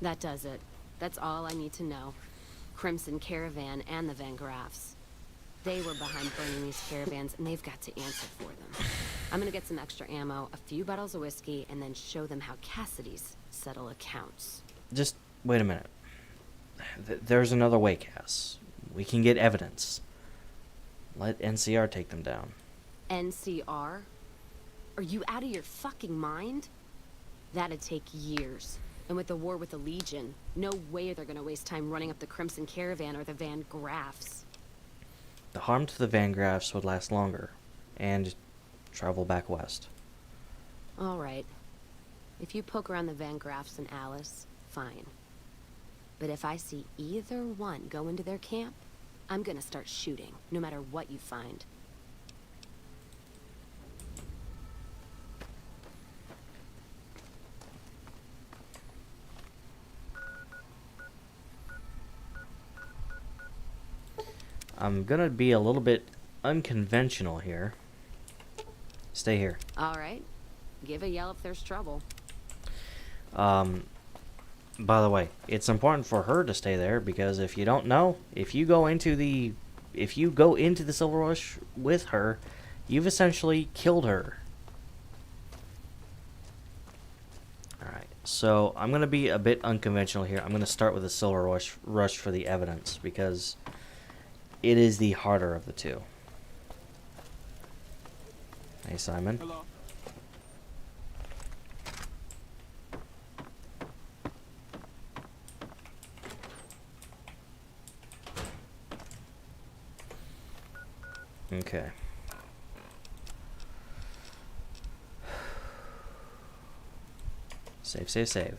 That does it. That's all I need to know. Crimson Caravan and the Van Graffs. They were behind burning these caravans, and they've got to answer for them. I'm gonna get some extra ammo, a few bottles of whiskey, and then show them how Cassidy's settle accounts. Just wait a minute. There's another way, Cass. We can get evidence. Let NCR take them down. NCR? Are you out of your fucking mind? That'd take years. And with the war with the Legion, no way they're gonna waste time running up the Crimson Caravan or the Van Graffs. The harm to the Van Graffs would last longer, and travel back west. Alright. If you poke around the Van Graffs and Alice, fine. But if I see either one go into their camp, I'm gonna start shooting, no matter what you find. I'm gonna be a little bit unconventional here. Stay here. Alright. Give a yell if there's trouble. By the way, it's important for her to stay there because if you don't know, if you go into the Silver Rush with her, you've essentially killed her. Alright, so I'm gonna be a bit unconventional here. I'm gonna start with the Silver Rush for the evidence because it is the harder of the two. Hey, Simon. Hello. Okay. Save, save, save.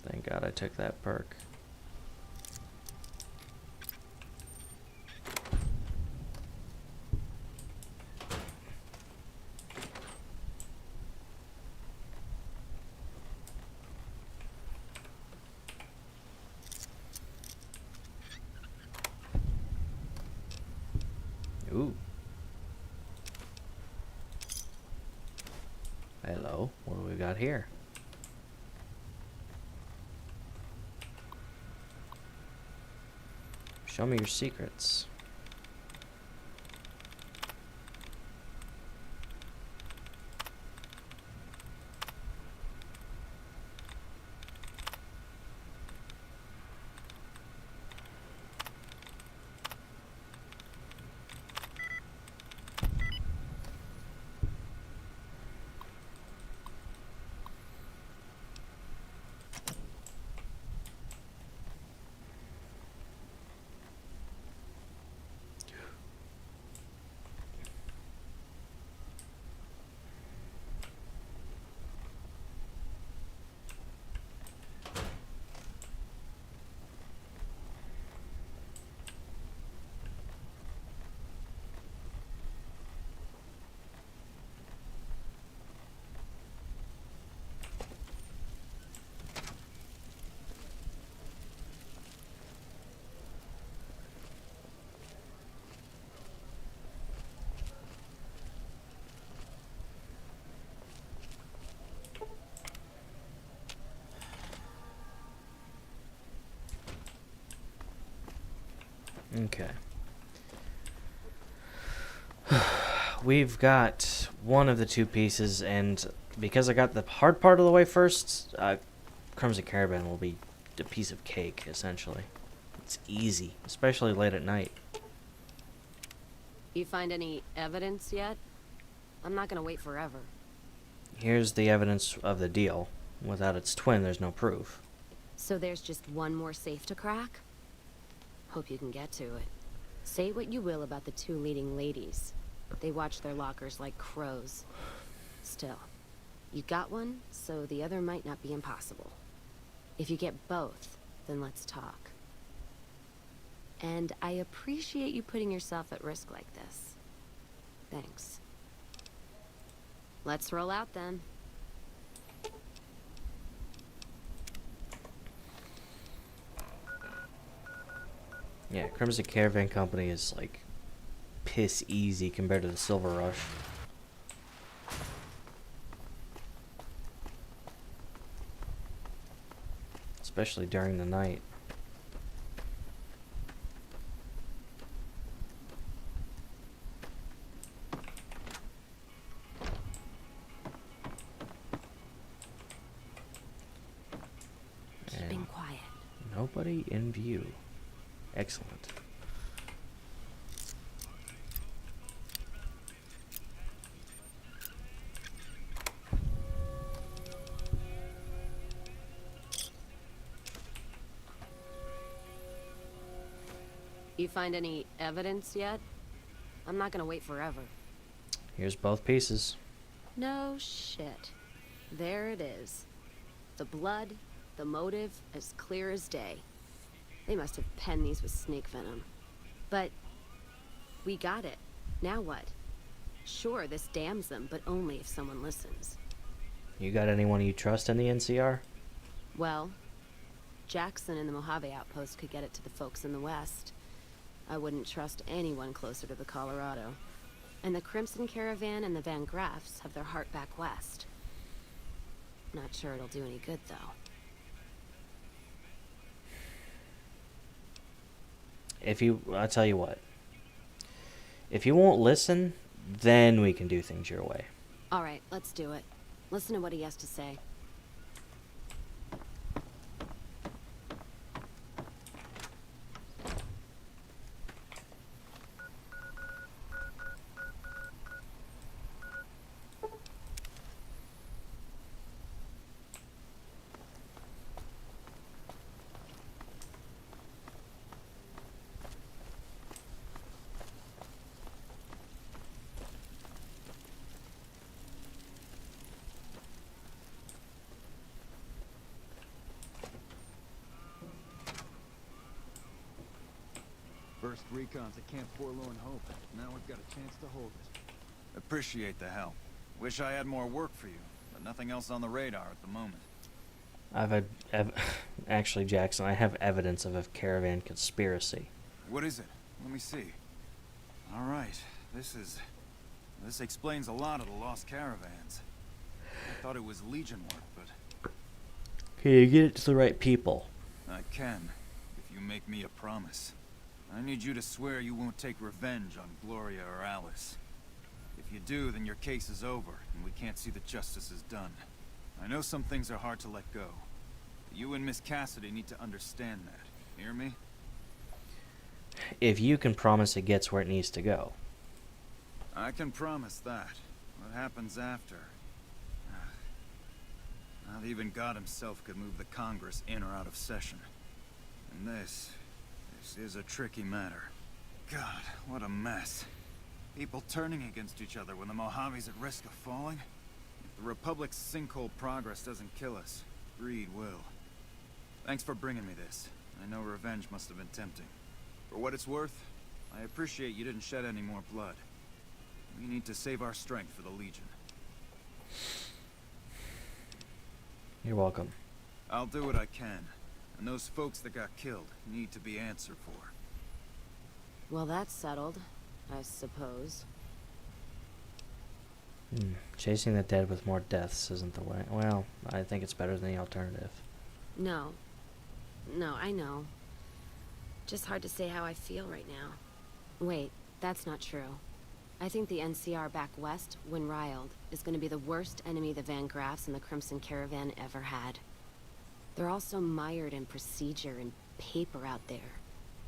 Thank God I took that perk. Ooh. Hello, what do we got here? Show me your secrets. Okay. We've got one of the two pieces, and because I got the hard part of the way first, Crimson Caravan will be a piece of cake, essentially. It's easy, especially late at night. You find any evidence yet? I'm not gonna wait forever. Here's the evidence of the deal. Without its twin, there's no proof. So there's just one more safe to crack? Hope you can get to it. Say what you will about the two leading ladies. They watch their lockers like crows. Still, you got one, so the other might not be impossible. If you get both, then let's talk. And I appreciate you putting yourself at risk like this. Thanks. Let's roll out then. Yeah, Crimson Caravan Company is like piss easy compared to the Silver Rush. Especially during the night. Keeping quiet. Nobody in view. Excellent. You find any evidence yet? I'm not gonna wait forever. Here's both pieces. No shit. There it is. The blood, the motive, as clear as day. They must have penned these with snake venom. But we got it. Now what? Sure, this damns them, but only if someone listens. You got anyone you trust in the NCR? Well, Jackson and the Mojave outpost could get it to the folks in the West. I wouldn't trust anyone closer to the Colorado. And the Crimson Caravan and the Van Graffs have their heart back west. Not sure it'll do any good, though. I'll tell you what. If you won't listen, then we can do things your way. All right, let's do it. Listen to what he has to say. First recon's at Camp Forlorn Hope. Now we've got a chance to hold it. Appreciate the help. Wish I had more work for you, but nothing else on the radar at the moment. I've had... actually, Jackson, I have evidence of a caravan conspiracy. What is it? Let me see. All right, this explains a lot of the lost caravans. I thought it was Legion work, but... Can you get it to the right people? I can, if you make me a promise. I need you to swear you won't take revenge on Gloria or Alice. If you do, then your case is over, and we can't see that justice is done. I know some things are hard to let go. But you and Miss Cassidy need to understand that. Hear me? If you can promise it gets where it needs to go. I can promise that. What happens after? Not even God himself could move the Congress in or out of session. And this is a tricky matter. God, what a mess. People turning against each other when the Mojave's at risk of falling? If the Republic's sinkhole progress doesn't kill us, greed will. Thanks for bringing me this. I know revenge must have been tempting. For what it's worth, I appreciate you didn't shed any more blood. We need to save our strength for the Legion. You're welcome. I'll do what I can. And those folks that got killed need to be answered for. Well, that's settled, I suppose. Chasing the dead with more deaths isn't the way. Well, I think it's better than the alternative. No. No, I know. Just hard to say how I feel right now. Wait, that's not true. I think the NCR back west, when riled, is going to be the worst enemy the Van Graffs and the Crimson Caravan ever had. They're all so mired in procedure and paper out there.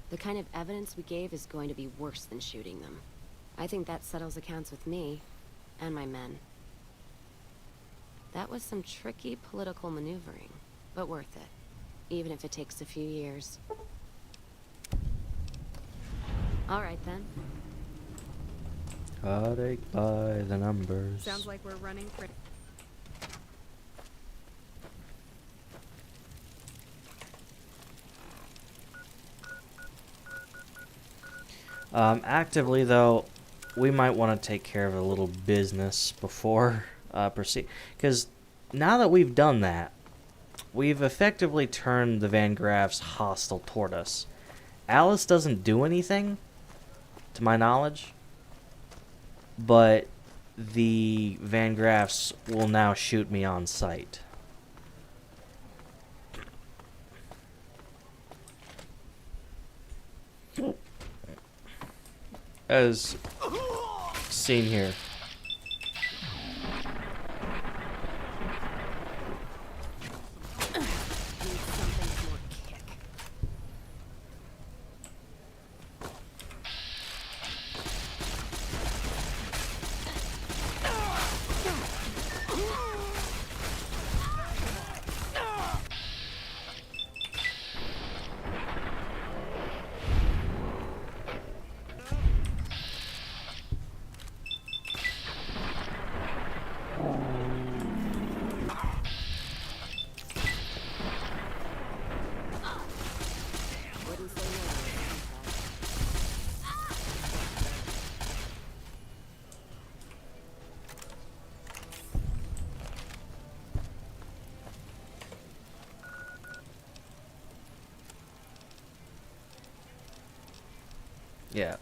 The kind of evidence we gave is going to be worse than shooting them. I think that settles accounts with me, and my men. That was some tricky political maneuvering, but worth it, even if it takes a few years. All right, then. Heartache by the numbers. Sounds like we're running pretty. Actively, though, we might want to take care of a little business before proceed. Because now that we've done that, we've effectively turned the Van Graffs hostile toward us. Alice doesn't do anything, to my knowledge, but the Van Graffs will now shoot me on sight. As seen here. Yeah.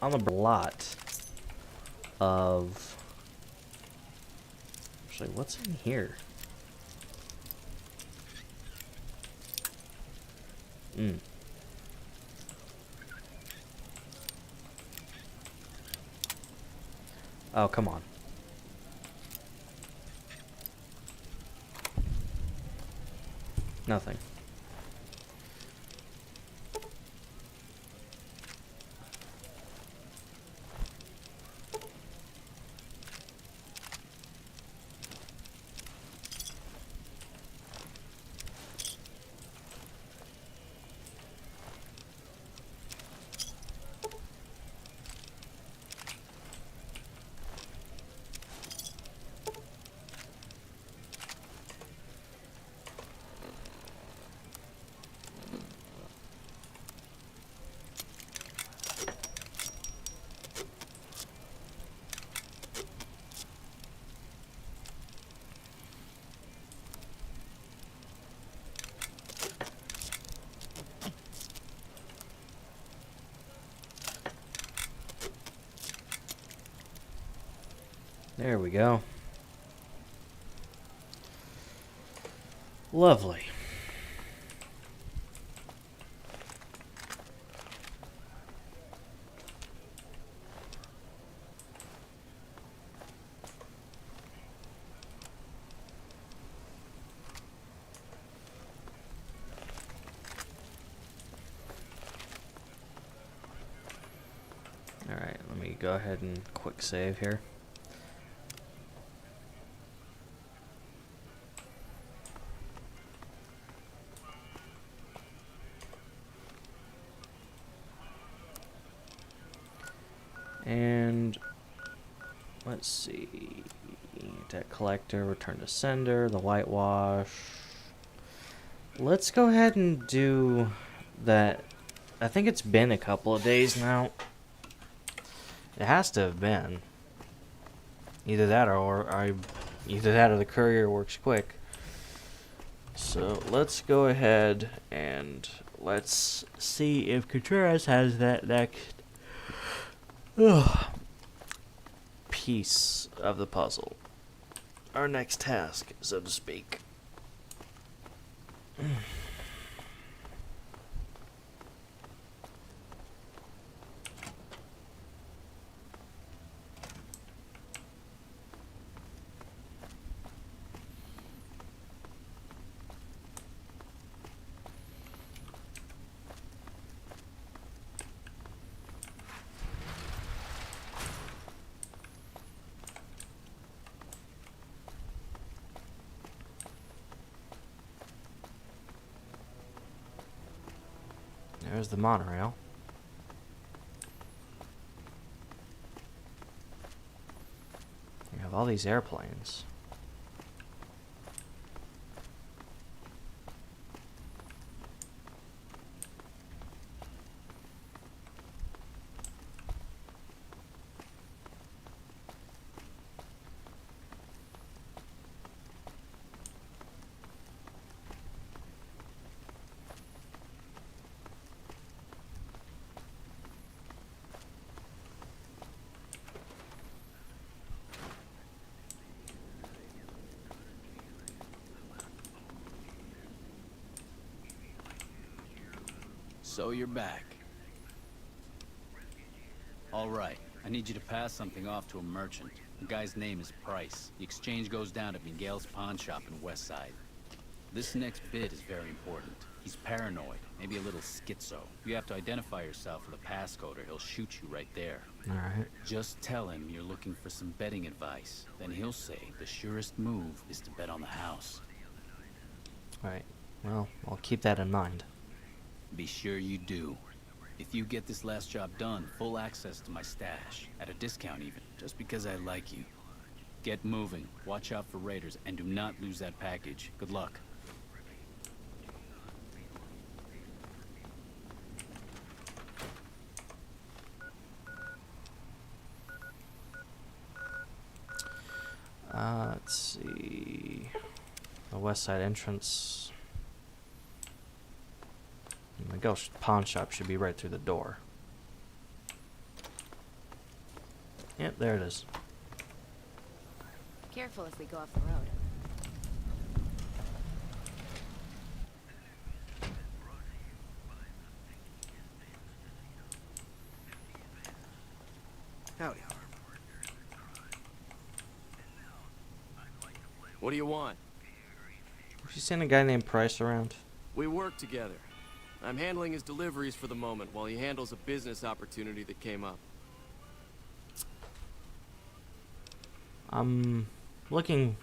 On a lot of... Actually, what's in here? Oh, come on. Nothing. There we go. Lovely. Alright, let me go ahead and quick save here. And let's see, debt collector, return to sender, the whitewash. Let's go ahead and do that. I think it's been a couple of days now. It has to have been. Either that or the courier works quick. So let's go ahead and let's see if Contreras has that next piece of the puzzle. Our next task, so to speak. There's the monorail. We have all these airplanes. So you're back. All right, I need you to pass something off to a merchant. The guy's name is Price. The exchange goes down at Miguel's pawn shop in West Side. This next bit is very important. He's paranoid, maybe a little schizo. You have to identify yourself with a passcode or he'll shoot you right there. Alright. Just tell him you're looking for some betting advice. Then he'll say the surest move is to bet on the house. Alright. Well, I'll keep that in mind. Be sure you do. If you get this last job done, full access to my stash. At a discount even, just because I like you. Get moving, watch out for raiders, and do not lose that package. Good luck. Let's see. The West Side entrance. Miguel's pawn shop should be right through the door. Yep, there it is. Careful as we go off the road. Howdy. What do you want? Have you seen a guy named Price around? We work together. I'm handling his deliveries for the moment while he handles a business opportunity that came up. I'm looking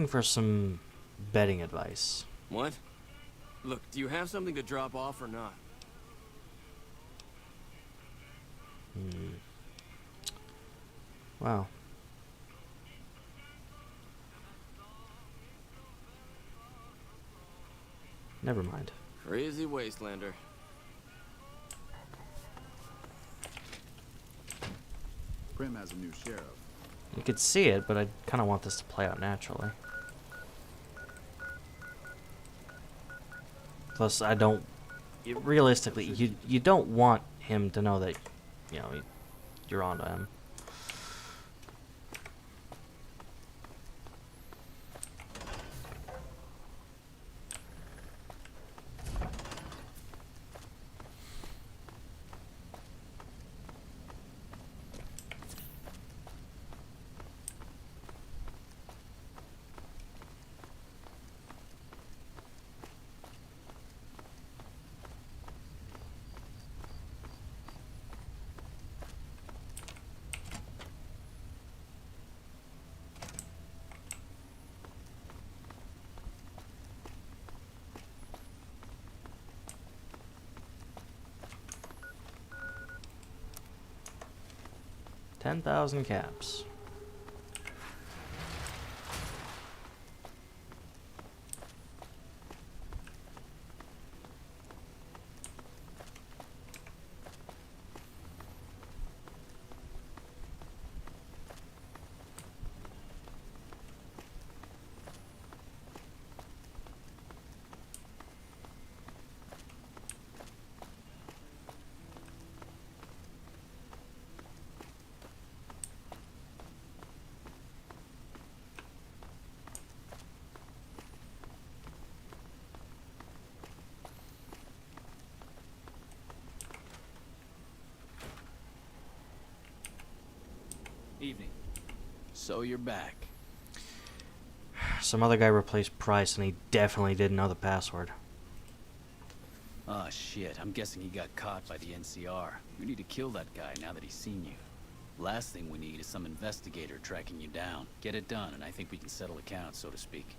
for some betting advice. What? Look, do you have something to drop off or not? Wow. Never mind. Crazy wastelander. Prim has a new sheriff. You could see it, but I kind of want this to play out naturally. Plus, I don't... Realistically, you don't want him to know that, you know, you're onto him. $10,000 caps. Evening. So you're back. Some other guy replaced Price, and he definitely didn't know the password. Ah, shit. I'm guessing he got caught by the NCR. We need to kill that guy now that he's seen you. Last thing we need is some investigator tracking you down. Get it done, and I think we can settle accounts, so to speak.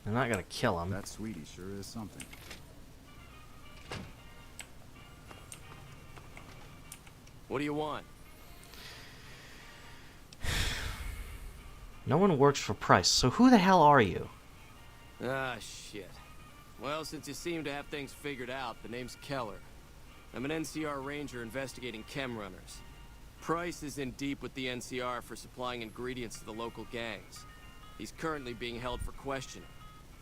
I'm not gonna kill him. That sweetie sure is something. What do you want? No one works for Price, so who the hell are you? Ah, shit. Well, since you seem to have things figured out, the name's Keller. I'm an NCR ranger investigating chem runners. Price is in deep with the NCR for supplying ingredients to the local gangs. He's currently being held for questioning.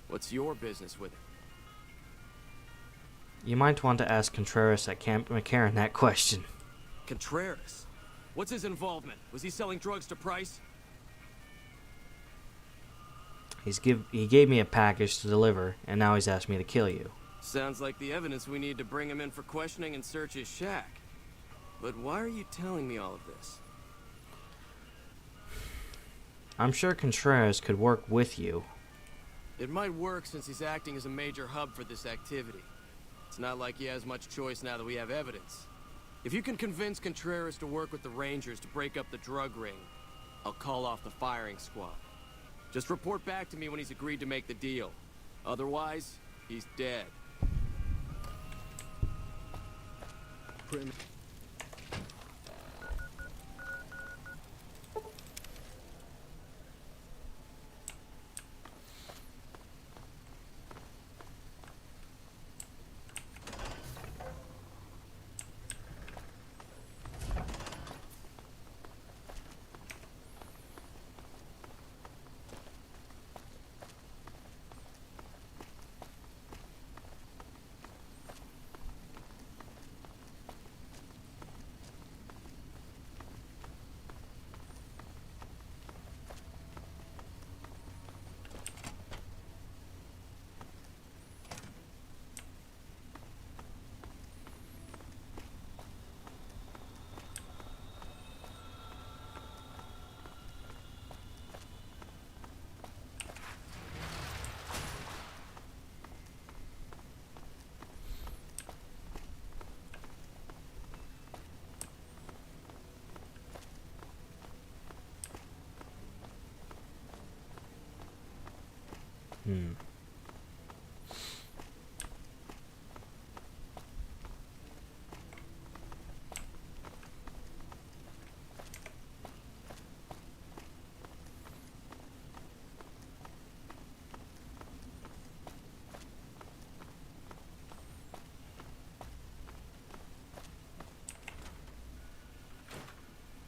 What's your business with him? You might want to ask Contreras at Camp McCarran that question. Contreras? What's his involvement? Was he selling drugs to Price? He gave me a package to deliver, and now he's asked me to kill you. Sounds like the evidence we need to bring him in for questioning and search his shack. But why are you telling me all of this? I'm sure Contreras could work with you. It might work since he's acting as a major hub for this activity. It's not like he has much choice now that we have evidence. If you can convince Contreras to work with the Rangers to break up the drug ring, I'll call off the firing squad. Just report back to me when he's agreed to make the deal. Otherwise, he's dead.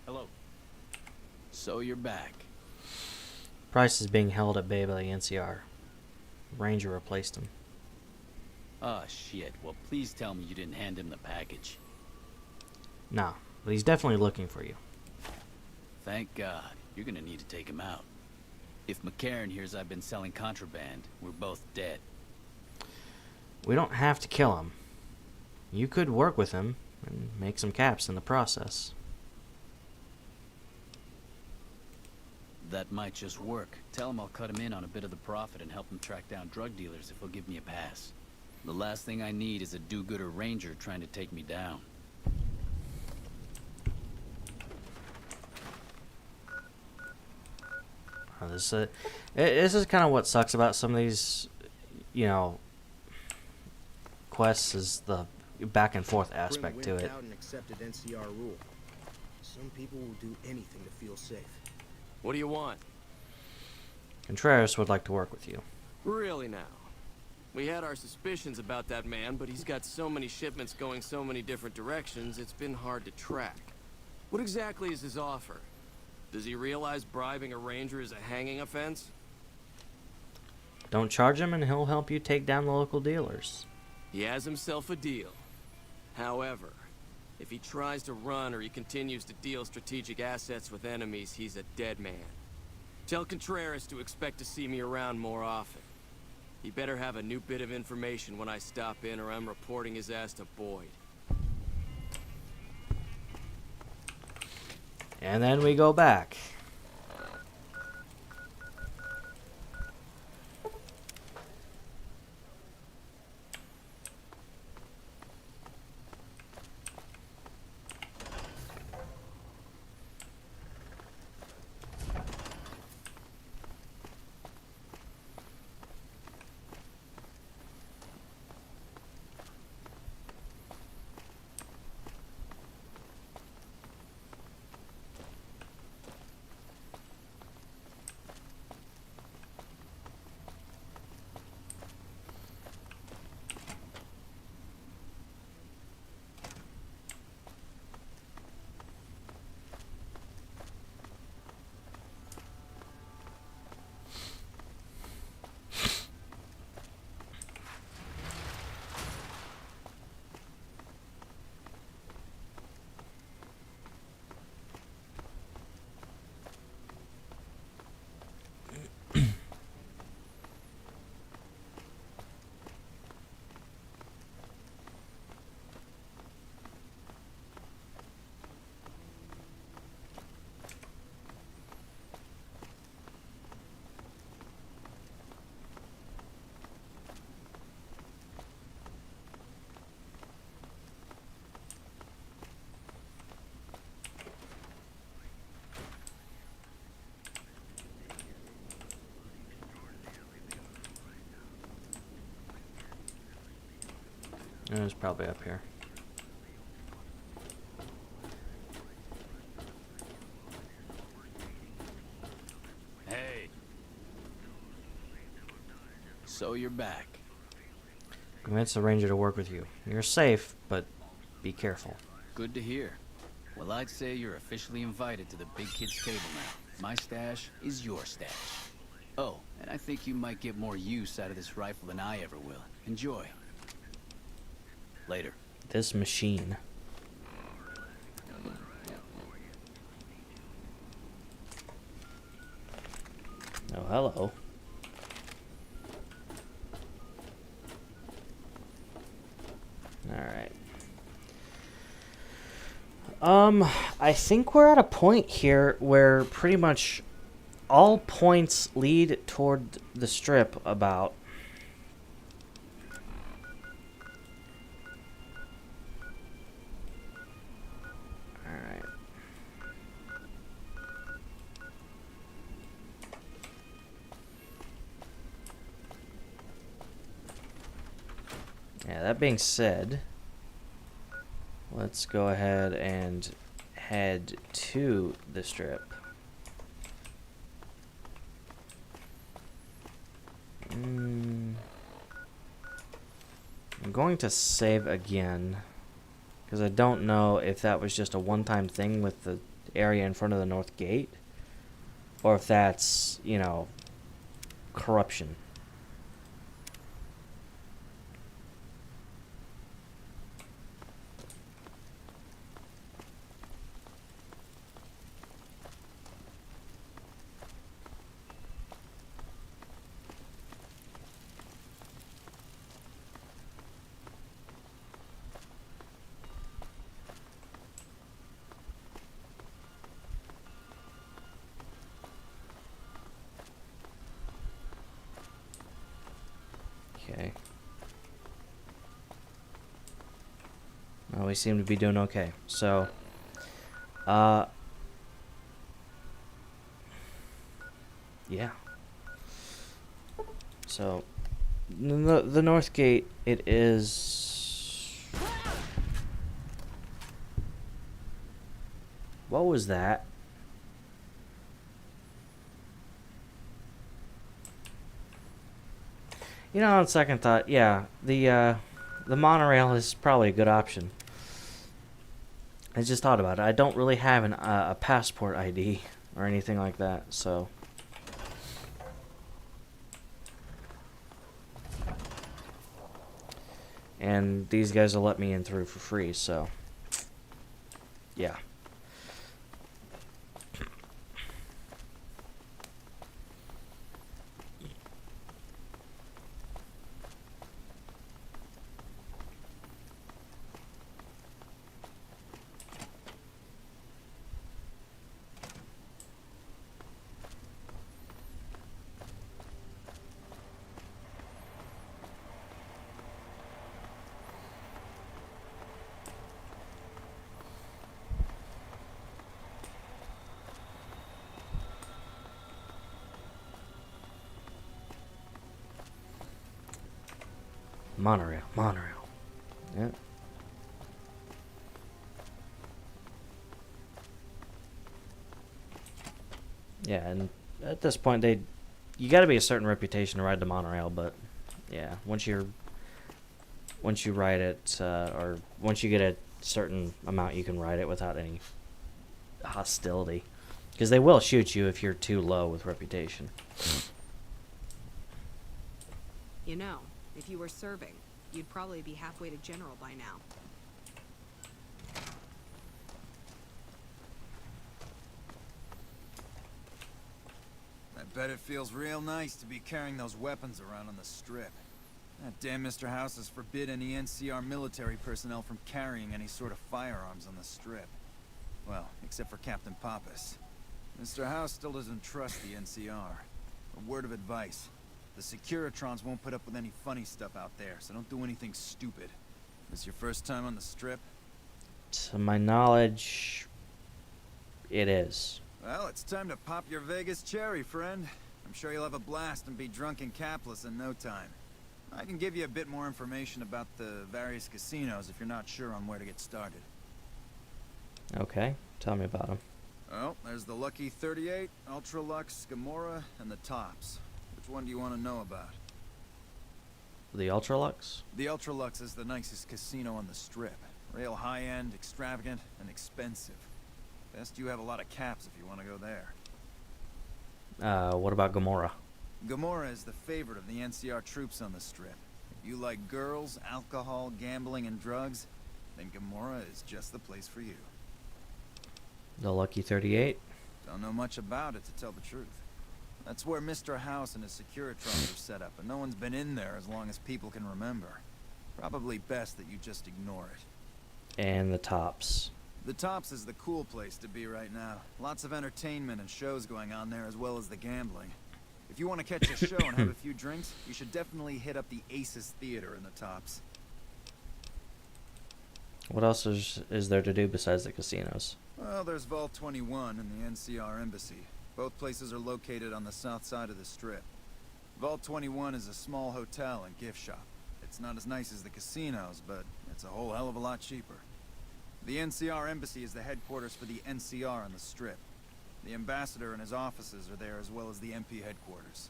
Hello. So you're back. Price is being held at bay by the NCR. Ranger replaced him. Ah, shit. Well, please tell me you didn't hand him the package. No, but he's definitely looking for you. Thank God. You're gonna need to take him out. If McCarran hears I've been selling contraband, we're both dead. We don't have to kill him. You could work with him and make some caps in the process. That might just work. Tell him I'll cut him in on a bit of the profit and help him track down drug dealers if he'll give me a pass. The last thing I need is a do-gooder ranger trying to take me down. This is kind of what sucks about some of these, quests, is the back and forth aspect to it. Out and accepted NCR rule. Some people will do anything to feel safe. What do you want? Contreras would like to work with you. Really now? We had our suspicions about that man, but he's got so many shipments going so many different directions, it's been hard to track. What exactly is his offer? Does he realize bribing a ranger is a hanging offense? Don't charge him and he'll help you take down the local dealers. He has himself a deal. However, if he tries to run or he continues to deal strategic assets with enemies, he's a dead man. Tell Contreras to expect to see me around more often. He better have a new bit of information when I stop in, or I'm reporting his ass to Boyd. And then we go back. It was probably up here. Hey. So you're back. Convince the ranger to work with you. You're safe, but be careful. Good to hear. Well, I'd say you're officially invited to the big kids table now. My stash is your stash. Oh, and I think you might get more use out of this rifle than I ever will. Enjoy. Later. This machine. Oh, hello. Alright. I think we're at a point here where pretty much all points lead toward the strip about. Alright. Yeah, that being said, let's go ahead and head to the strip. I'm going to save again, because I don't know if that was just a one-time thing with the area in front of the north gate, or if that's, you know, corruption. Okay. Well, we seem to be doing okay. So, yeah. So, the north gate, it is... What was that? You know, on second thought, yeah, the monorail is probably a good option. I just thought about it. I don't really have a passport ID or anything like that, so... And these guys will let me in through for free, so... Yeah. Monorail, monorail. Yeah. Yeah, and at this point, you got to be a certain reputation to ride the monorail, but yeah, once you ride it, or once you get a certain amount, you can ride it without any hostility, because they will shoot you if you're too low with reputation. You know, if you were serving, you'd probably be halfway to general by now. I bet it feels real nice to be carrying those weapons around on the strip. That damn Mr. House has forbid any NCR military personnel from carrying any sort of firearms on the strip. Well, except for Captain Pappas. Mr. House still doesn't trust the NCR. A word of advice. The Securitrons won't put up with any funny stuff out there, so don't do anything stupid. This your first time on the strip? To my knowledge, it is. Well, it's time to pop your Vegas cherry, friend. I'm sure you'll have a blast and be drunk and capless in no time. I can give you a bit more information about the various casinos if you're not sure on where to get started. Okay, tell me about them. Well, there's the Lucky 38, Ultralux, Gamora, and the Tops. Which one do you want to know about? The Ultralux? The Ultralux is the nicest casino on the Strip. Real high-end, extravagant, and expensive. Best you have a lot of caps if you want to go there. What about Gamora? Gamora is the favorite of the NCR troops on the Strip. If you like girls, alcohol, gambling, and drugs, then Gamora is just the place for you. The Lucky 38? Don't know much about it, to tell the truth. That's where Mr. House and his Securitrons are set up, and no one's been in there as long as people can remember. Probably best that you just ignore it. And the Tops? The Tops is the cool place to be right now. Lots of entertainment and shows going on there, as well as the gambling. If you want to catch a show and have a few drinks, you should definitely hit up the Aces Theater in the Tops. What else is there to do besides the casinos? Well, there's Vault 21 and the NCR Embassy. Both places are located on the south side of the Strip. Vault 21 is a small hotel and gift shop. It's not as nice as the casinos, but it's a whole hell of a lot cheaper. The NCR Embassy is the headquarters for the NCR on the Strip. The ambassador and his offices are there, as well as the MP headquarters.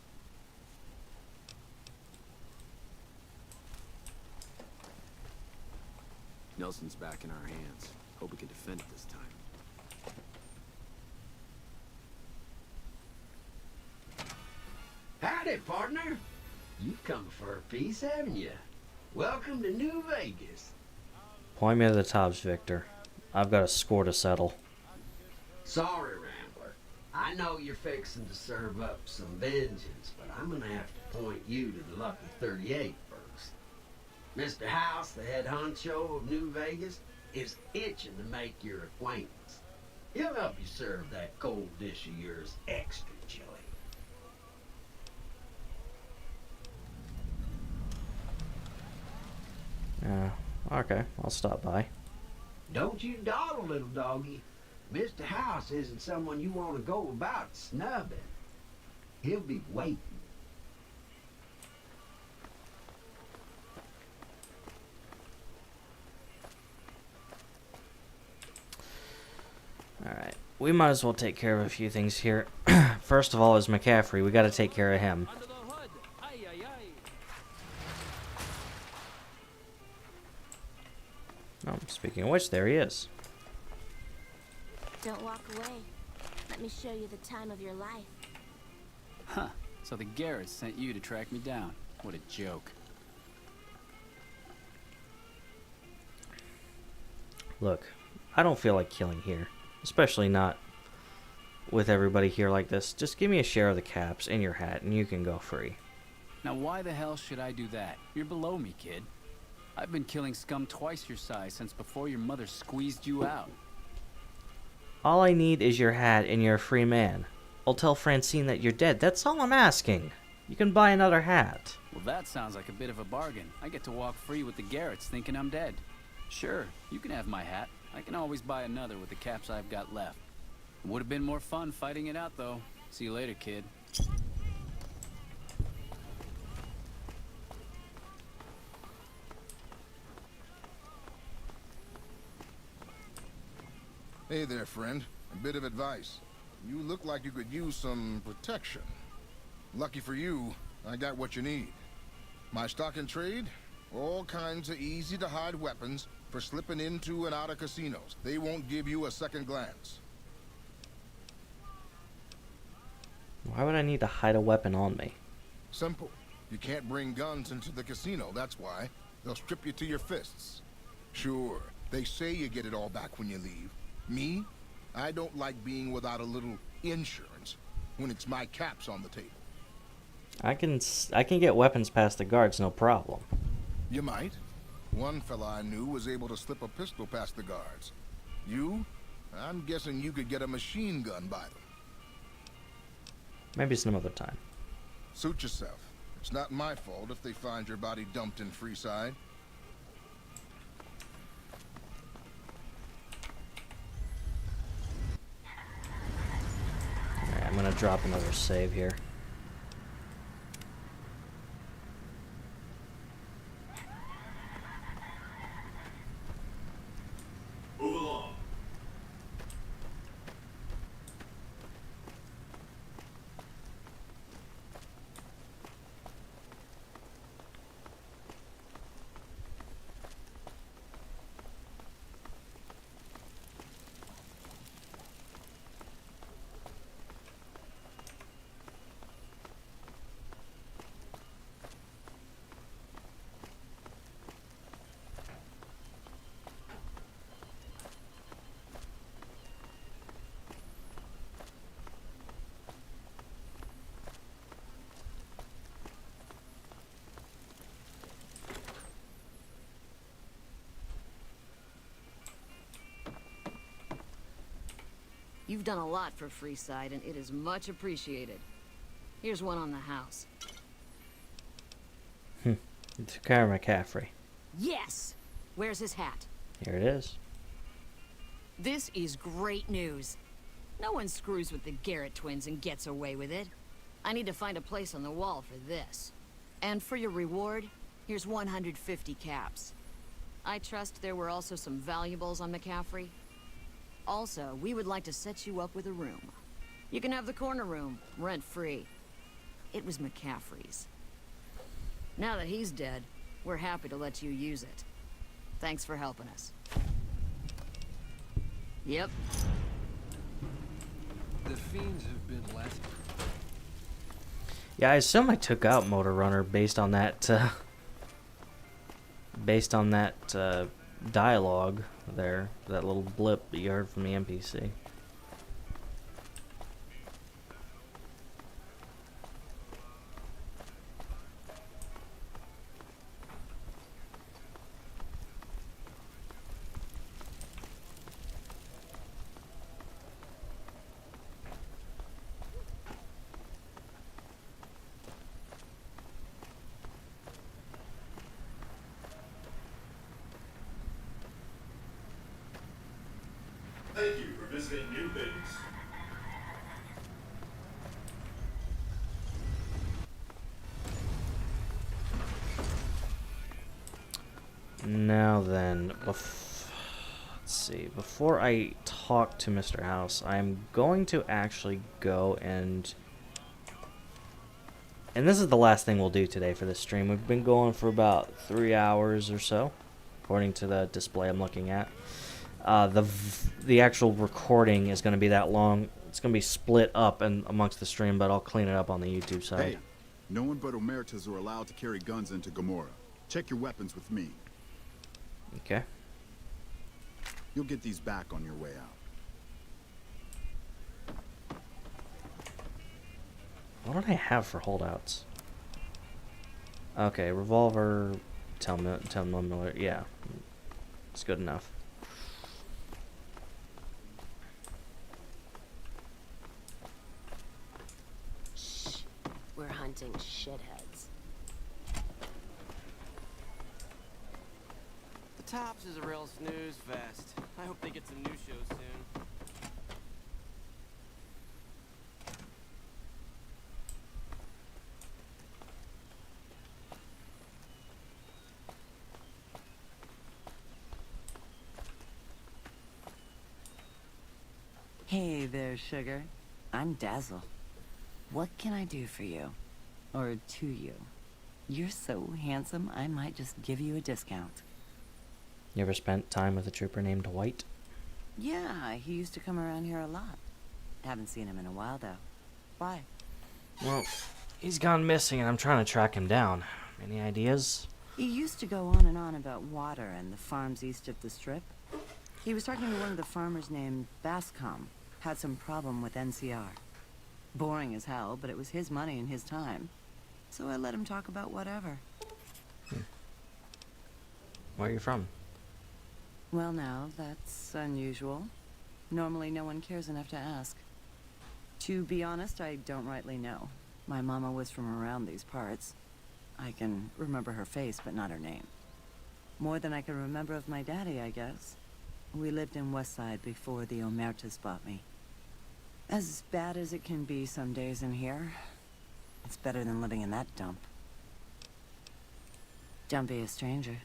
Nelson's back in our hands. Hope we can defend it this time. Howdy, partner. You've come for a piece, haven't you? Welcome to New Vegas. Point me to the Tops, Victor. I've got a score to settle. Sorry, Rambler. I know you're fixing to serve up some vengeance, but I'm gonna have to point you to the Lucky 38 first. Mr. House, the head honcho of New Vegas, is itching to make your acquaintance. He'll help you serve that cold dish of yours extra chili. Okay, I'll stop by. Don't you dawdle, little doggy. Mr. House isn't someone you want to go about snubbing. He'll be waiting. Alright, we might as well take care of a few things here. First of all is McCaffrey. We gotta take care of him. Oh, speaking of which, there he is. Don't walk away. Let me show you the time of your life. Huh. So the Garretts sent you to track me down. What a joke. Look, I don't feel like killing here. Especially not with everybody here like this. Just give me a share of the caps and your hat and you can go free. Now why the hell should I do that? You're below me, kid. I've been killing scum twice your size since before your mother squeezed you out. All I need is your hat and you're a free man. I'll tell Francine that you're dead. That's all I'm asking. You can buy another hat. Well, that sounds like a bit of a bargain. I get to walk free with the Garretts thinking I'm dead. Sure, you can have my hat. I can always buy another with the caps I've got left. It would have been more fun fighting it out, though. See you later, kid. Hey there, friend. A bit of advice. You look like you could use some protection. Lucky for you, I got what you need. My stock and trade? All kinds of easy-to-hide weapons for slipping into and out of casinos. They won't give you a second glance. Why would I need to hide a weapon on me? Simple. You can't bring guns into the casino, that's why. They'll strip you to your fists. Sure, they say you get it all back when you leave. Me? I don't like being without a little insurance when it's my caps on the table. I can get weapons past the guards, no problem. You might. One fella I knew was able to slip a pistol past the guards. You? I'm guessing you could get a machine gun by them. Maybe some other time. Suit yourself. It's not my fault if they find your body dumped in Freeside. Alright, I'm gonna drop another save here. You've done a lot for Freeside, and it is much appreciated. Here's one on the house. It's Kara McCaffrey. Yes! Where's his hat? Here it is. This is great news. No one screws with the Garrett twins and gets away with it. I need to find a place on the wall for this. And for your reward, here's 150 caps. I trust there were also some valuables on McCaffrey. Also, we would like to set you up with a room. You can have the corner room, rent-free. It was McCaffrey's. Now that he's dead, we're happy to let you use it. Thanks for helping us. Yep. The fiends have been left. Yeah, I assume I took out Motor Runner based on that dialogue there, that little blip that you heard from the NPC. Thank you for visiting New Vegas. Now then, let's see. Before I talk to Mr. House, I'm going to actually go and this is the last thing we'll do today for this stream. We've been going for about 3 hours or so, according to the display I'm looking at. The actual recording is going to be that long. It's going to be split up and amongst the stream, but I'll clean it up on the YouTube side. Hey, no one but Omertas are allowed to carry guns into Gamora. Check your weapons with me. Okay. You'll get these back on your way out. What do I have for holdouts? Okay, revolver, 10mm, yeah. It's good enough. Shh. We're hunting shitheads. The Tops is a real snooze fest. I hope they get some new shows soon. Hey there, sugar. I'm Dazzle. What can I do for you? Or to you? You're so handsome, I might just give you a discount. You ever spent time with a trooper named White? Yeah, he used to come around here a lot. Haven't seen him in a while, though. Why? Well, he's gone missing and I'm trying to track him down. Any ideas? He used to go on and on about water and the farms east of the Strip. He was talking to one of the farmers named Bascom. Had some problem with NCR. Boring as hell, but it was his money and his time. So I let him talk about whatever. Where are you from? Well now, that's unusual. Normally no one cares enough to ask. To be honest, I don't rightly know. My mama was from around these parts. I can remember her face, but not her name. More than I can remember of my daddy, I guess. We lived in Westside before the Omertas bought me. As bad as it can be some days in here, it's better than living in that dump. Don't be a stranger.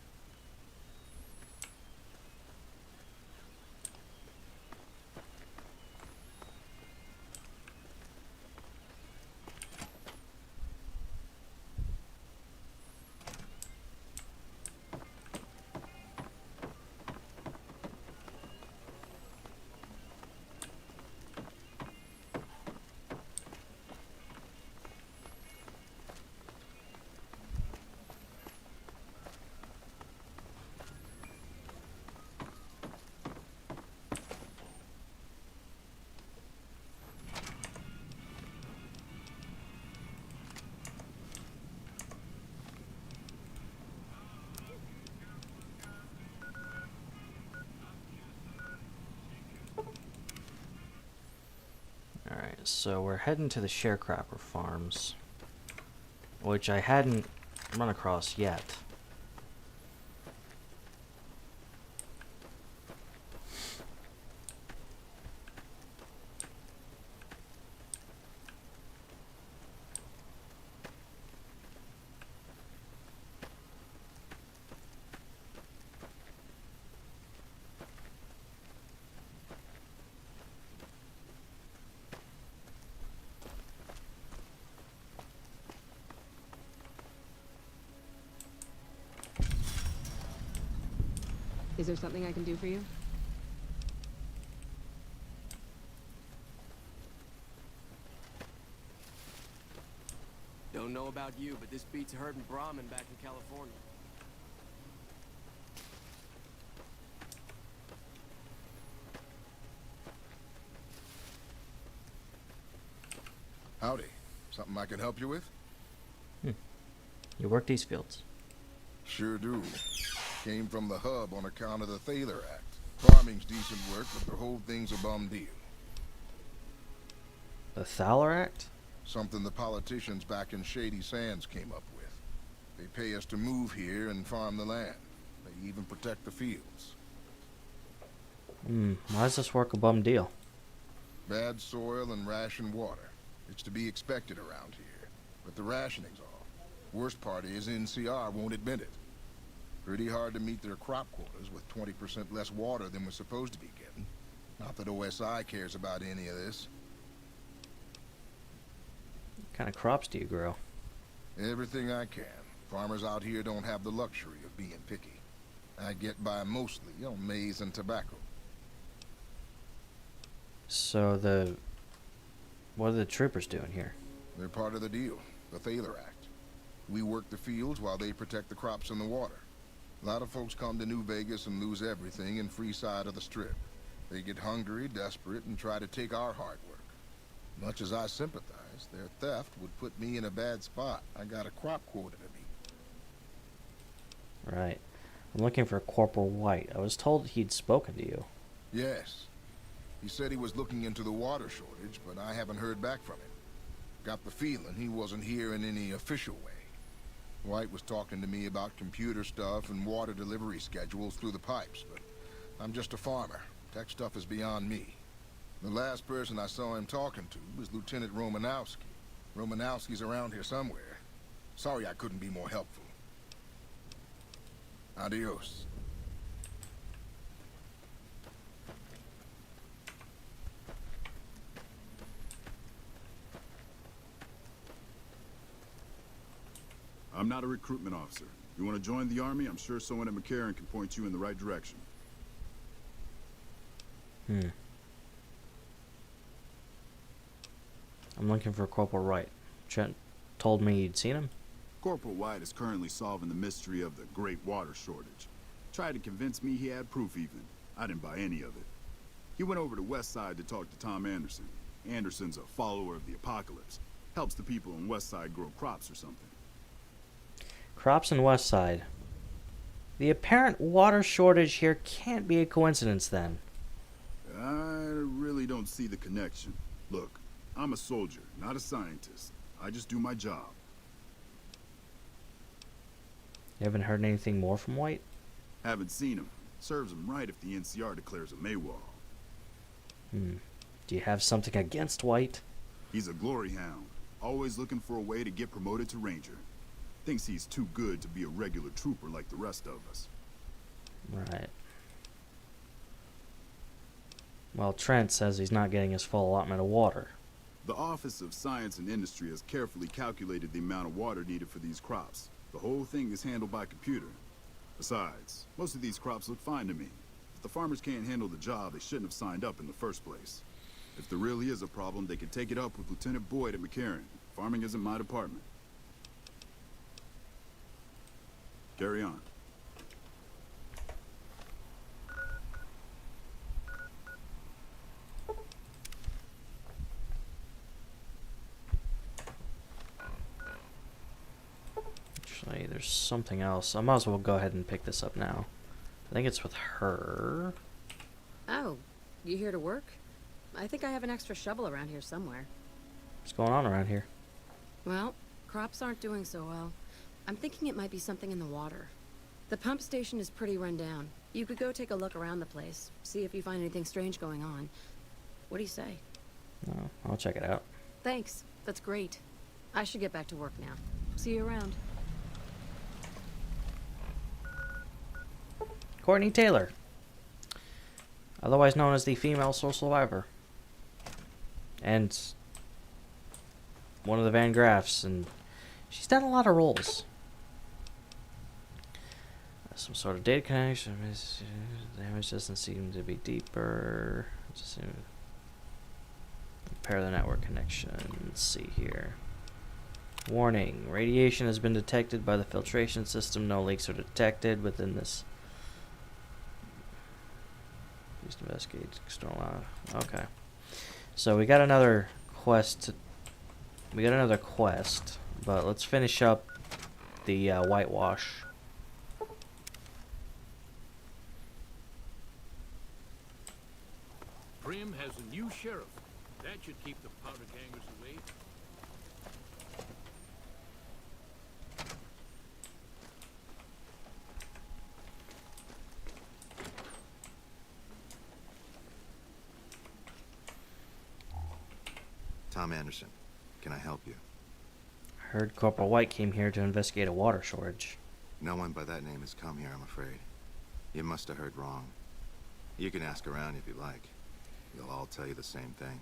So we're heading to the sharecropper farms, which I hadn't run across yet. Is there something I can do for you? Don't know about you, but this beats herding Brahmin back in California. Howdy. Something I can help you with? You work these fields? Sure do. Came from the hub on account of the Thaler Act. Farming's decent work, but the whole thing's a bum deal. The Thaler Act? Something the politicians back in Shady Sands came up with. They pay us to move here and farm the land. They even protect the fields. Why does this work a bum deal? Bad soil and ration water. It's to be expected around here. But the rationing's off. Worst part is NCR won't admit it. Pretty hard to meet their crop quotas with 20% less water than we're supposed to be getting. Not that OSI cares about any of this. What kind of crops do you grow? Everything I can. Farmers out here don't have the luxury of being picky. I get by mostly on maize and tobacco. So what are the troopers doing here? They're part of the deal, the Thaler Act. We work the fields while they protect the crops and the water. A lot of folks come to New Vegas and lose everything in free side of the strip. They get hungry, desperate, and try to take our hard work. Much as I sympathize, their theft would put me in a bad spot. I got a crop quota to meet. Right. I'm looking for Corporal White. I was told he'd spoken to you. Yes. He said he was looking into the water shortage, but I haven't heard back from him. Got the feeling he wasn't here in any official way. White was talking to me about computer stuff and water delivery schedules through the pipes, but I'm just a farmer. Tech stuff is beyond me. The last person I saw him talking to was Lieutenant Romanowski. Romanowski's around here somewhere. Sorry I couldn't be more helpful. Adios. I'm not a recruitment officer. You want to join the Army? I'm sure someone at McCarran can point you in the right direction. I'm looking for Corporal White. Trent told me you'd seen him. Corporal White is currently solving the mystery of the great water shortage. Tried to convince me he had proof even. I didn't buy any of it. He went over to West Side to talk to Tom Anderson. Anderson's a follower of the apocalypse. Helps the people in West Side grow crops or something. Crops in West Side. The apparent water shortage here can't be a coincidence then. I really don't see the connection. Look, I'm a soldier, not a scientist. I just do my job. You haven't heard anything more from White? Haven't seen him. Serves him right if the NCR declares a Maywall. Do you have something against White? He's a glory hound. Always looking for a way to get promoted to Ranger. Thinks he's too good to be a regular trooper like the rest of us. Right. Well, Trent says he's not getting his full allotment of water. The Office of Science and Industry has carefully calculated the amount of water needed for these crops. The whole thing is handled by computer. Besides, most of these crops look fine to me. If the farmers can't handle the job, they shouldn't have signed up in the first place. If there really is a problem, they can take it up with Lieutenant Boyd at McCarran. Farming isn't my department. Carry on. Actually, there's something else. I might as well go ahead and pick this up now. I think it's with her. Oh, you here to work? I think I have an extra shovel around here somewhere. What's going on around here? Well, crops aren't doing so well. I'm thinking it might be something in the water. The pump station is pretty run down. You could go take a look around the place, see if you find anything strange going on. What do you say? Oh, I'll check it out. Thanks. That's great. I should get back to work now. See you around. Courtney Taylor, otherwise known as the female sole survivor, and one of the Van Graffs, and she's done a lot of roles. Some sort of data connection. Damage doesn't seem to be deeper. Just repair the network connection. Let's see here. Warning: radiation has been detected by the filtration system. No leaks are detected within this. Please investigate external. Okay. So we got another quest. But let's finish up the whitewash. Prim has a new sheriff. That should keep the powder gangers away. Tom Anderson, can I help you? I heard Corporal White came here to investigate a water shortage. No one by that name has come here, I'm afraid. You must have heard wrong. You can ask around if you like. They'll all tell you the same thing.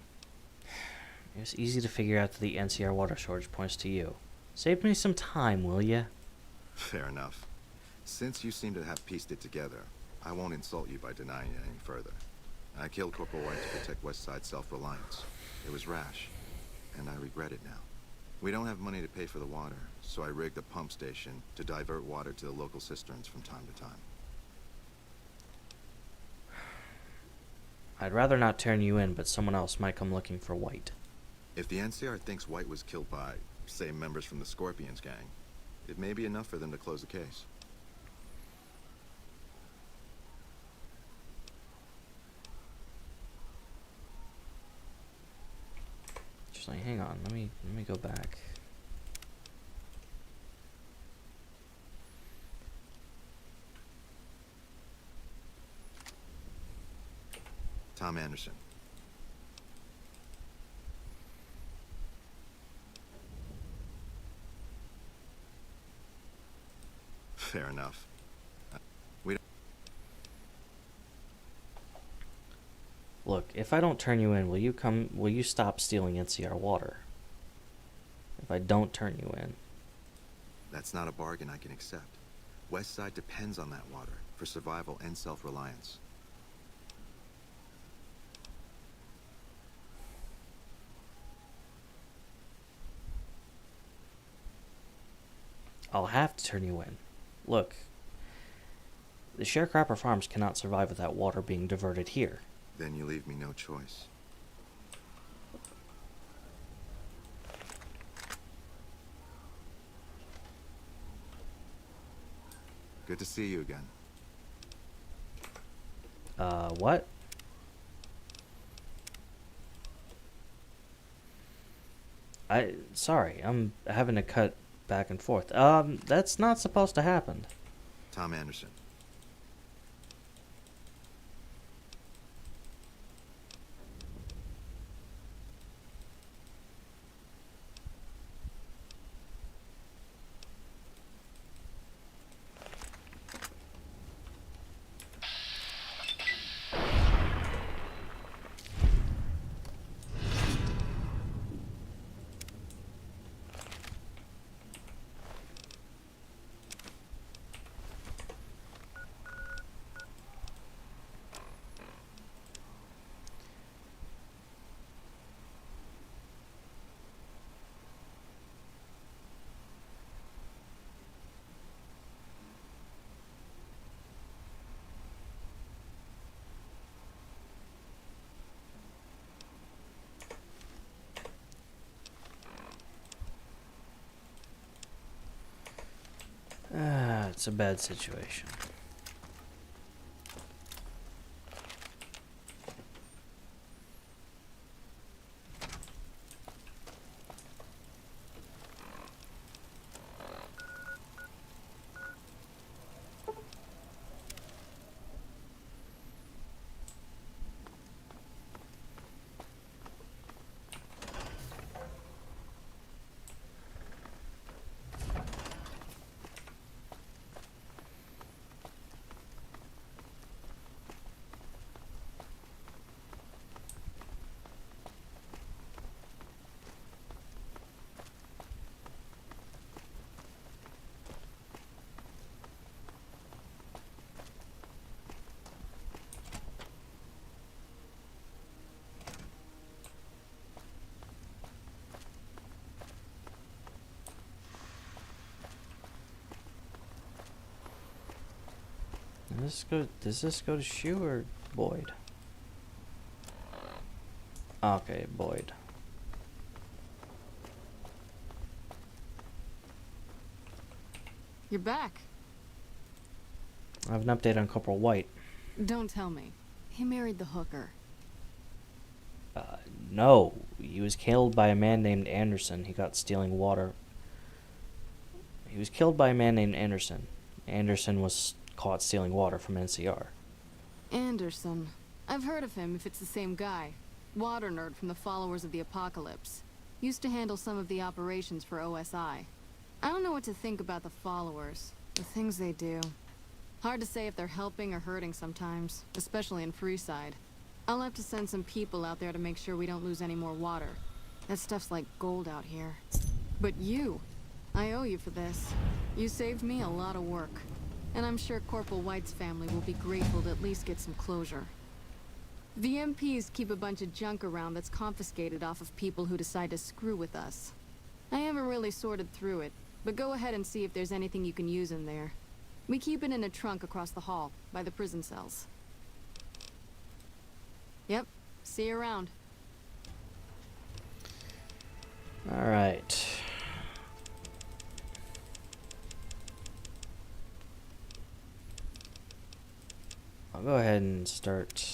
It's easy to figure out that the NCR water shortage points to you. Save me some time, will ya? Fair enough. Since you seem to have pieced it together, I won't insult you by denying it any further. I killed Corporal White to protect West Side self-reliance. It was rash, and I regret it now. We don't have money to pay for the water, so I rigged a pump station to divert water to the local cisterns from time to time. I'd rather not turn you in, but someone else might come looking for White. If the NCR thinks White was killed by, say, members from the Scorpions gang, it may be enough for them to close the case. Just like, hang on, let me go back. Tom Anderson. Fair enough. Look, if I don't turn you in, will you stop stealing NCR water? If I don't turn you in. That's not a bargain I can accept. West Side depends on that water for survival and self-reliance. I'll have to turn you in. Look, the sharecropper farms cannot survive without water being diverted here. Then you leave me no choice. Good to see you again. What? Sorry, I'm having to cut back and forth. That's not supposed to happen. Tom Anderson. It's a bad situation. Does this go to Shu or Boyd? Okay, Boyd. You're back. I have an update on Corporal White. Don't tell me. He married the hooker. No, he was killed by a man named Anderson. He got stealing water. He was killed by a man named Anderson. Anderson was caught stealing water from NCR. Anderson. I've heard of him if it's the same guy. Water nerd from the Followers of the Apocalypse. Used to handle some of the operations for OSI. I don't know what to think about the Followers. The things they do. Hard to say if they're helping or hurting sometimes, especially in Freeside. I'll have to send some people out there to make sure we don't lose any more water. That stuff's like gold out here. But you, I owe you for this. You saved me a lot of work. And I'm sure Corporal White's family will be grateful to at least get some closure. The MPs keep a bunch of junk around that's confiscated off of people who decide to screw with us. I haven't really sorted through it, but go ahead and see if there's anything you can use in there. We keep it in a trunk across the hall, by the prison cells. Yep, see you around. Alright. I'll go ahead and start.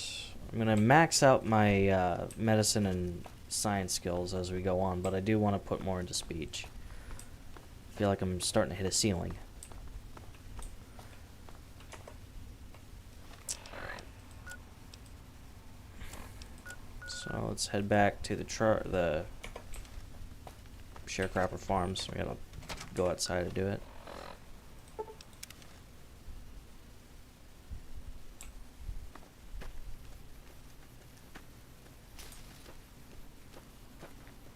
I'm going to max out my medicine and science skills as we go on, but I do want to put more into speech. I feel like I'm starting to hit a ceiling. So let's head back to the sharecropper farms. We gotta go outside to do it.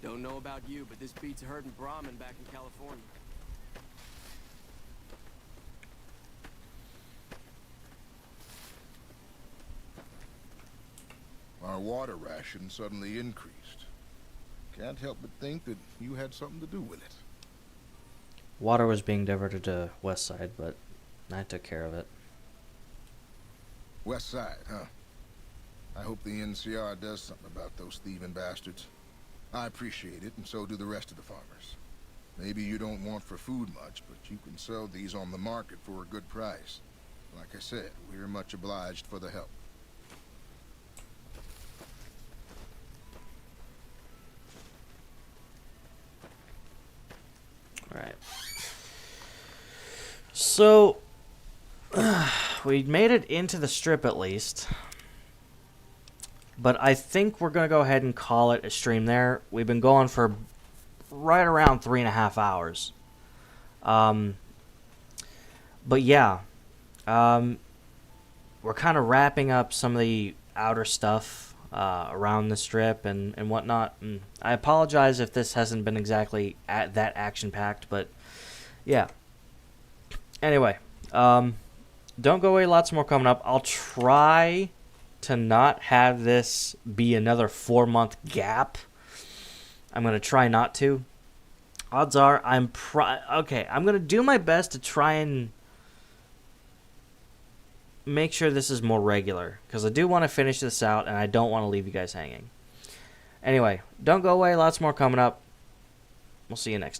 Don't know about you, but this beats herding Brahmin back in California. Our water ration suddenly increased. Can't help but think that you had something to do with it. Water was being diverted to West Side, but I took care of it. West Side, huh? I hope the NCR does something about those thieving bastards. I appreciate it, and so do the rest of the farmers. Maybe you don't want for food much, but you can sell these on the market for a good price. Like I said, we're much obliged for the help. Alright. So, we made it into the strip at least. But I think we're going to go ahead and call it a stream there. We've been going for right around 3.5 hours. But yeah. We're kind of wrapping up some of the outer stuff around the strip and whatnot. And I apologize if this hasn't been exactly that action-packed, but yeah. Anyway, don't go away. Lots more coming up. I'll try to not have this be another 4-month gap. I'm going to try not to. Odds are I'm going to do my best to try and make sure this is more regular, because I do want to finish this out and I don't want to leave you guys hanging. Anyway, don't go away. Lots more coming up. We'll see you next time.